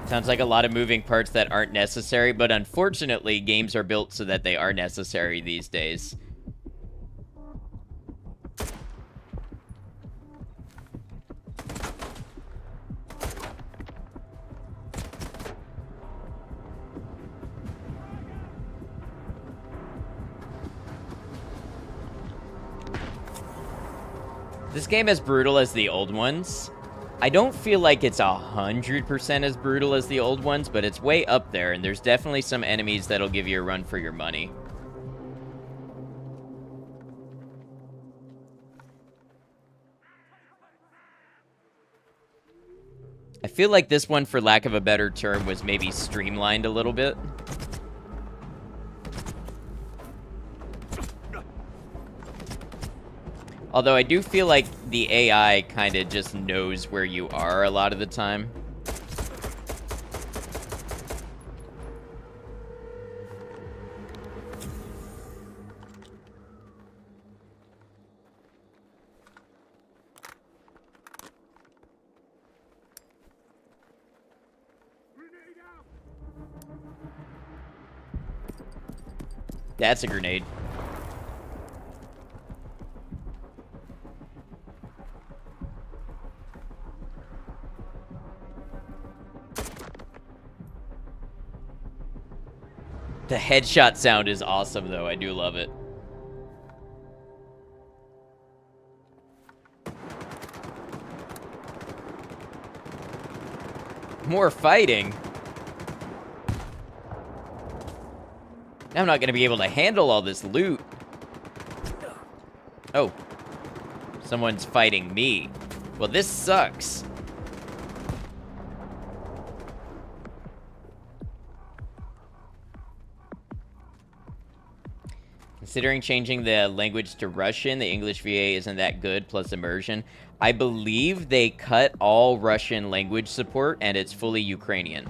A: Sounds like a lot of moving parts that aren't necessary, but unfortunately, games are built so that they are necessary these days. This game as brutal as the old ones. I don't feel like it's 100% as brutal as the old ones, but it's way up there, and there's definitely some enemies that'll give you a run for your money. I feel like this one, for lack of a better term, was maybe streamlined a little bit. Although I do feel like the AI kind of just knows where you are a lot of the time. That's a grenade. The headshot sound is awesome, though. I do love it. More fighting. Now I'm not going to be able to handle all this loot. Oh. Someone's fighting me. Well, this sucks. Considering changing the language to Russian, the English VA isn't that good, plus immersion. I believe they cut all Russian language support, and it's fully Ukrainian.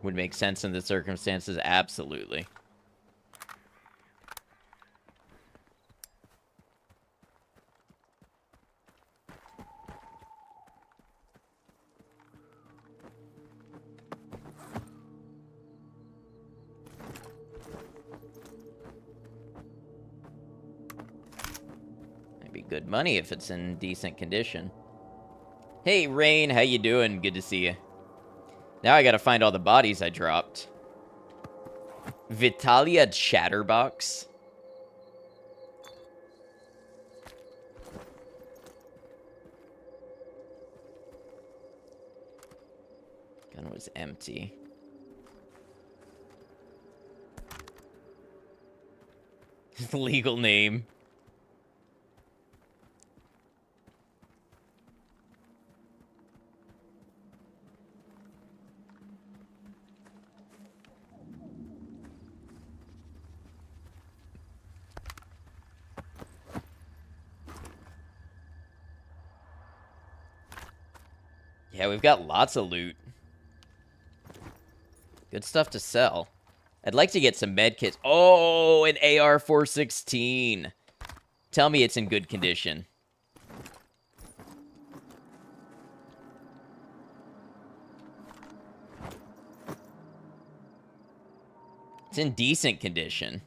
A: Would make sense in the circumstances, absolutely. Might be good money if it's in decent condition. Hey, Rain, how you doing? Good to see you. Now I gotta find all the bodies I dropped. Vitalia Chatterbox. Gun was empty. Legal name. Yeah, we've got lots of loot. Good stuff to sell. I'd like to get some med kits. Oh, an AR-416. Tell me it's in good condition. It's in decent condition.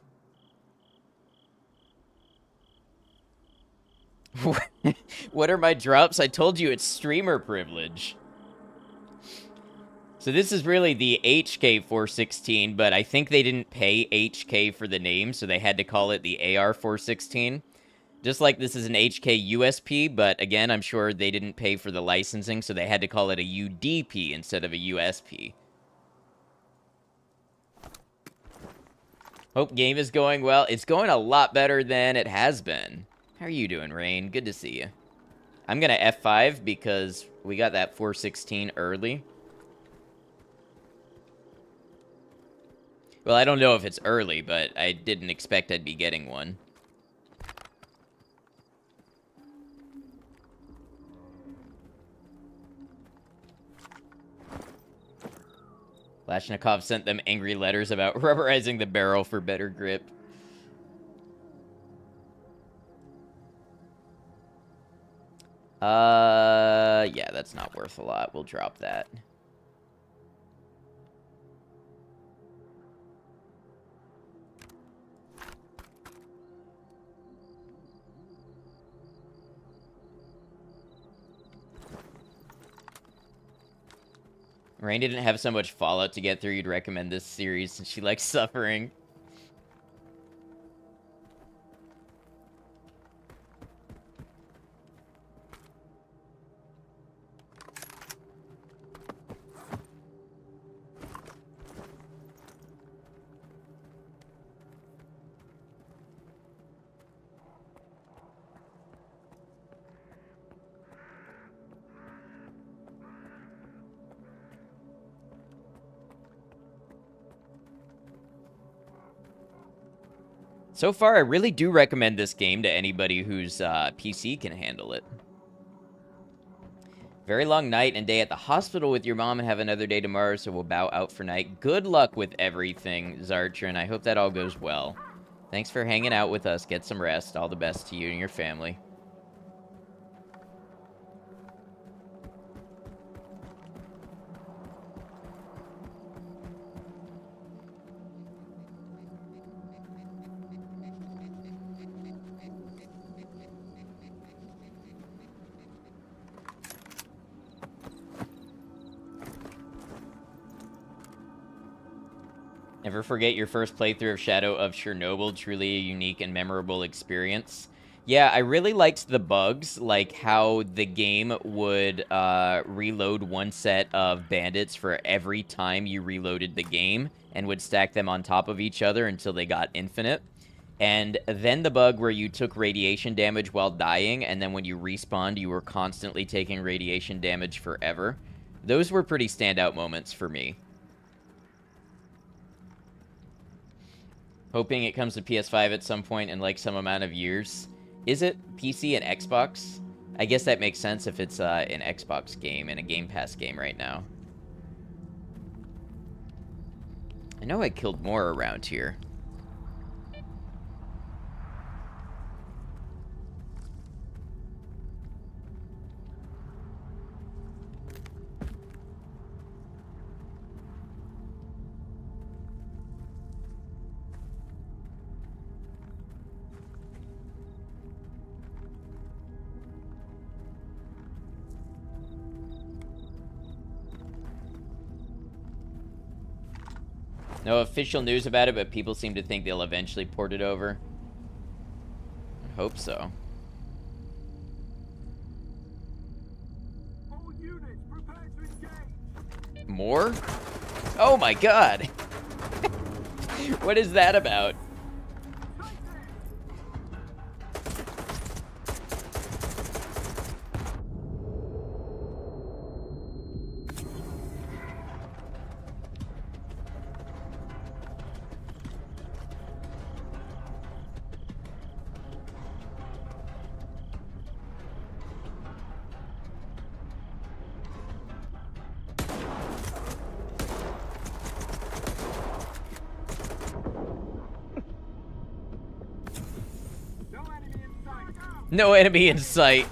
A: What are my drops? I told you it's streamer privilege. So this is really the HK416, but I think they didn't pay HK for the name, so they had to call it the AR416. Just like this is an HK USP, but again, I'm sure they didn't pay for the licensing, so they had to call it a UDP instead of a USP. Hope game is going well. It's going a lot better than it has been. How are you doing, Rain? Good to see you. I'm going to F5 because we got that 416 early. Well, I don't know if it's early, but I didn't expect I'd be getting one. Lashnikov sent them angry letters about rubberizing the barrel for better grip. Yeah, that's not worth a lot. We'll drop that. Rain didn't have so much Fallout to get through. You'd recommend this series since she likes suffering. So far, I really do recommend this game to anybody whose PC can handle it. Very long night and day at the hospital with your mom and have another day tomorrow, so we'll bow out for night. Good luck with everything, Zartra, and I hope that all goes well. Thanks for hanging out with us. Get some rest. All the best to you and your family. Never forget your first playthrough of Shadow of Chernobyl. Truly a unique and memorable experience. Yeah, I really liked the bugs, like how the game would reload one set of bandits for every time you reloaded the game and would stack them on top of each other until they got infinite. And then the bug where you took radiation damage while dying, and then when you respawned, you were constantly taking radiation damage forever. Those were pretty standout moments for me. Hoping it comes to PS5 at some point in, like, some amount of years. Is it PC and Xbox? I guess that makes sense if it's an Xbox game and a Game Pass game right now. I know I killed more around here. No official news about it, but people seem to think they'll eventually port it over. I hope so.
H: All units, prepare to engage.
A: More? Oh my god! What is that about? No enemy in sight.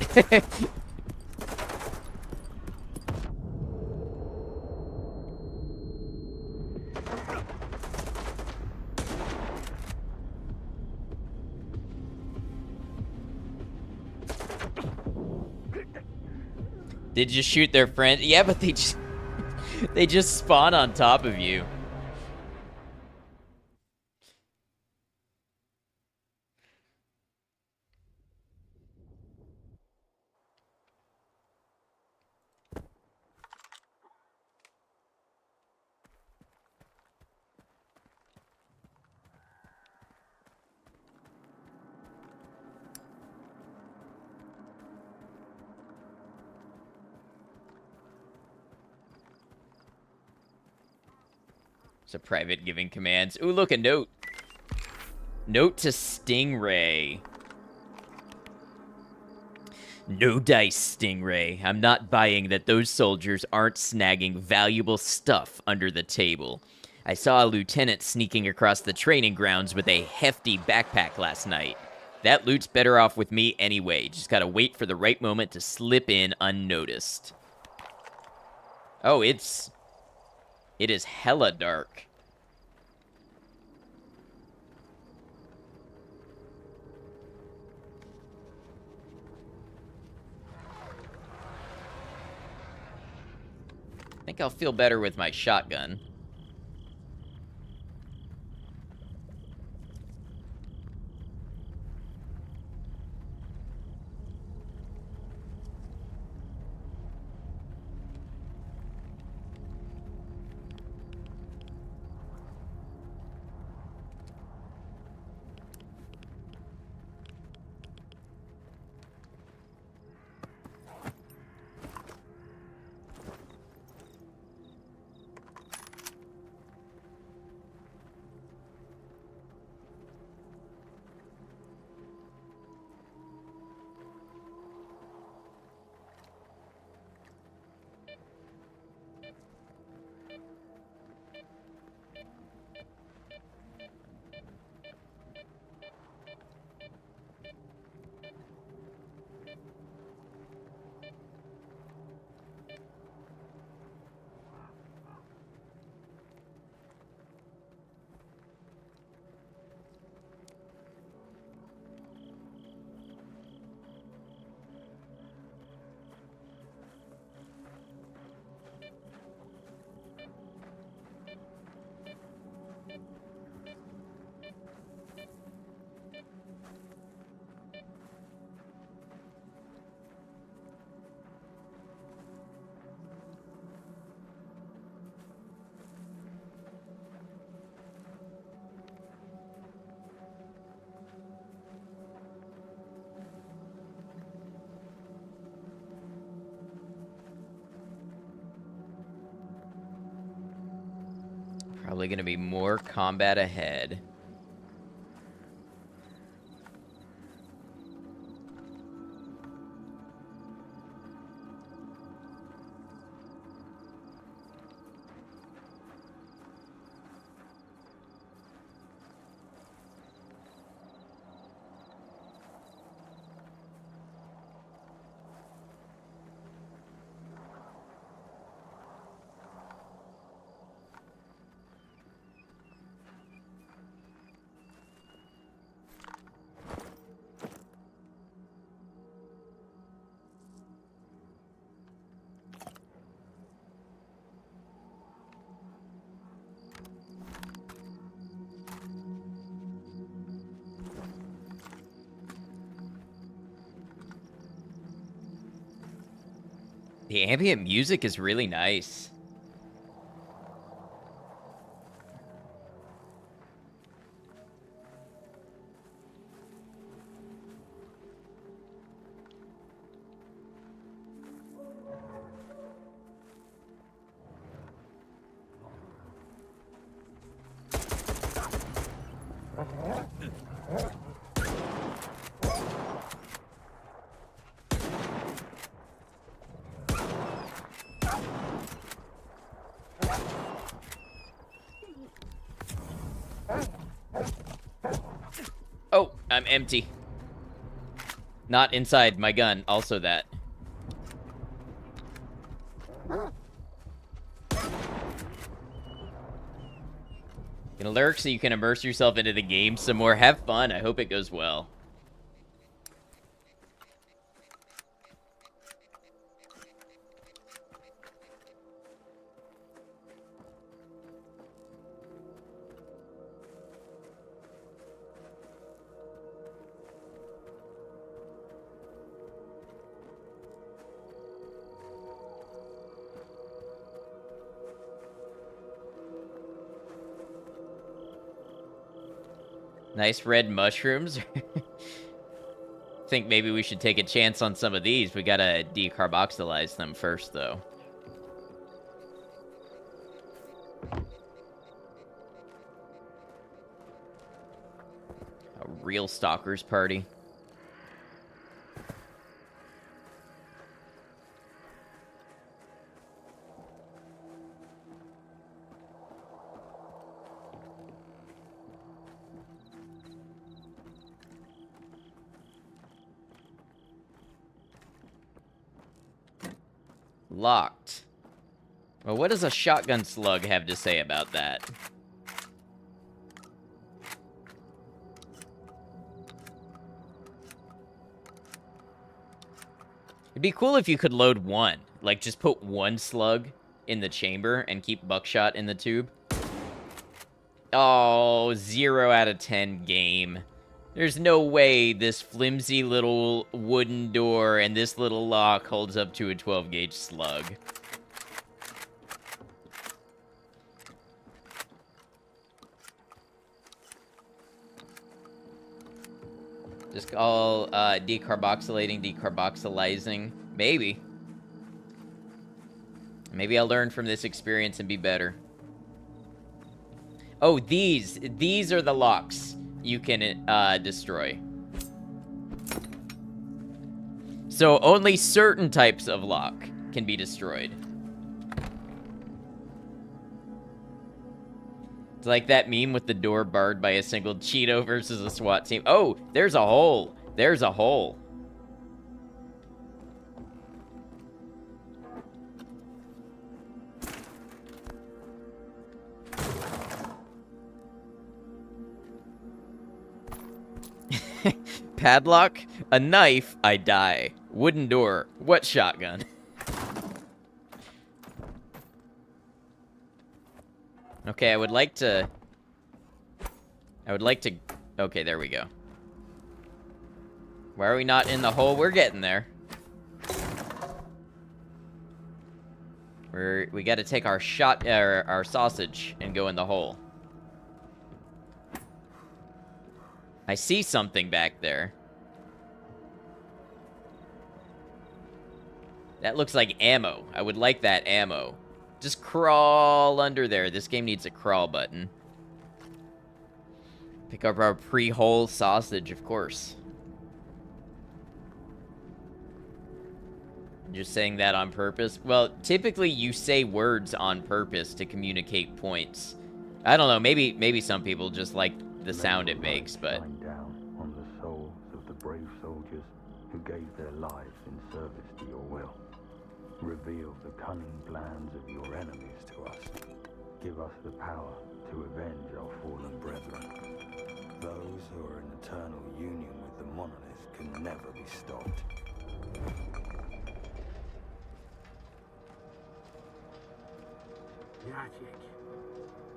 A: Did you shoot their friend? Yeah, but they They just spawn on top of you. It's a private giving commands. Ooh, look, a note. Note to Stingray. No dice, Stingray. I'm not buying that those soldiers aren't snagging valuable stuff under the table. I saw a lieutenant sneaking across the training grounds with a hefty backpack last night. That loot's better off with me anyway. Just gotta wait for the right moment to slip in unnoticed. Oh, it is hella dark. I think I'll feel better with my shotgun. Probably gonna be more combat ahead. The ambient music is really nice. Oh, I'm empty. Not inside my gun, also that. Gonna lurk so you can immerse yourself into the game some more. Have fun. I hope it goes well. Nice red mushrooms. Think maybe we should take a chance on some of these. We gotta decarboxylize them first, though. A real stalker's party. Locked. Well, what does a shotgun slug have to say about that? It'd be cool if you could load one. Like, just put one slug in the chamber and keep buckshot in the tube. Oh, 0 out of 10 game. There's no way this flimsy little wooden door and this little lock holds up to a 12-gauge slug. Just call decarboxylizing. Maybe. Maybe I'll learn from this experience and be better. Oh, these are the locks you can destroy. So only certain types of lock can be destroyed. It's like that meme with the door barred by a single Cheeto versus a SWAT team. Oh, there's a hole. There's a hole. Padlock, a knife, I die. Wooden door, what shotgun? Okay, I would like to... Okay, there we go. Why are we not in the hole? We're getting there. We gotta take our our sausage and go in the hole. I see something back there. That looks like ammo. I would like that ammo. Just crawl under there. This game needs a crawl button. Pick up our pre-hole sausage, of course. Just saying that on purpose. Well, typically you say words on purpose to communicate points. I don't know. Maybe some people just like the sound it makes, but...
F: down on the souls of the brave soldiers who gave their lives in service to your will. Reveal the cunning plans of your enemies to us. Give us the power to avenge our fallen brethren. Those who are in eternal union with the monolith can never be stopped.
H: Yatik.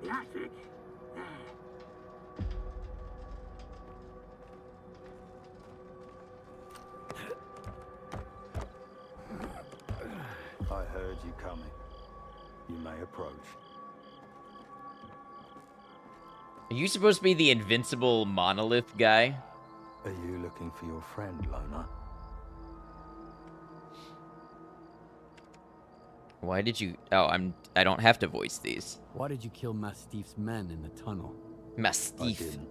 H: Yatik. There.
F: I heard you coming. You may approach.
A: Are you supposed to be the invincible monolith guy?
F: Are you looking for your friend, Loner?
A: Why did you... Oh, I don't have to voice these.
E: Why did you kill Mastiff's men in the tunnel?
A: Mastiff.
F: I didn't.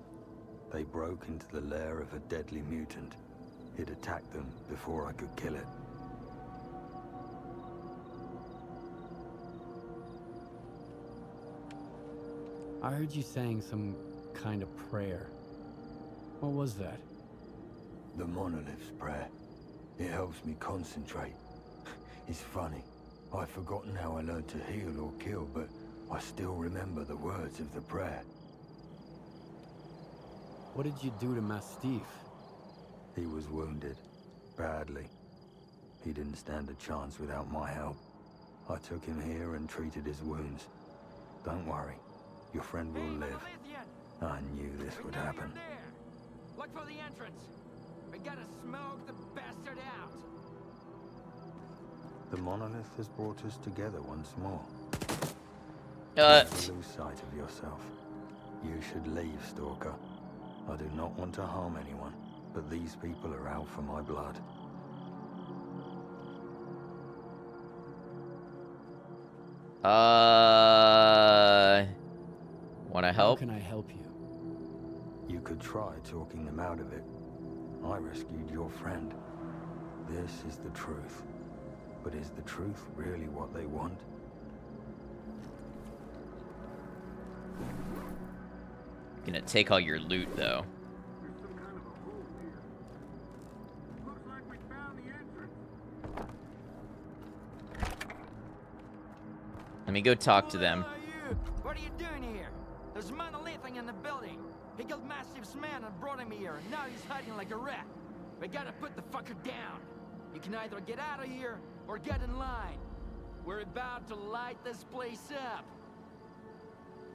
F: They broke into the lair of a deadly mutant. It attacked them before I could kill it.
E: I heard you saying some kind of prayer. What was that?
F: The monolith's prayer. It helps me concentrate. It's funny. I've forgotten how I learned to heal or kill, but I still remember the words of the prayer.
E: What did you do to Mastiff?
F: He was wounded. Badly. He didn't stand a chance without my help. I took him here and treated his wounds. Don't worry. Your friend will live. I knew this would happen.
O: Look for the entrance. We gotta smoke the bastard out.
F: The monolith has brought us together once more.
A: Never
F: lose sight of yourself. You should leave, Stalker.
P: I do not want to harm anyone, but these people are out for my blood.
A: Wanna
E: How
A: help?
E: can I help you?
P: You could try talking them out of it. I rescued your friend. This is the truth. But is the truth really what they want?
A: Gonna take all your loot, though. Let me go talk to them.
O: What are you doing here? There's monolithing in the building. He killed Massive's man and brought him here, and now he's hiding like a rat. We gotta put the fucker down. You can either get out of here or get in line. We're about to light this place up.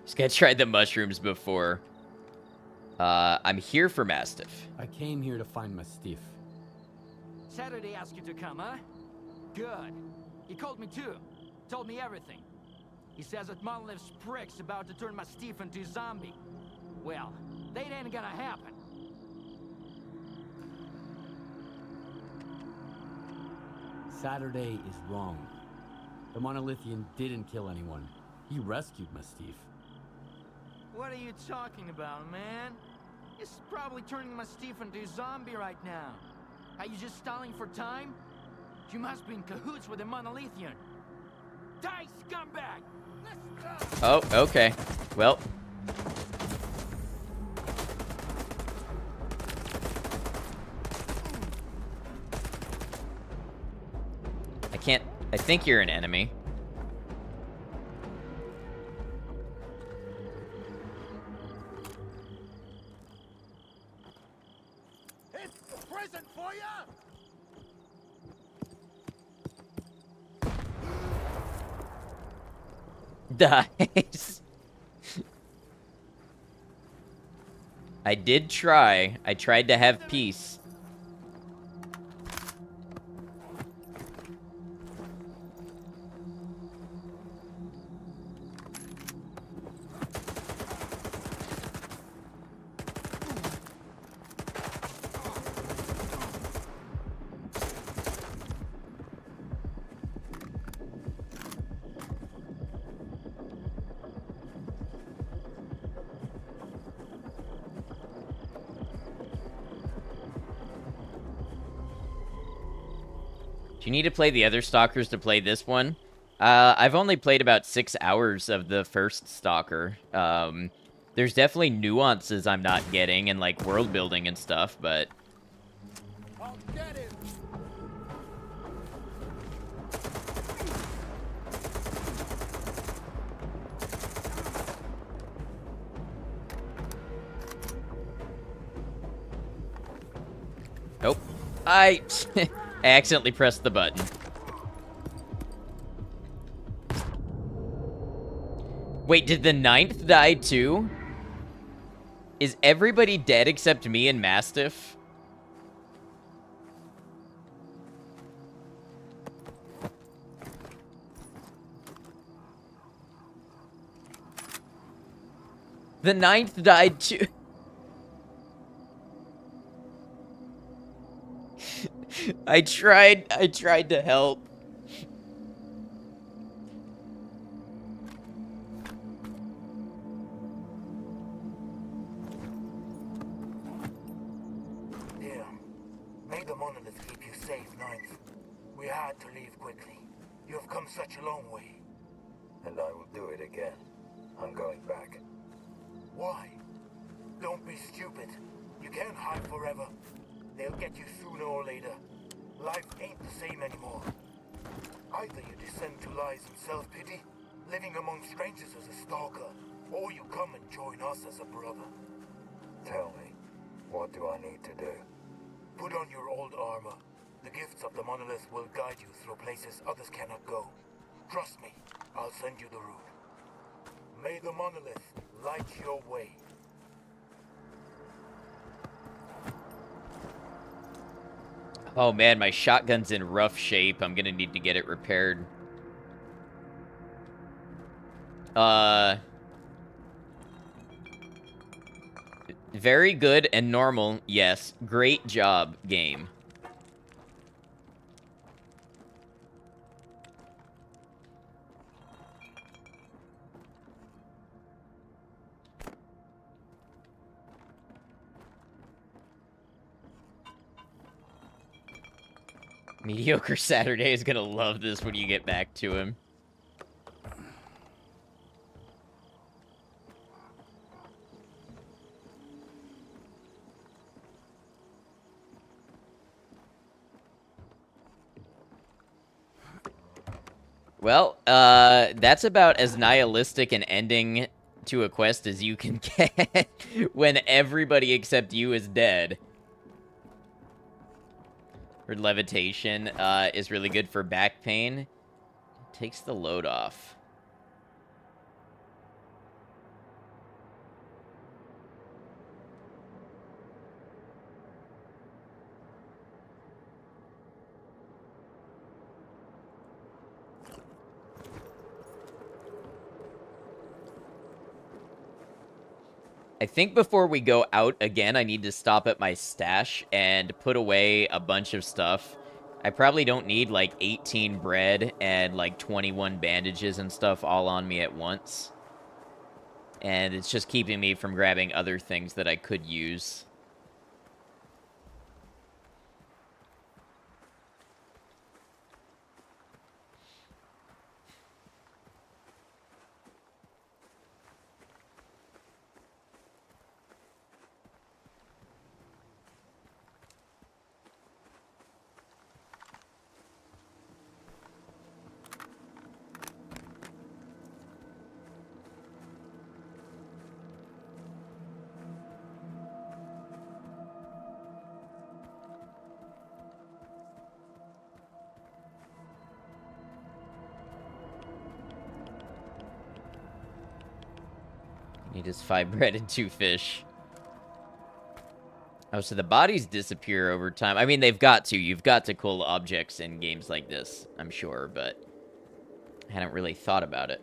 A: This guy tried the mushrooms before. I'm here for Mastiff.
E: I came here to find Mastiff.
O: Saturday asked you to come, huh? Good. He called me too. Told me everything. He says that Monolith's prick's about to turn Mastiff into a zombie. Well, that ain't gonna happen.
E: Saturday is wrong. The Monolithian didn't kill anyone. He rescued Mastiff.
O: What are you talking about, man? He's probably turning Mastiff into a zombie right now. Are you just stalling for time? You must be in cahoots with the Monolithian. Die, scumbag! Let's go!
A: Oh, okay. Well. I think you're an enemy.
N: It's a present for ya!
A: Dies. I did try. I tried to have peace. Do you need to play the other Stalkers to play this one? I've only played about 6 hours of the first Stalker. There's definitely nuances I'm not getting and like world building and stuff, but
N: I'll get him!
A: nope. I accidentally pressed the button. Wait, did the 9th die too? Is everybody dead except me and Mastiff? The 9th died too. I tried to help.
F: Here, may the monolith keep you safe, Ninth. We had to leave quickly. You have come such a long way.
P: And I will do it again. I'm going back.
F: Why? Don't be stupid. You can't hide forever. They'll get you sooner or later. Life ain't the same anymore. Either you descend to lies and self-pity, living among strangers as a stalker, or you come and join us as a brother.
P: Tell me, what do I need to do?
F: Put on your old armor. The gifts of the monolith will guide you through places others cannot go. Trust me, I'll send you the route. May the monolith light your way.
A: Oh man, my shotgun's in rough shape. I'm gonna need to get it repaired. Very good and normal, yes. Great job, game. Mediocre Saturday is gonna love this when you get back to him. Well, that's about as nihilistic an ending to a quest as you can get when everybody except you is dead. Her levitation is really good for back pain. Takes the load off. I think before we go out again, I need to stop at my stash and put away a bunch of stuff. I probably don't need like 18 bread and like 21 bandages and stuff all on me at once. And it's just keeping me from grabbing other things that I could use. Need his 5 bread and 2 fish. Oh, so the bodies disappear over time. I mean, they've got to. You've got to cull objects in games like this, I'm sure, but I hadn't really thought about it.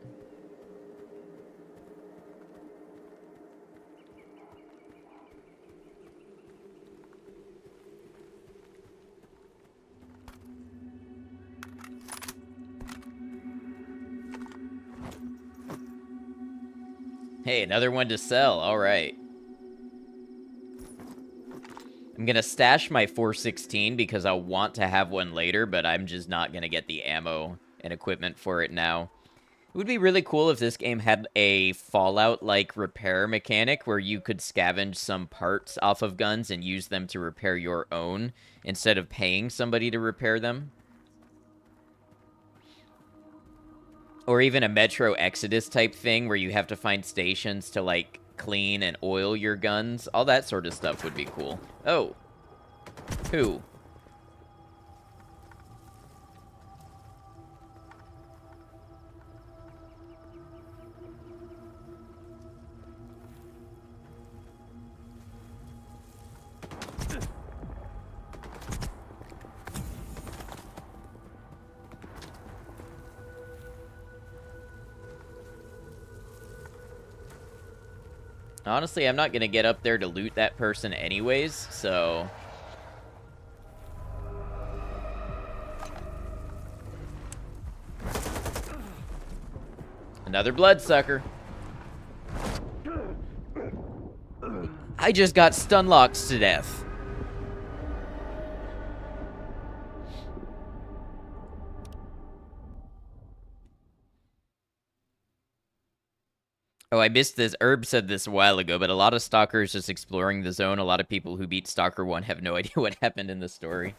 A: Hey, another one to sell. All right. I'm going to stash my 416 because I want to have one later, but I'm just not going to get the ammo and equipment for it now. It would be really cool if this game had a Fallout-like repair mechanic where you could scavenge some parts off of guns and use them to repair your own instead of paying somebody to repair them. Or even a Metro Exodus type thing where you have to find stations to, like, clean and oil your guns. All that sort of stuff would be cool. Oh. Who? Honestly, I'm not going to get up there to loot that person anyways, so... Another bloodsucker. I just got stunlocked to death. Oh, I missed this. Herb said this a while ago, but a lot of stalkers just exploring the zone. A lot of people who beat Stalker 1 have no idea what happened in the story.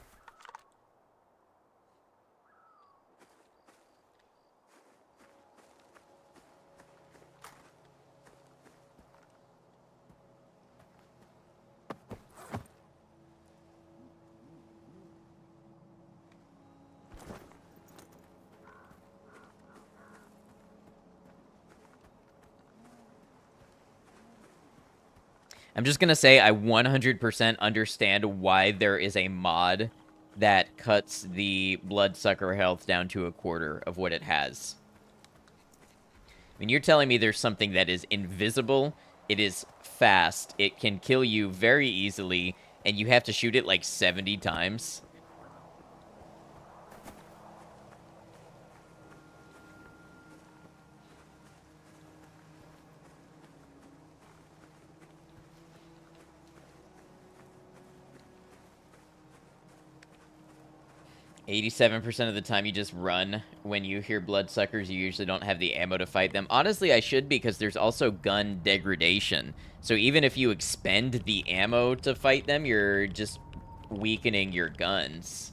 A: I'm just going to say I 100% understand why there is a mod that cuts the bloodsucker health down to a quarter of what it has. I mean, you're telling me there's something that is invisible It is fast. It can kill you very easily, and you have to shoot it like 70 times. %87 of the time you just run when you hear bloodsuckers. You usually don't have the ammo to fight them. Honestly, I should, because there's also gun degradation. So even if you expend the ammo to fight them, you're just weakening your guns.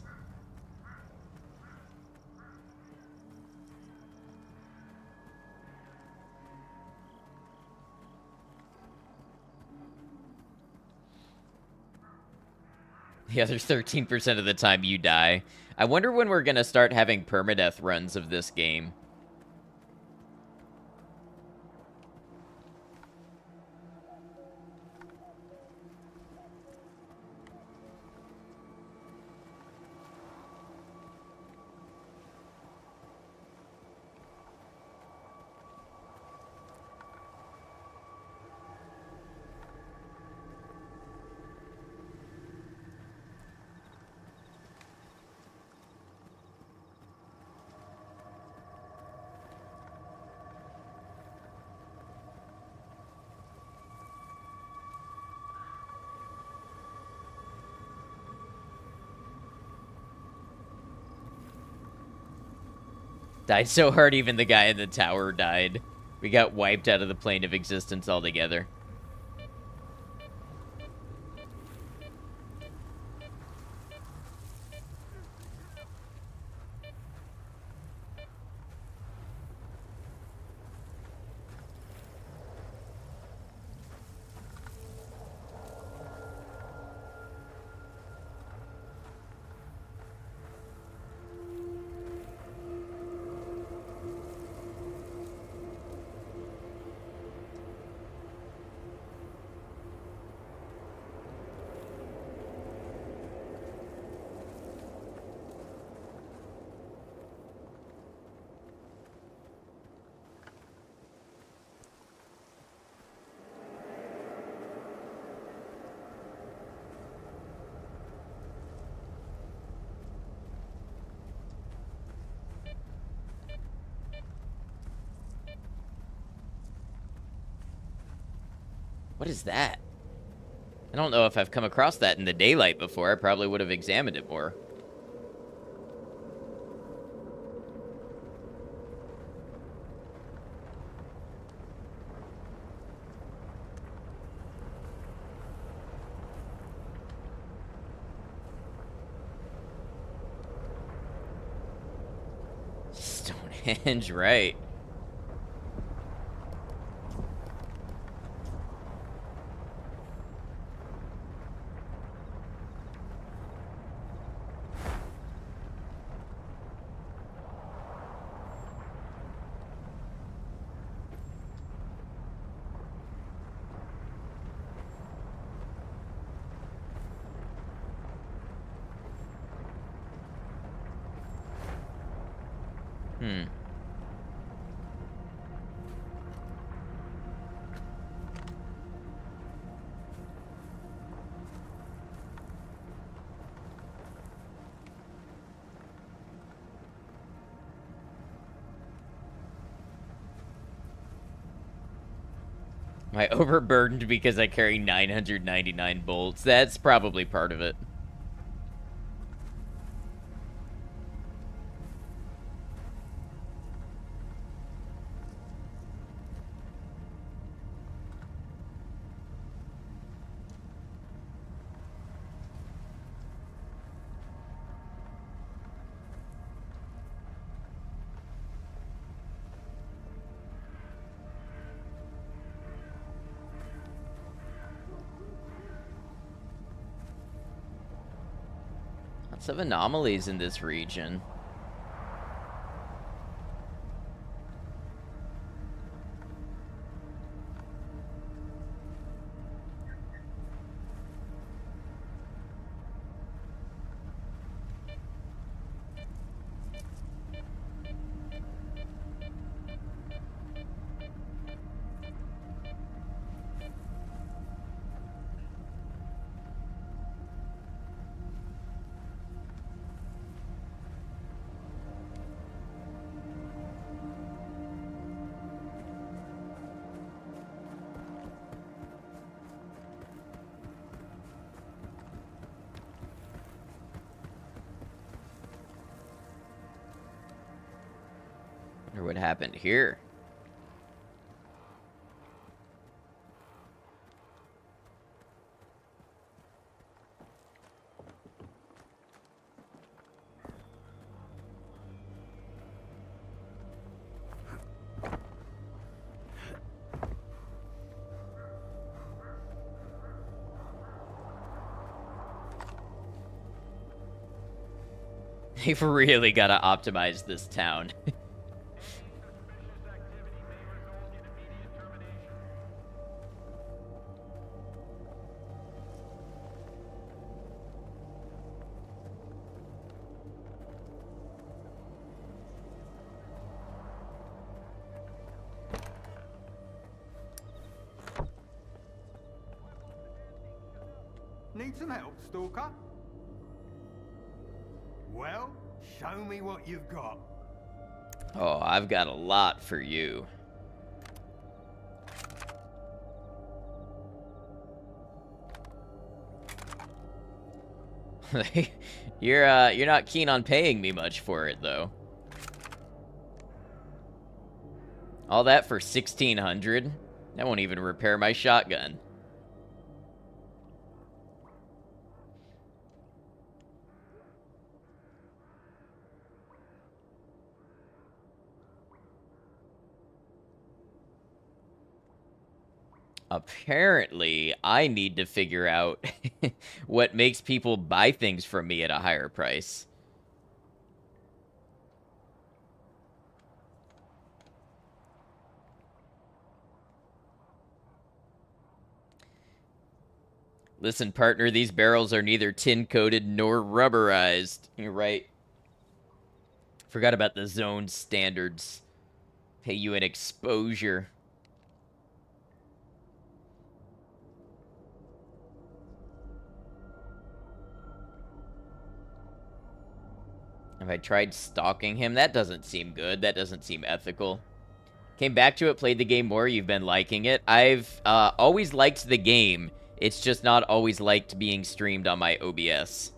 A: The other 13% of the time you die. I wonder when we're gonna start having permadeath runs of this game. Died so hard, even the guy in the tower died. We got wiped out of the plane of existence altogether. What is that? I don't know if I've come across that in the daylight before. I probably would have examined it more. Stonehenge, right. Am I overburdened because I carry 999 bolts? That's probably part of it. Lots of anomalies in this region. What happened here? They've really got to optimize this town.
N: Need some help, Stalker? Well, show me what you've got.
A: Oh, I've got a lot for you. You're not keen on paying me much for it, though. All that for 1,600? That won't even repair my shotgun. Apparently, I need to figure out what makes people buy things from me at a higher price. Listen, partner, these barrels are neither tin-coated nor rubberized. You're right. Forgot about the zone standards. Pay you an exposure. Have I tried stalking him? That doesn't seem good. That doesn't seem ethical. Came back to it, played the game more. You've been liking it. I've always liked the game. It's just not always liked being streamed on my OBS.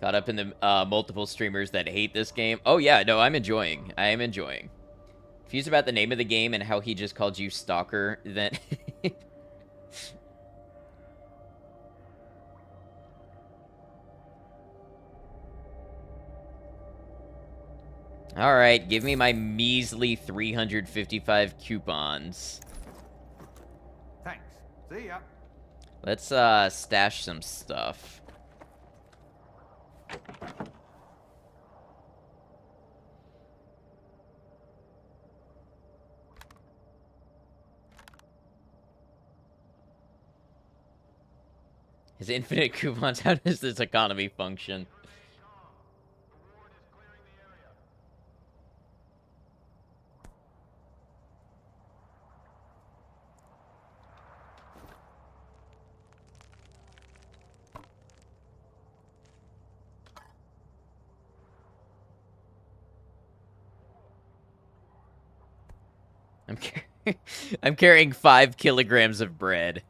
A: Caught up in the multiple streamers that hate this game. Oh yeah, no, I'm enjoying. I am enjoying. Confused about the name of the game and how he just called you Stalker, then... Alright, give me my measly 355 coupons.
N: Thanks. See ya.
A: Let's stash some stuff. His infinite coupons, how does this economy function? I'm carrying 5 kilograms of bread.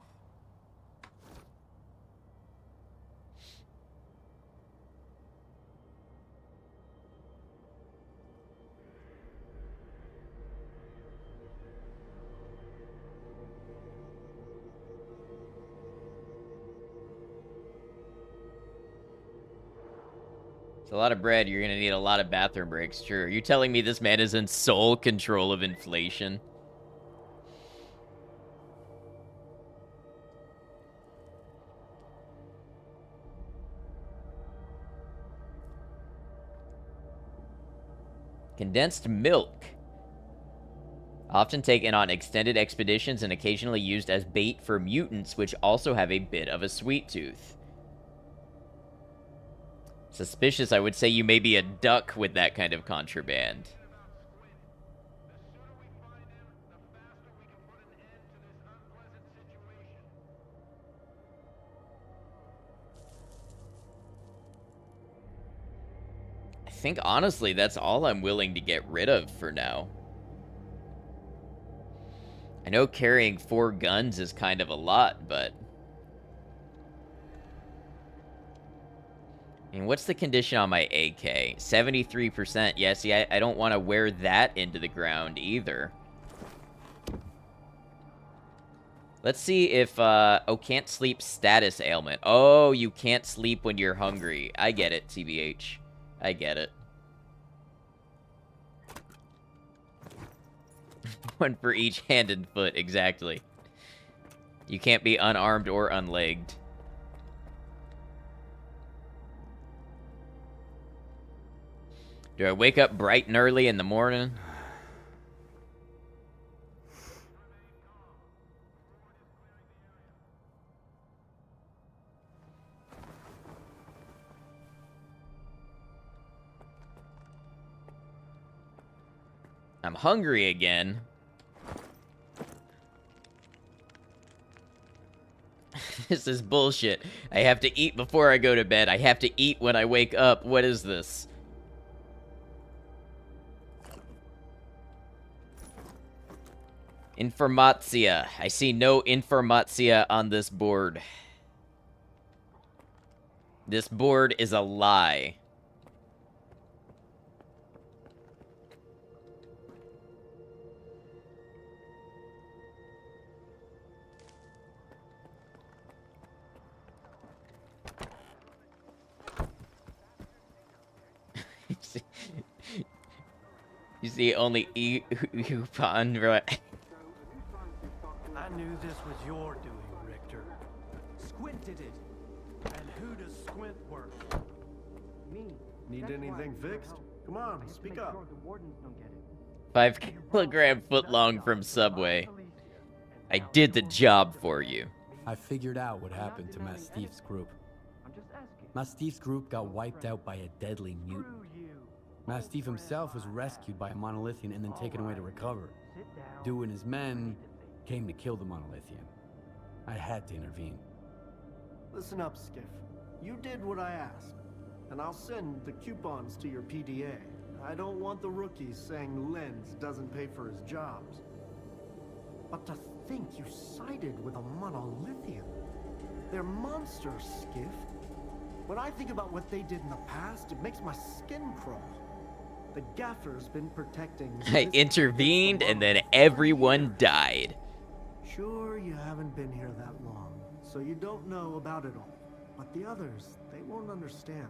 A: It's a lot of bread. You're going to need a lot of bathroom breaks. Sure. Are you telling me this man is in sole control of inflation? Condensed milk. Often taken on extended expeditions and occasionally used as bait for mutants, which also have a bit of a sweet tooth. Suspicious, I would say you may be a duck with that kind of contraband. think, honestly, that's all I'm willing to get rid of for now. I know carrying 4 guns is kind of a lot, but... I mean, what's the condition on my AK? 73%. Yeah, see, I don't want to wear that into the ground either. Let's see if, oh, can't sleep status ailment. Oh, you can't sleep when you're hungry. I get it, TBH. I get it. 1 for each hand and foot, exactly. You can't be unarmed or unlegged. Do I wake up bright and early in the morning? I'm hungry again. This is bullshit. I have to eat before I go to bed. I have to eat when I wake up. What is this? Informatia. I see no informatia on this board. This board is a lie. You see only Upon, right?
C: I knew this was your doing, Richter. Squint did it. And who does Squint work?
D: Me. Need anything fixed? Come on, speak up.
A: 5-kilogram footlong from Subway. I did the job for you.
E: I figured out what happened to Mastiff's group. Mastiff's group got wiped out by a deadly mutant. Mastiff himself was rescued by a Monolithian and then taken away to recover. Dew and his men came to kill the Monolithian. I had to intervene.
D: Listen up, Skiff. You did what I asked, and I'll send the coupons to your PDA. I don't want the rookies saying Lenz doesn't pay for his jobs. But to think you sided with a Monolithian. They're monsters, Skiff. When I think about what they did in the past, it makes my skin crawl. The Gaffer's been protecting...
A: I intervened, and then everyone died.
D: Sure, you haven't been here that long, so you don't know about it all. But the others, they won't understand.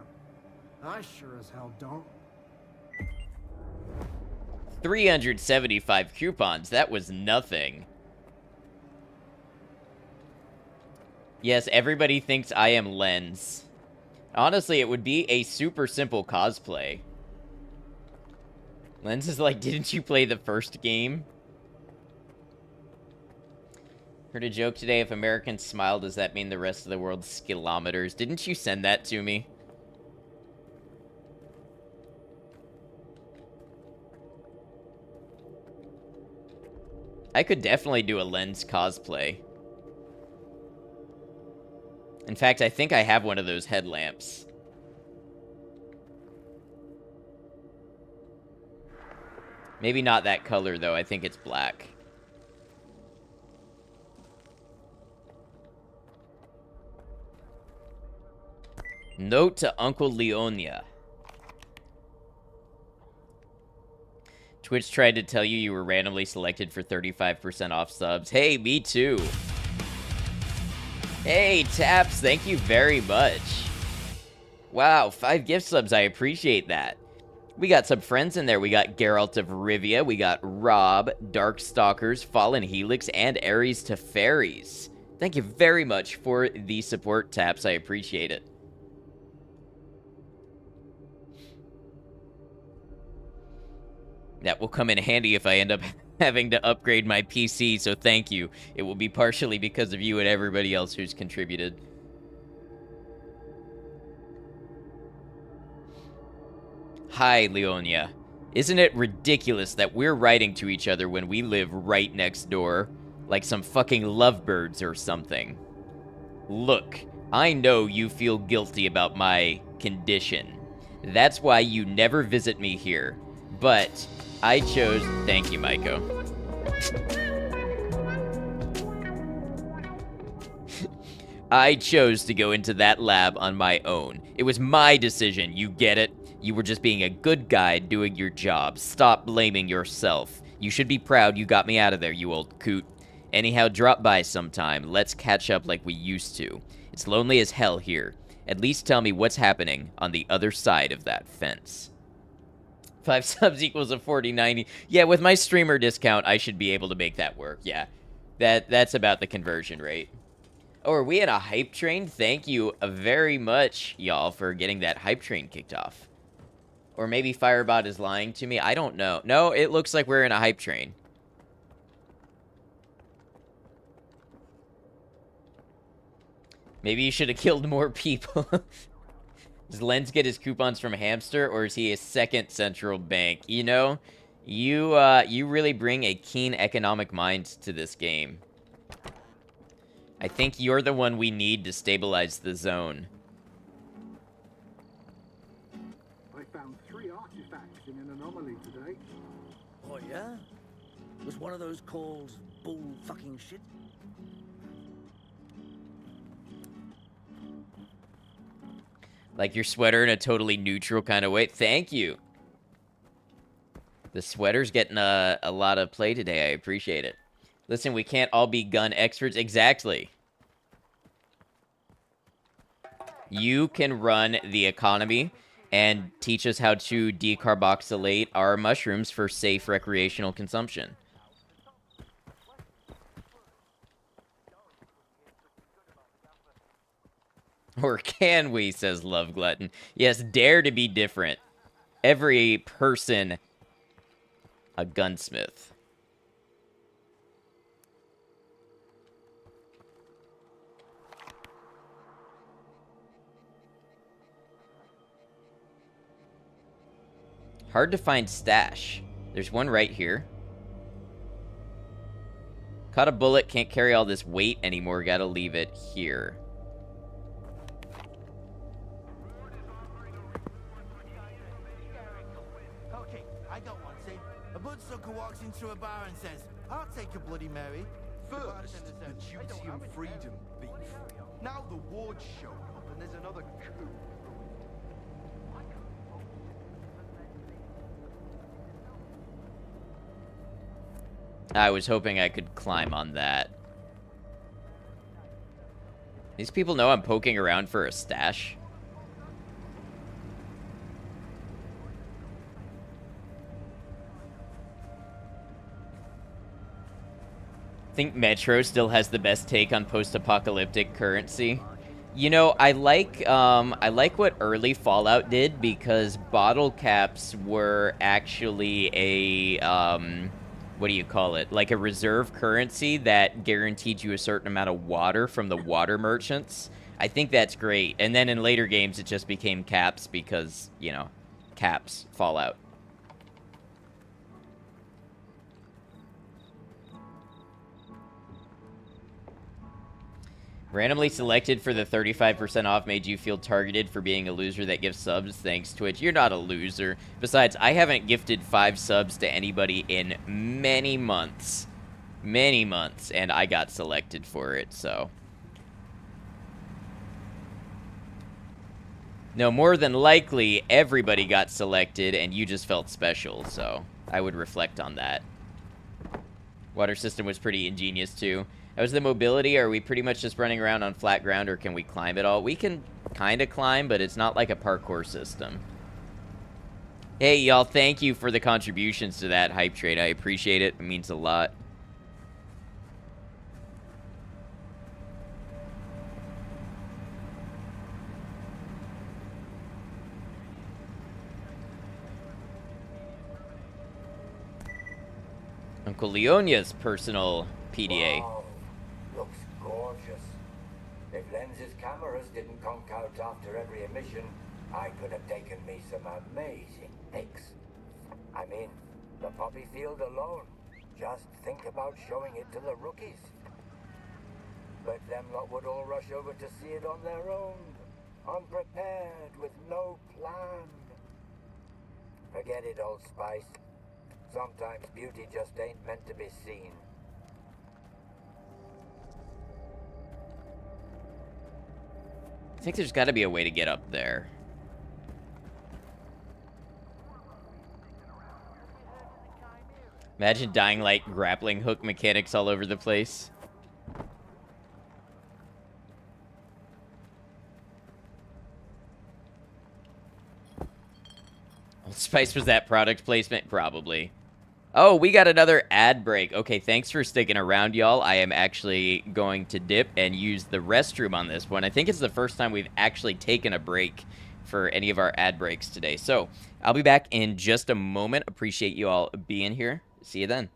D: I sure as hell don't.
A: 375 coupons. That was nothing. Yes, everybody thinks I am Lenz. Honestly, it would be a super simple cosplay. Lenz is like, didn't you play the first game? Heard a joke today, if Americans smile, does that mean the rest of the world's kilometers? Didn't you send that to me? I could definitely do a Lenz cosplay. In fact, I think I have one of those headlamps. Maybe not that color, though. I think it's black. Note to Uncle Leonia. Twitch tried to tell you you were randomly selected for 35% off subs. Hey, me too. Hey, Taps, thank you very much. Wow, 5 gift subs. I appreciate that. We got some friends in there. We got Geralt of Rivia. We got Rob, Darkstalkers, Fallen Helix, and Ares to Fairies. Thank you very much for the support, Taps. I appreciate it. That will come in handy if I end up having to upgrade my PC, so thank you. It will be partially because of you and everybody else who's contributed. Hi, Leonia. Isn't it ridiculous that we're writing to each other when we live right next door? Like some fucking lovebirds or something. Look, I know you feel guilty about my condition. That's why you never visit me here. But I chose... Thank you, Maiko. I chose to go into that lab on my own. It was my decision, you get it? You were just being a good guy doing your job. Stop blaming yourself. You should be proud you got me out of there, you old coot. Anyhow, drop by sometime. Let's catch up like we used to. It's lonely as hell here. At least tell me what's happening on the other side of that fence. 5 subs equals a 40.90. Yeah, with my streamer discount, I should be able to make that work. Yeah, that's about the conversion rate. Oh, are we in a hype train? Thank you very much, y'all, for getting that hype train kicked off. Or maybe Firebot is lying to me. I don't know. No, it looks like we're in a hype train. Maybe you should have killed more people. Does Lenz get his coupons from Hamster, or is he a second central bank? You know, you really bring a keen economic mind to this game. I think you're the one we need to stabilize the zone.
F: I found 3 artifacts in an anomaly today.
N: Oh, yeah? Was one of those called bull fucking shit?
A: Like your sweater in a totally neutral kind of way. Thank you. The sweater's getting a lot of play today. I appreciate it. Listen, we can't all be gun experts. Exactly. You can run the economy and teach us how to decarboxylate our mushrooms for safe recreational consumption. Or can we, says Love Glutton. Yes, dare to be different. Every person a gunsmith. Hard to find stash. There's one right here. Caught a bullet, can't carry all this weight anymore, gotta leave it here.
N: Okay, I got one. See, a bloodsucker walks into a bar and says, "I'll take a Bloody Mary."
Q: First, the duty and freedom beef. Now the ward's showing up and there's another coup.
A: I was hoping I could climb on that. These people know I'm poking around for a stash. I think Metro still has the best take on post-apocalyptic currency. You know, I like what early Fallout did, because bottle caps were actually a what do you call it? Like a reserve currency that guaranteed you a certain amount of water from the water merchants. I think that's great. And then in later games, it just became caps because, you know, caps, Fallout. Randomly selected for the 35% off made you feel targeted for being a loser that gives subs. Thanks, Twitch. You're not a loser. Besides, I haven't gifted 5 subs to anybody in many months. Many months. And I got selected for it, so. No, more than likely, everybody got selected and you just felt special, so I would reflect on that. Water system was pretty ingenious, too. How's the mobility? Are we pretty much just running around on flat ground, or can we climb at all? We can kind of climb, but it's not like a parkour system. Hey, y'all, thank you for the contributions to that hype trade. I appreciate it. It means a lot. Uncle Leonia's personal PDA.
R: Wow. Looks gorgeous. If Lenz's cameras didn't conk out after every emission, I could have taken me some amazing pics. I mean, the poppy field alone. Just think about showing it to the rookies. But them lot would all rush over to see it on their own, unprepared, with no plan. get it, Old Spice. Sometimes beauty just ain't meant to be seen.
A: I think there's got to be a way to get up there. Imagine dying like grappling hook mechanics all over the place. Old Spice, was that product placement? Probably. Oh, we got another ad break. Okay, thanks for sticking around, y'all. I am actually going to dip and use the restroom on this one. I think it's the first time we've actually taken a break for any of our ad breaks today. So, I'll be back in just a moment. Appreciate you all being here. See you then.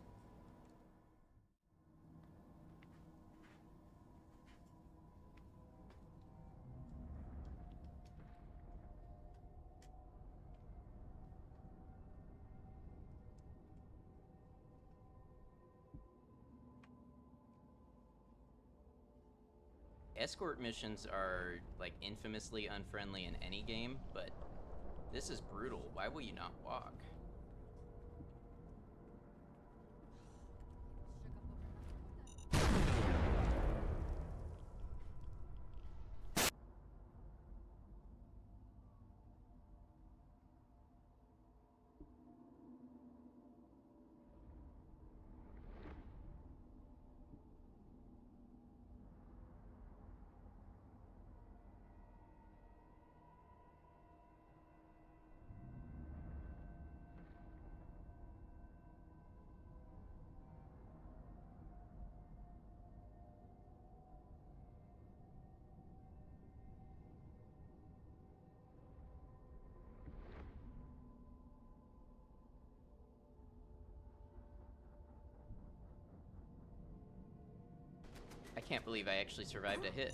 A: Escort missions are, like, infamously unfriendly in any game, but this is brutal. Why will you not walk? I can't believe I actually survived a hit.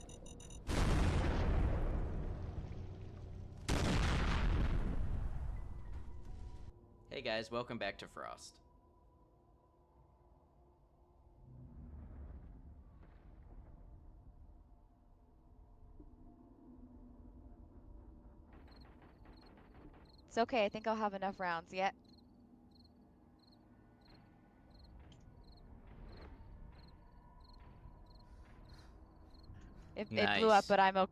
A: Hey guys, welcome back to Frost.
S: It's okay, I think I'll have enough rounds yet. It blew up, but I'm okay.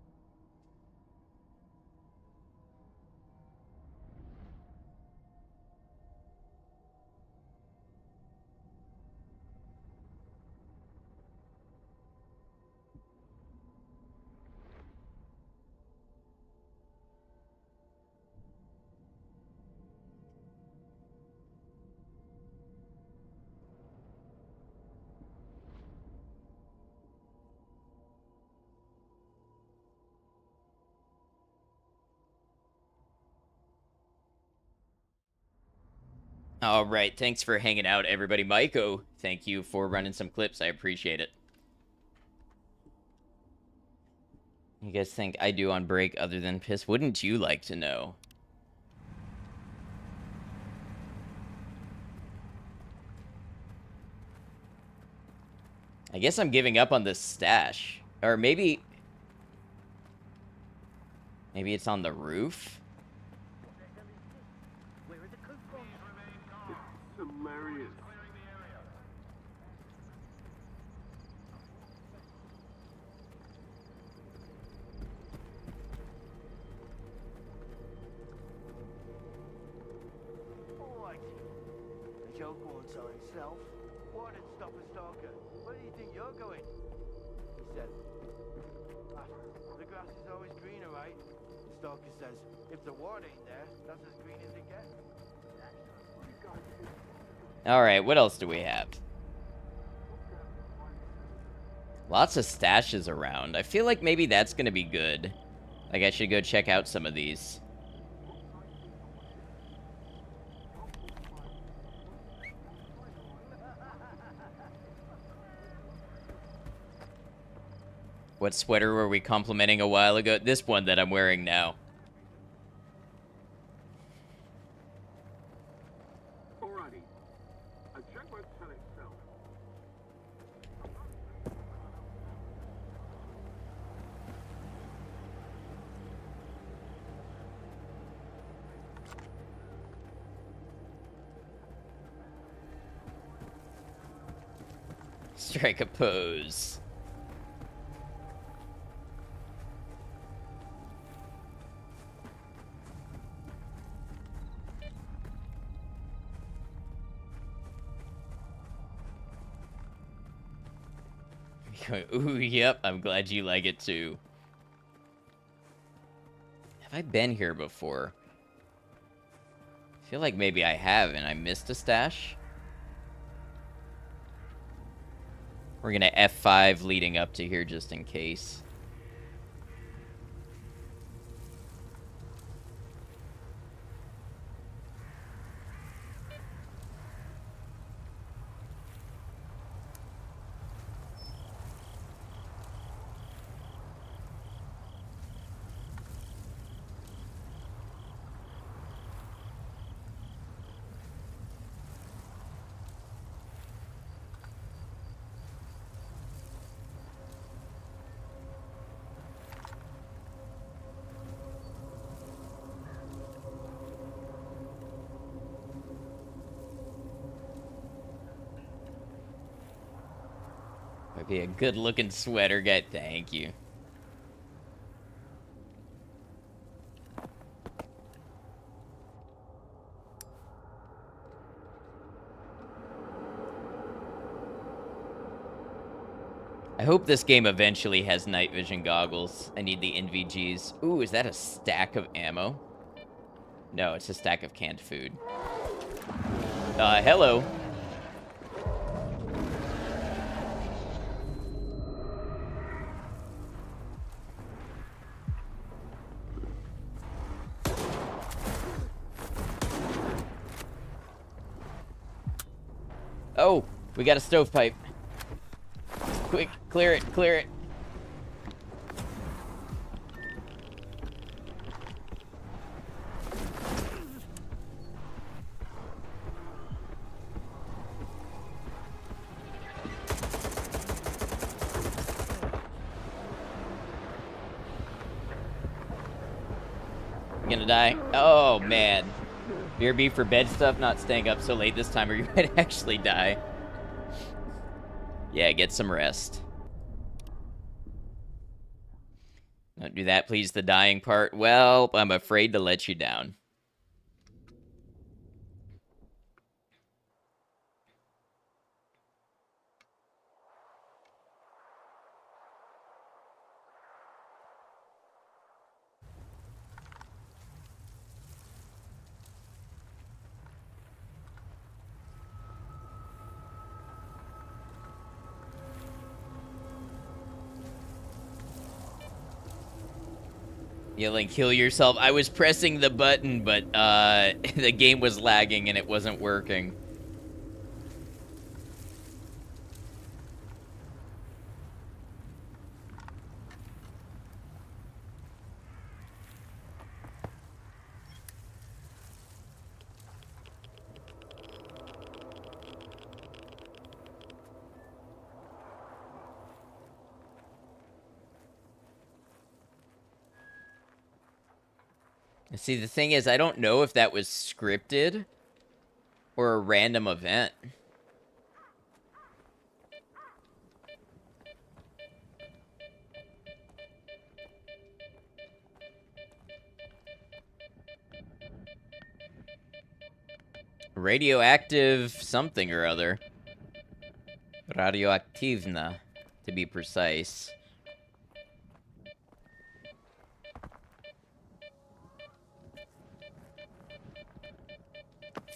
A: All right, thanks for hanging out, everybody. Maiko, thank you for running some clips. I appreciate it. You guys think I do on break other than piss? Wouldn't you like to know? I guess I'm giving up on this stash. Or maybe it's on the roof?
F: Hilarious.
N: Alright. The joke won't sell itself. Why did stop a stalker? Where do you think you're going? He said, the grass is always greener, right? The stalker says, if the water ain't there, that's as green as it gets.
A: Alright, what else do we have? Lots of stashes around. I feel like maybe that's gonna be good. Like, I should go check out some of these. What sweater were we complimenting a while ago? This one that I'm wearing now.
F: Alrighty. A check won't sell itself.
A: Strike a pose. Ooh, yep, I'm glad you like it too. Have I been here before? I feel like maybe I have and I missed a stash. We're gonna F5 leading up to here just in case. Might be a good looking sweater guy. Thank you. I hope this game eventually has night vision goggles. I need the NVGs. Ooh, is that a stack of ammo? No, it's a stack of canned food. Hello. Oh, we got a stovepipe. Quick, clear it, clear it. Gonna die. Oh, man. BRB for bed stuff, not staying up so late this time or you might actually die. Yeah, get some rest. Don't do that, please, the dying part. Well, I'm afraid to let you down. Yelling, kill yourself. I was pressing the button, but the game was lagging and it wasn't working. See, the thing is, I don't know if that was scripted or a random event. Radioactive something or other. Radioaktivna, to be precise.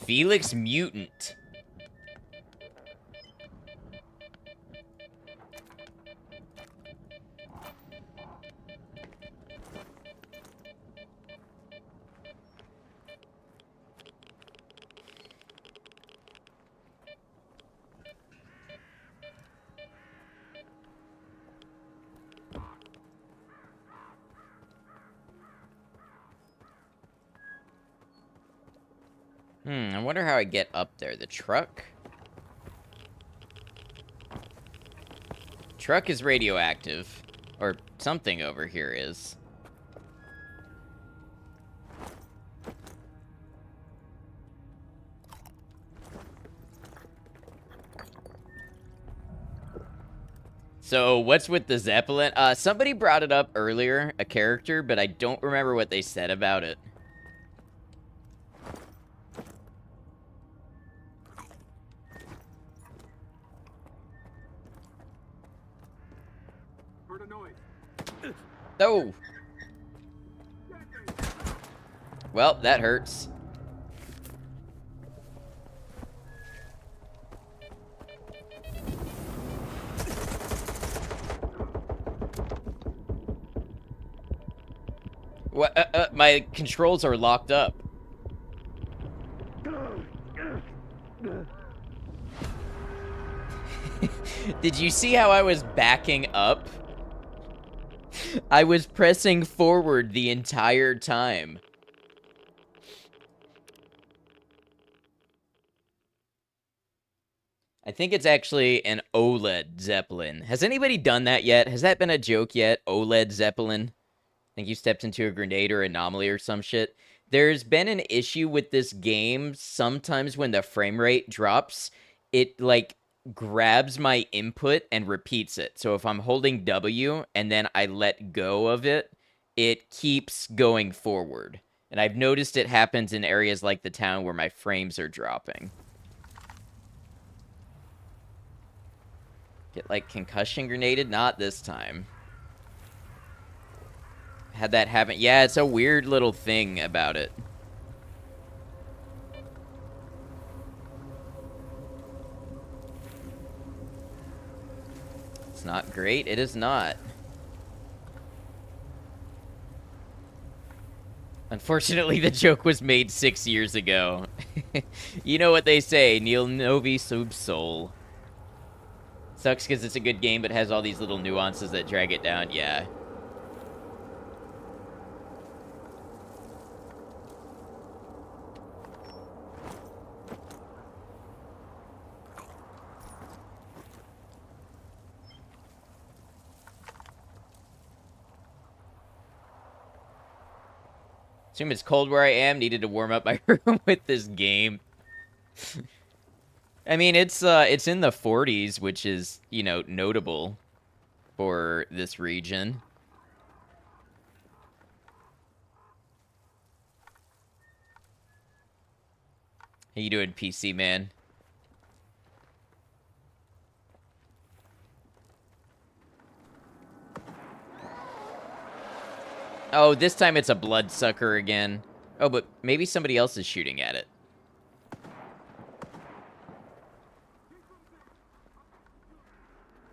A: Felix Mutant. I wonder how I get up there. The truck? Truck is radioactive. Or something over here is. So what's with the Zeppelin? Somebody brought it up earlier, a character, but I don't remember what they said about it.
F: Heard a noise.
A: Oh. Well, that hurts. What? My controls are locked up. Did you see how I was backing up? I was pressing forward the entire time. I think it's actually an OLED Zeppelin. Has anybody done that yet? Has that been a joke yet? OLED Zeppelin? Think you stepped into a grenade or anomaly or some shit. There's been an issue with this game. Sometimes when the frame rate drops, it like grabs my input and repeats it. So if I'm holding W and then I let go of it, it keeps going forward. And I've noticed it happens in areas like the town where my frames are dropping. Get like concussion grenaded? Not this time. Had that happen. Yeah, it's a weird little thing about it. It's not great. It is not. Unfortunately, the joke was made 6 years ago. You know what they say, Nil Novi Sub Sol. Sucks because it's a good game, but has all these little nuances that drag it down. Yeah. Assume it's cold where I am. Needed to warm up my room with this game. I mean, it's in the 40s, which is, you know, notable for this region. How you doing, PC man? Oh, this time it's a bloodsucker again. Oh, but maybe somebody else is shooting at it.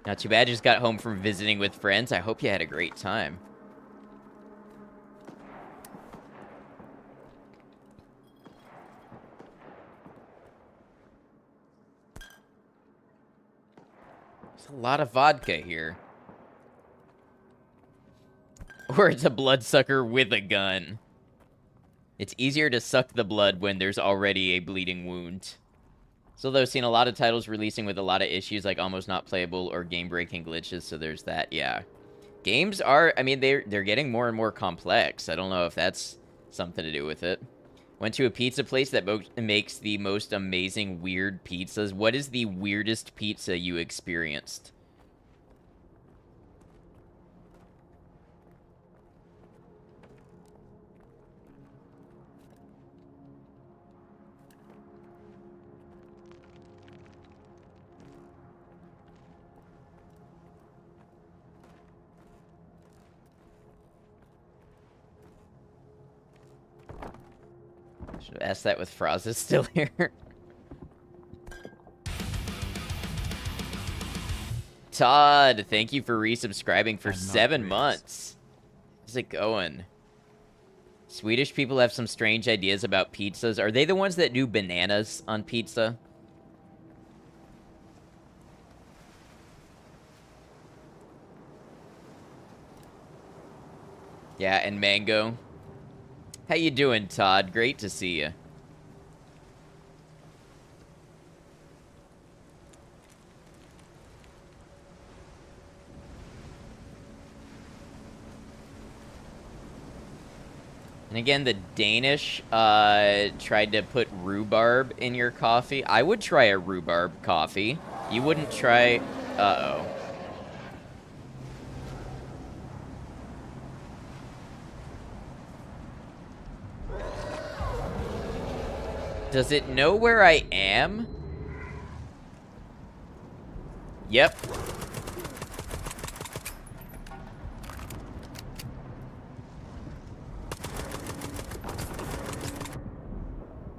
A: Not too bad, just got home from visiting with friends. I hope you had a great time. There's a lot of vodka here. Or it's a bloodsucker with a gun. It's easier to suck the blood when there's already a bleeding wound. So though, I've seen a lot of titles releasing with a lot of issues like almost not playable or game-breaking glitches, so there's that, yeah. Games are, I mean, they're getting more and more complex. I don't know if that's something to do with it. Went to a pizza place that makes the most amazing weird pizzas. What is the weirdest pizza you experienced? Should have asked that with Fraz's still here. Todd, thank you for resubscribing for 7 months. How's it going? Swedish people have some strange ideas about pizzas. Are they the ones that do bananas on pizza? Yeah, and mango. How you doing, Todd? Great to see you. And again, the Danish tried to put rhubarb in your coffee. I would try a rhubarb coffee. You wouldn't try... Uh-oh. Does it know where I am? Yep.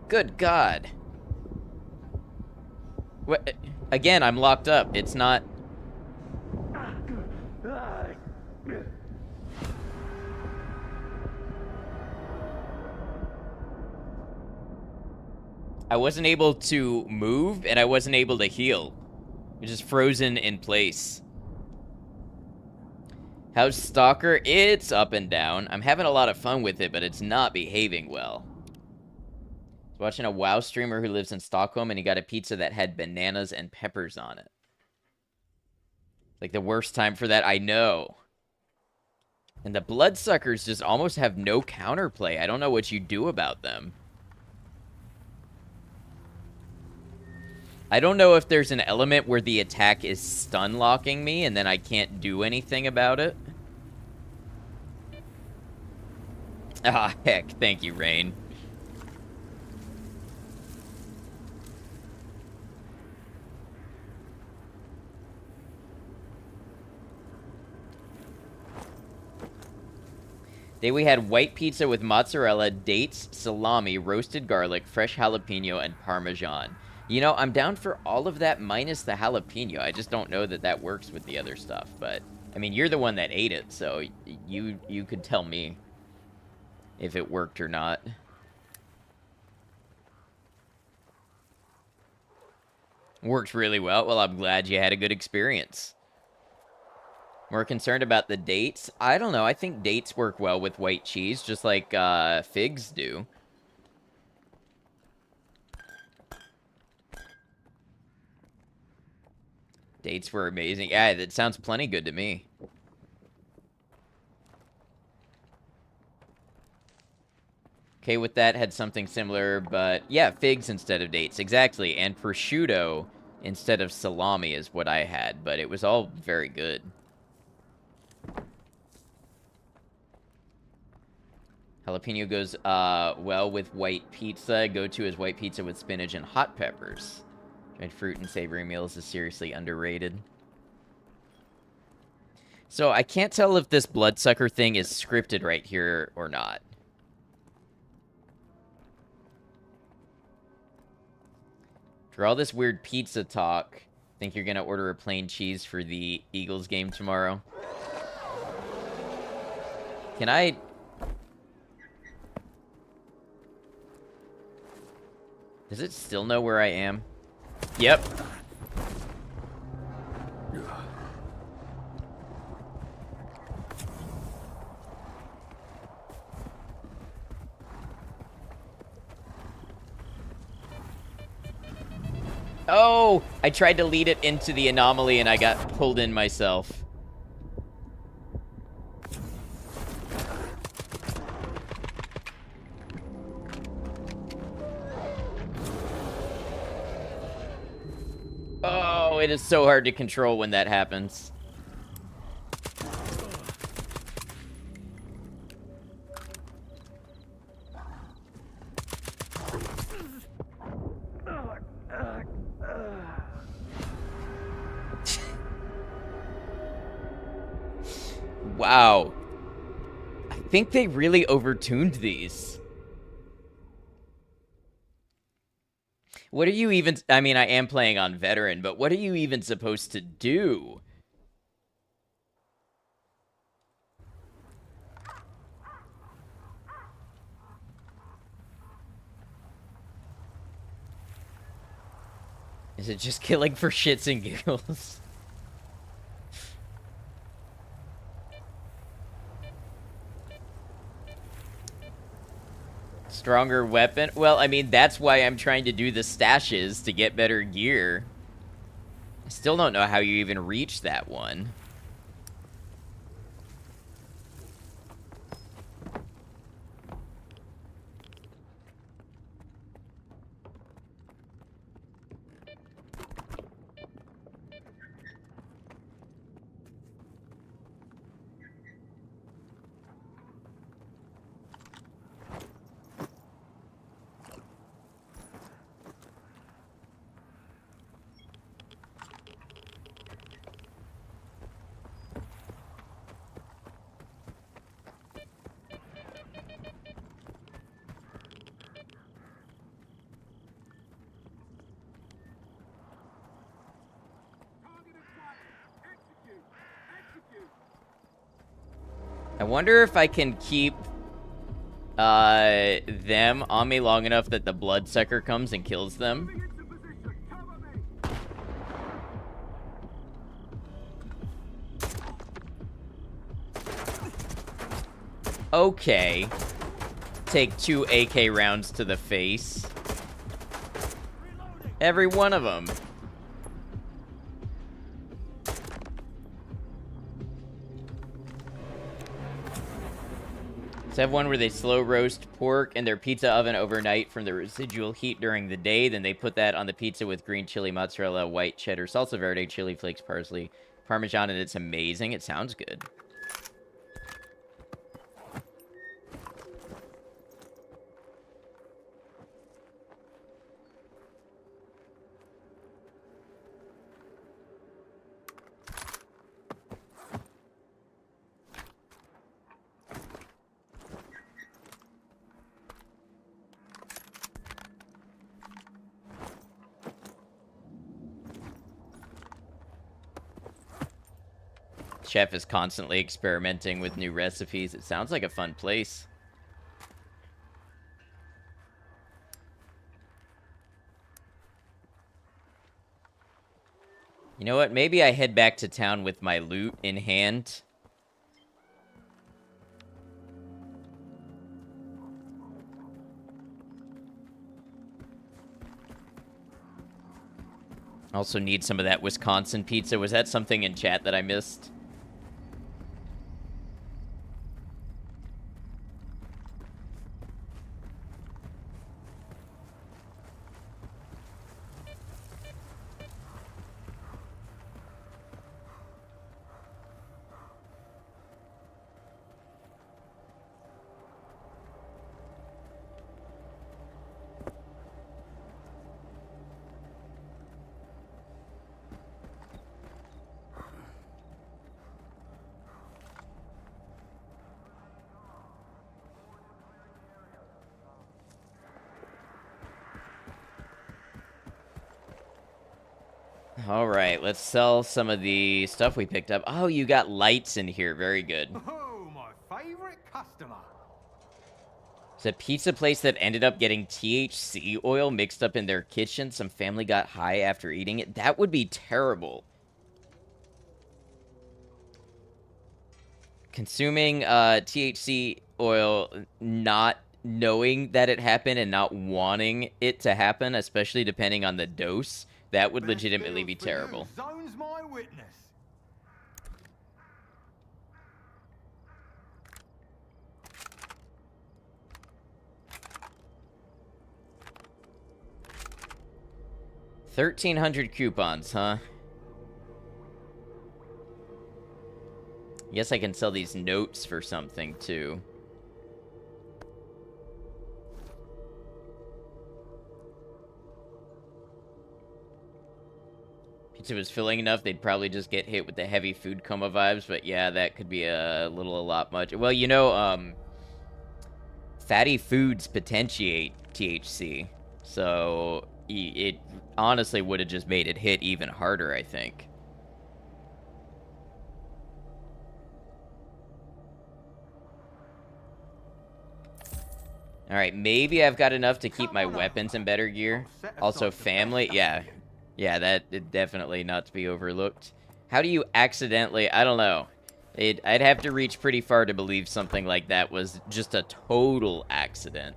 A: Good God. What? Again, I'm locked up. It's not... I wasn't able to move, and I wasn't able to heal. It was just frozen in place. How's Stalker? It's up and down. I'm having a lot of fun with it, but it's not behaving well. I was watching a WoW streamer who lives in Stockholm, and he got a pizza that had bananas and peppers on it. Like, the worst time for that, I know. And the bloodsuckers just almost have no counterplay. I don't know what you do about them. I don't know if there's an element where the attack is stun locking me and then I can't do anything about it. Ah, heck. Thank you, Rain. Today we had white pizza with mozzarella, dates, salami, roasted garlic, fresh jalapeno, and parmesan. You know, I'm down for all of that minus the jalapeno. I just don't know that that works with the other stuff. But, I mean, you're the one that ate it, so you could tell me if it worked or not. Worked really well. Well, I'm glad you had a good experience. More concerned about the dates? I don't know. I think dates work well with white cheese, just like figs do. Dates were amazing. Yeah, that sounds plenty good to me. Okay, with that, had something similar, but yeah, figs instead of dates. Exactly, and prosciutto instead of salami is what I had, but it was all very good. Jalapeno goes well with white pizza. Go-to is white pizza with spinach and hot peppers. Dried fruit and savory meals is seriously underrated. So I can't tell if this bloodsucker thing is scripted right here or not. For all this weird pizza talk, think you're gonna order a plain cheese for the Eagles game tomorrow? Can I... Does it still know where I am? Yep. Oh! I tried to lead it into the anomaly and I got pulled in myself. Oh, it is so hard to control when that happens. Wow. I think they really overtuned these. What are you even... I mean, I am playing on veteran, but what are you even supposed to do? Is it just killing for shits and giggles? Stronger weapon? Well, I mean, that's why I'm trying to do the stashes to get better gear. I still don't know how you even reach that one. I wonder if I can keep them on me long enough that the bloodsucker comes and kills them. Okay. Take 2 AK rounds to the face. Every one of them. So I have one where they slow roast pork in their pizza oven overnight from the residual heat during the day. Then they put that on the pizza with green chili, mozzarella, white cheddar, salsa verde, chili flakes, parsley, parmesan, and it's amazing. It sounds good. Chef is constantly experimenting with new recipes. It sounds like a fun place. You know what? Maybe I head back to town with my loot in hand. Also need some of that Wisconsin pizza. Was that something in chat that I missed? All right, let's sell some of the stuff we picked up. Oh, you got lights in here. Very good.
Q: Oh, my favorite customer.
A: It's a pizza place that ended up getting THC oil mixed up in their kitchen. Some family got high after eating it. That would be terrible. Consuming THC oil, not knowing that it happened and not wanting it to happen, especially depending on the dose, that would legitimately be terrible.
Q: Zone's my witness.
A: $1,300 coupons, huh? Guess I can sell these notes for something, too. Pizza was filling enough, they'd probably just get hit with the heavy food coma vibes, but yeah, that could be a lot much. Well, you know, fatty foods potentiate THC, so it honestly would have just made it hit even harder, I think. Alright, maybe I've got enough to keep my weapons in better gear. Also, family, yeah. Yeah, that is definitely not to be overlooked. How do you accidentally... I don't know. I'd have to reach pretty far to believe something like that was just a total accident.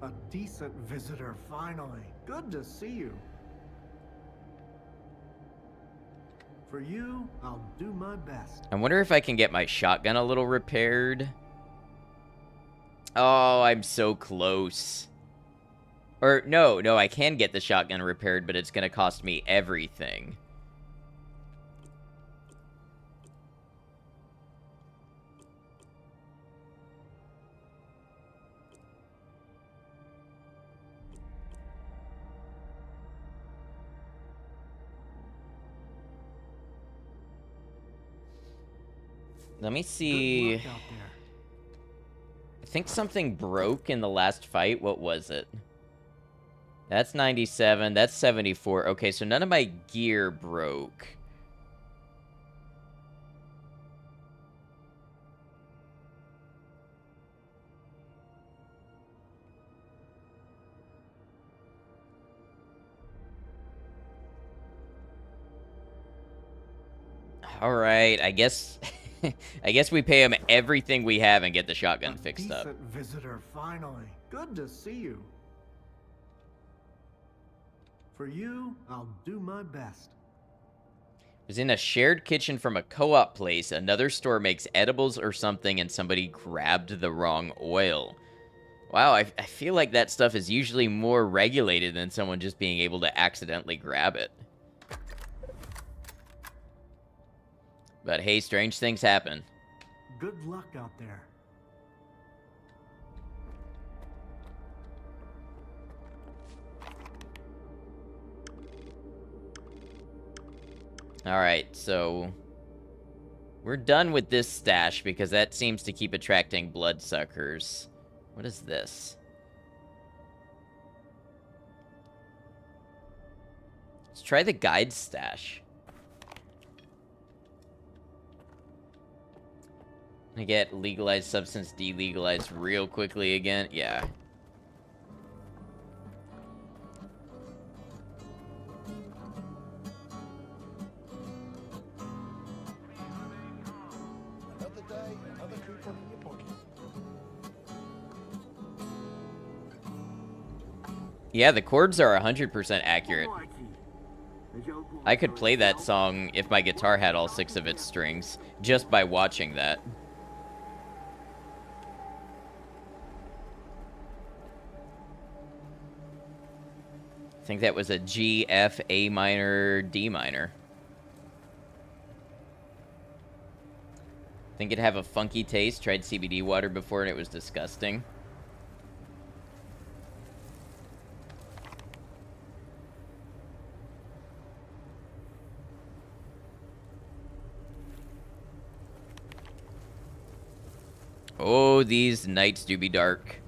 D: A decent visitor, finally. Good to see you. For you, I'll do my best.
A: I wonder if I can get my shotgun a little repaired. Oh, I'm so close. Or, no, I can get the shotgun repaired, but it's going to cost me everything. Let me see. I think something broke in the last fight. What was it? That's 97. That's 74. Okay, so none of my gear broke. All right, I guess I guess we pay him everything we have and get the shotgun fixed up.
D: Decent visitor, finally. Good to see you. For you, I'll do my best.
A: Was in a shared kitchen from a co-op place. Another store makes edibles or something, and somebody grabbed the wrong oil. Wow, I feel like that stuff is usually more regulated than someone just being able to accidentally grab it. But hey, strange things happen.
D: Good luck out there.
A: Alright, so we're done with this stash because that seems to keep attracting bloodsuckers. What is this? Let's try the guide stash. I get legalized substance delegalized real quickly again. Yeah.
J: Another day, another coupon in your pocket.
A: Yeah, the chords are 100% accurate. I could play that song if my guitar had all 6 of its strings, just by watching that. I think that was a G, F, A minor, D minor. Think it'd have a funky taste. Tried CBD water before and it was disgusting. Oh, these nights do be dark.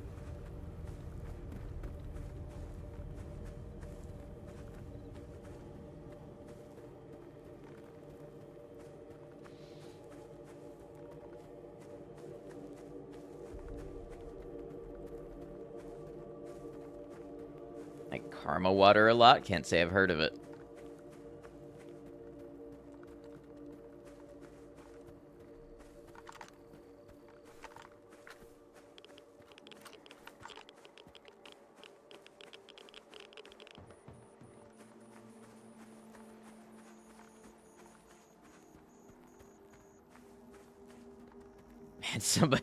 A: Like Karma water a lot. Can't say I've heard of it.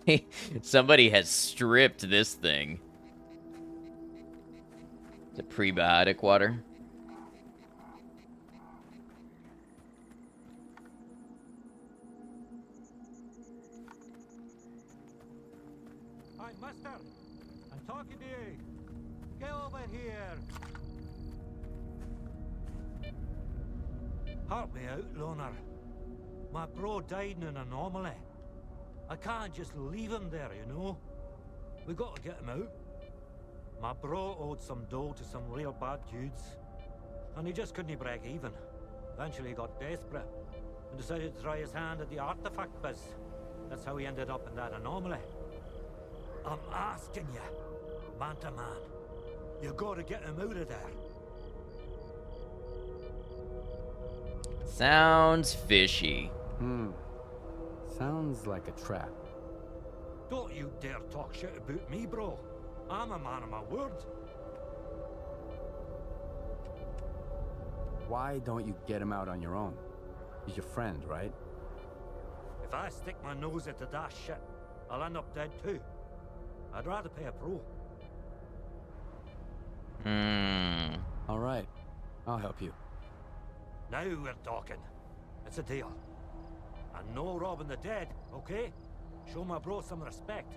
A: Man, somebody has stripped this thing. It's a prebiotic water.
T: Hi, Master. I'm talking to you. Get over here. Help me out, loner. My bro died in an anomaly. I can't just leave him there, you know? We got to get him out. My bro owed some dough to some real bad dudes, and he just couldn't break even. Eventually he got desperate and decided to try his hand at the artifact biz. That's how he ended up in that anomaly. I'm asking you, man to man, you gotta get him out of there.
A: Sounds fishy.
E: Sounds like a trap.
T: Don't you dare talk shit about me, bro. I'm a man of my word.
E: Why don't you get him out on your own? He's your friend, right?
T: If I stick my nose into that shit, I'll end up dead too. I'd rather pay a pro.
E: All right, I'll help you.
T: Now we're talking. It's a deal. And no robbing the dead, okay? Show my bro some respect.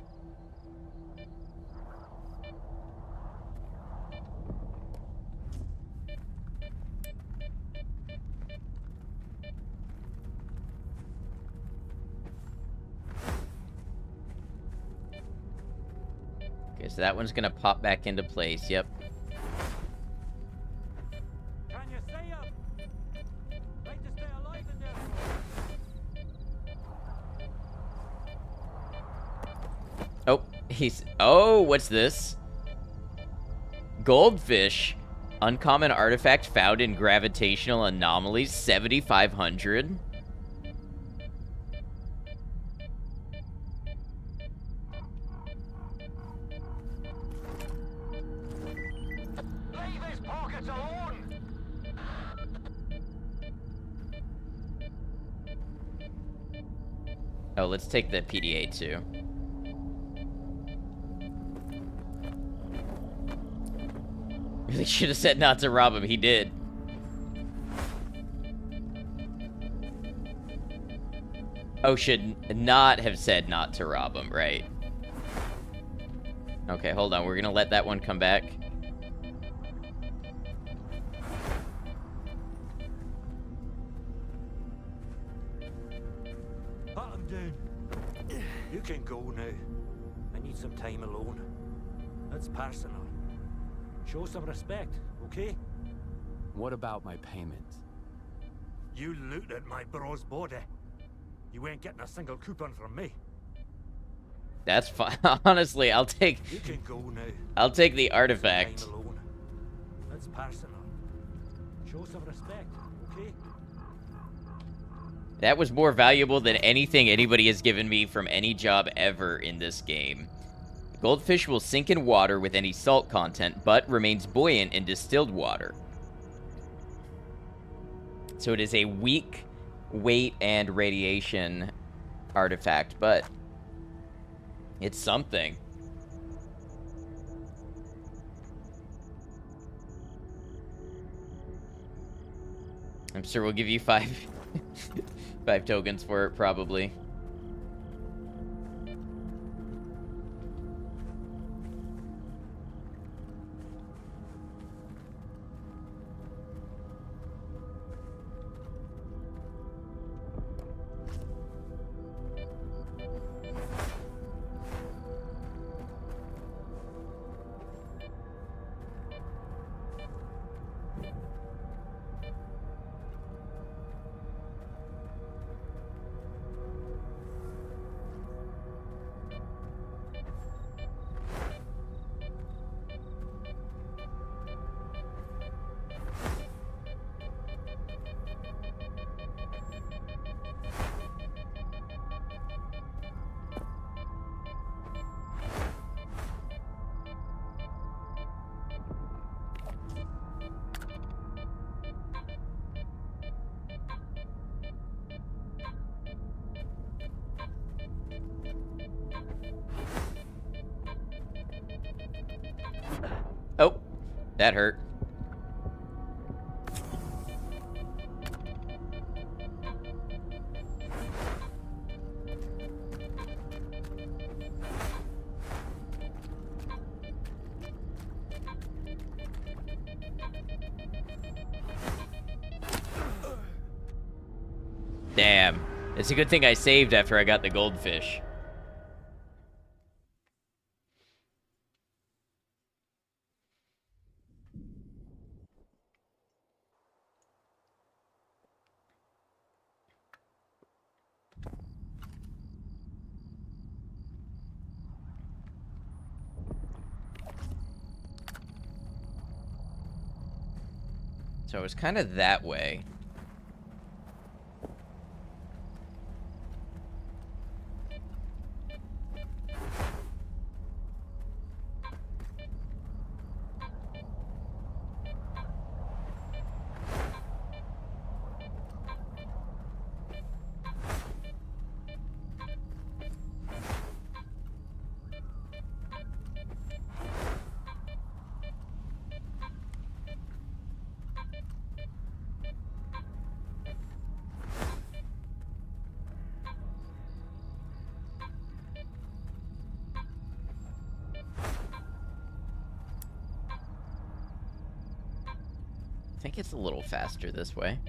A: Okay, so that one's gonna pop back into place, yep. Oh, oh, what's this? Goldfish. Uncommon artifact found in gravitational anomalies, 7,500.
Q: Leave his pockets alone!
A: Oh, let's take the PDA too. Really should have said not to rob him. He did. Oh, should not have said not to rob him, right? Okay, hold on. We're gonna let that one come back.
T: Pat him down. You can go now. I need some time alone. That's personal. Show some respect, okay?
E: What about my payment?
T: You looted my bro's body. You ain't getting a single coupon from me.
A: That's fine. Honestly, I'll take.
T: You can go now.
A: I'll take the artifact.
T: Time alone. That's personal. Show some respect, okay?
A: That was more valuable than anything anybody has given me from any job ever in this game. Goldfish will sink in water with any salt content, but remains buoyant in distilled water. So it is a weak weight and radiation artifact, but it's something. I'm sure we'll give you 5 tokens for it, probably. Oh, that hurt. Damn. It's a good thing I saved after I got the goldfish. So it was kind of that way. I think it's a little faster this way.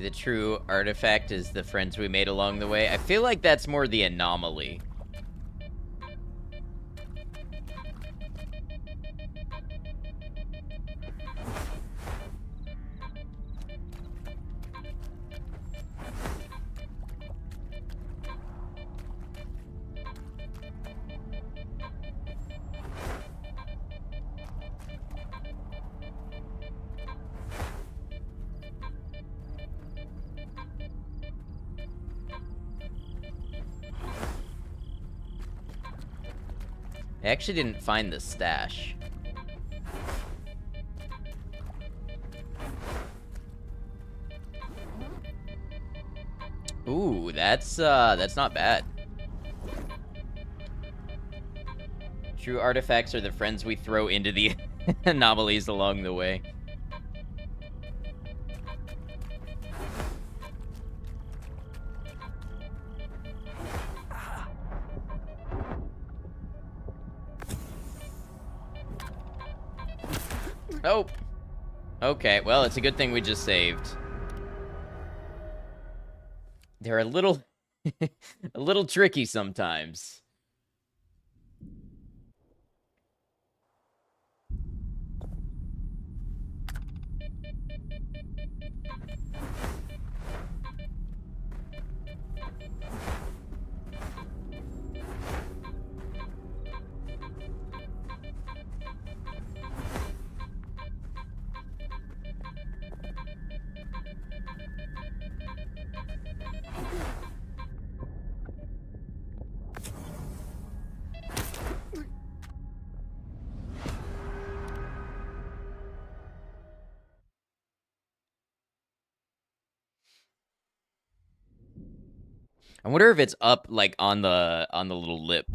A: The true artifact is the friends we made along the way. I feel like that's more the anomaly. I actually didn't find the stash. Ooh, that's not bad. True artifacts are the friends we throw into the anomalies along the way. Oh. Okay, well, it's a good thing we just saved. They're a little a little tricky sometimes. I wonder if it's up, like, on the little lip.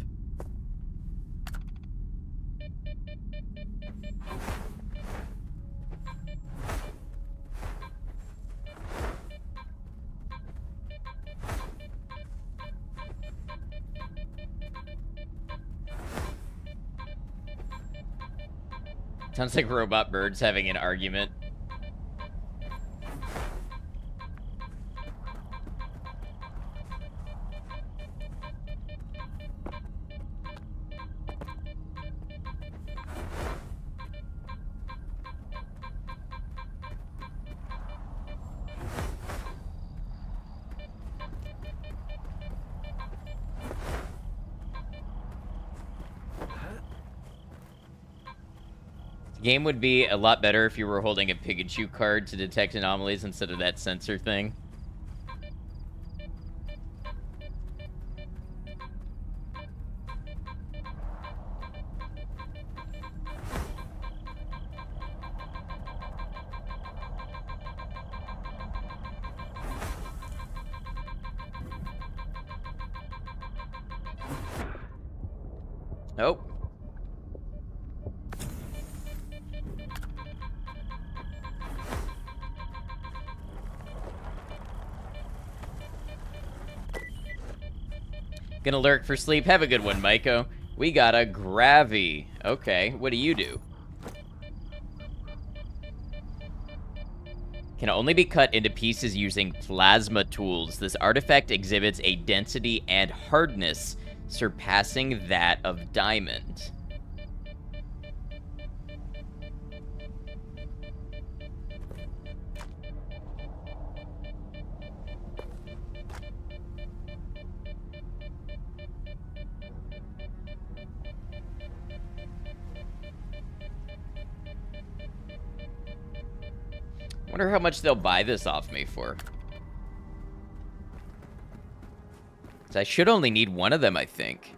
A: Sounds like robot birds having an argument. The game would be a lot better if you were holding a Pikachu card to detect anomalies instead of that sensor thing. Nope. Gonna lurk for sleep. Have a good one, Maiko. We got a Gravy. Okay, what do you do? Can only be cut into pieces using plasma tools. This artifact exhibits a density and hardness surpassing that of diamond. Wonder how much they'll buy this off me for. So I should only need one of them, I think.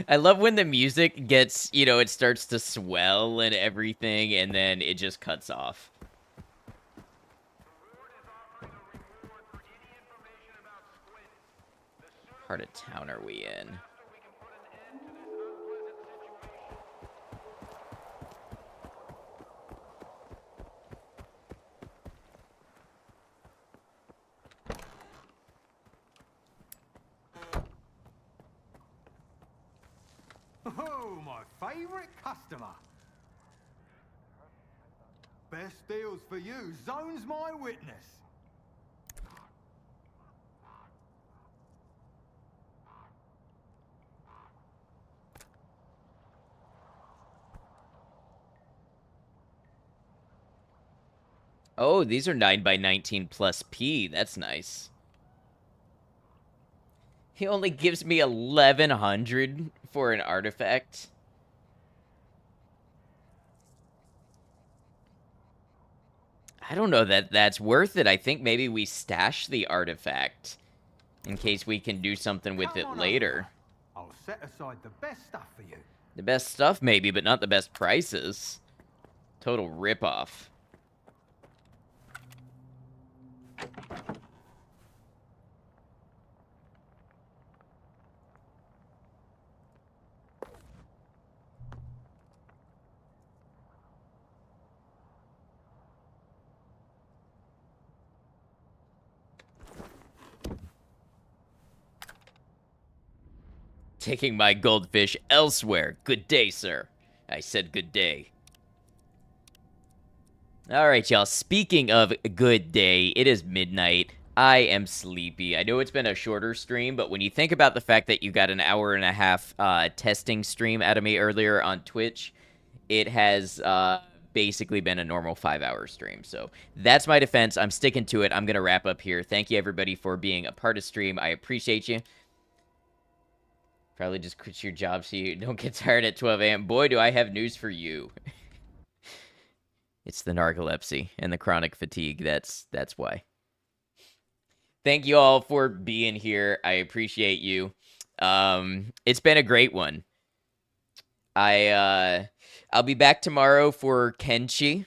A: I love when the music gets, you know, it starts to swell and everything, and then it just cuts off. Part of town are we in?
Q: Oh, my favorite customer. Best deals for you. Zone's my witness.
A: Oh, these are 9x19 plus P. That's nice. He only gives me 1100 for an artifact. I don't know that that's worth it. I think maybe we stash the artifact in case we can do something with it later.
Q: I'll set aside the best stuff for you.
A: The best stuff maybe, but not the best prices. Total ripoff. Taking my goldfish elsewhere. Good day, sir. I said good day. All right, y'all. Speaking of good day, it is midnight. I am sleepy. I know it's been a shorter stream, but when you think about the fact that you got an hour and a half testing stream out of me earlier on Twitch, it has basically been a normal 5-hour stream. So that's my defense. I'm sticking to it. I'm going to wrap up here. Thank you, everybody, for being a part of stream. I appreciate you. Probably just quit your job so you don't get tired at 12 a.m. Boy, do I have news for you. It's the narcolepsy and the chronic fatigue. That's why. Thank you all for being here. I appreciate you. It's been a great one. I'll be back tomorrow for Kenshi.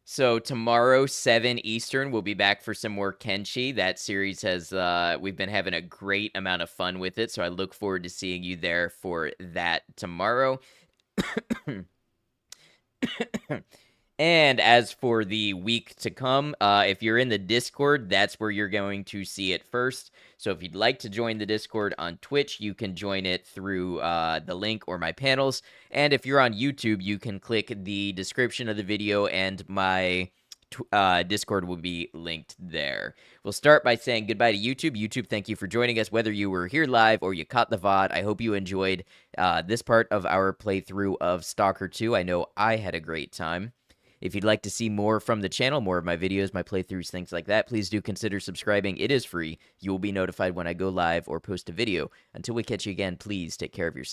A: So tomorrow, 7 Eastern, we'll be back for some more Kenshi. That series has, we've been having a great amount of fun with it, so I look forward to seeing you there for that tomorrow. And as for the week to come, if you're in the Discord, that's where you're going to see it first. So if you'd like to join the Discord on Twitch, you can join it through the link or my panels. And if you're on YouTube, you can click the description of the video and my Discord will be linked there. We'll start by saying goodbye to YouTube. YouTube, thank you for joining us, whether you were here live or you caught the VOD. I hope you enjoyed this part of our playthrough of Stalker 2. I know I had a great time. If you'd like to see more from the channel, more of my videos, my playthroughs, things like that, please do consider subscribing. It is free. You will be notified when I go live or post a video. Until we catch you again, please take care of yourself.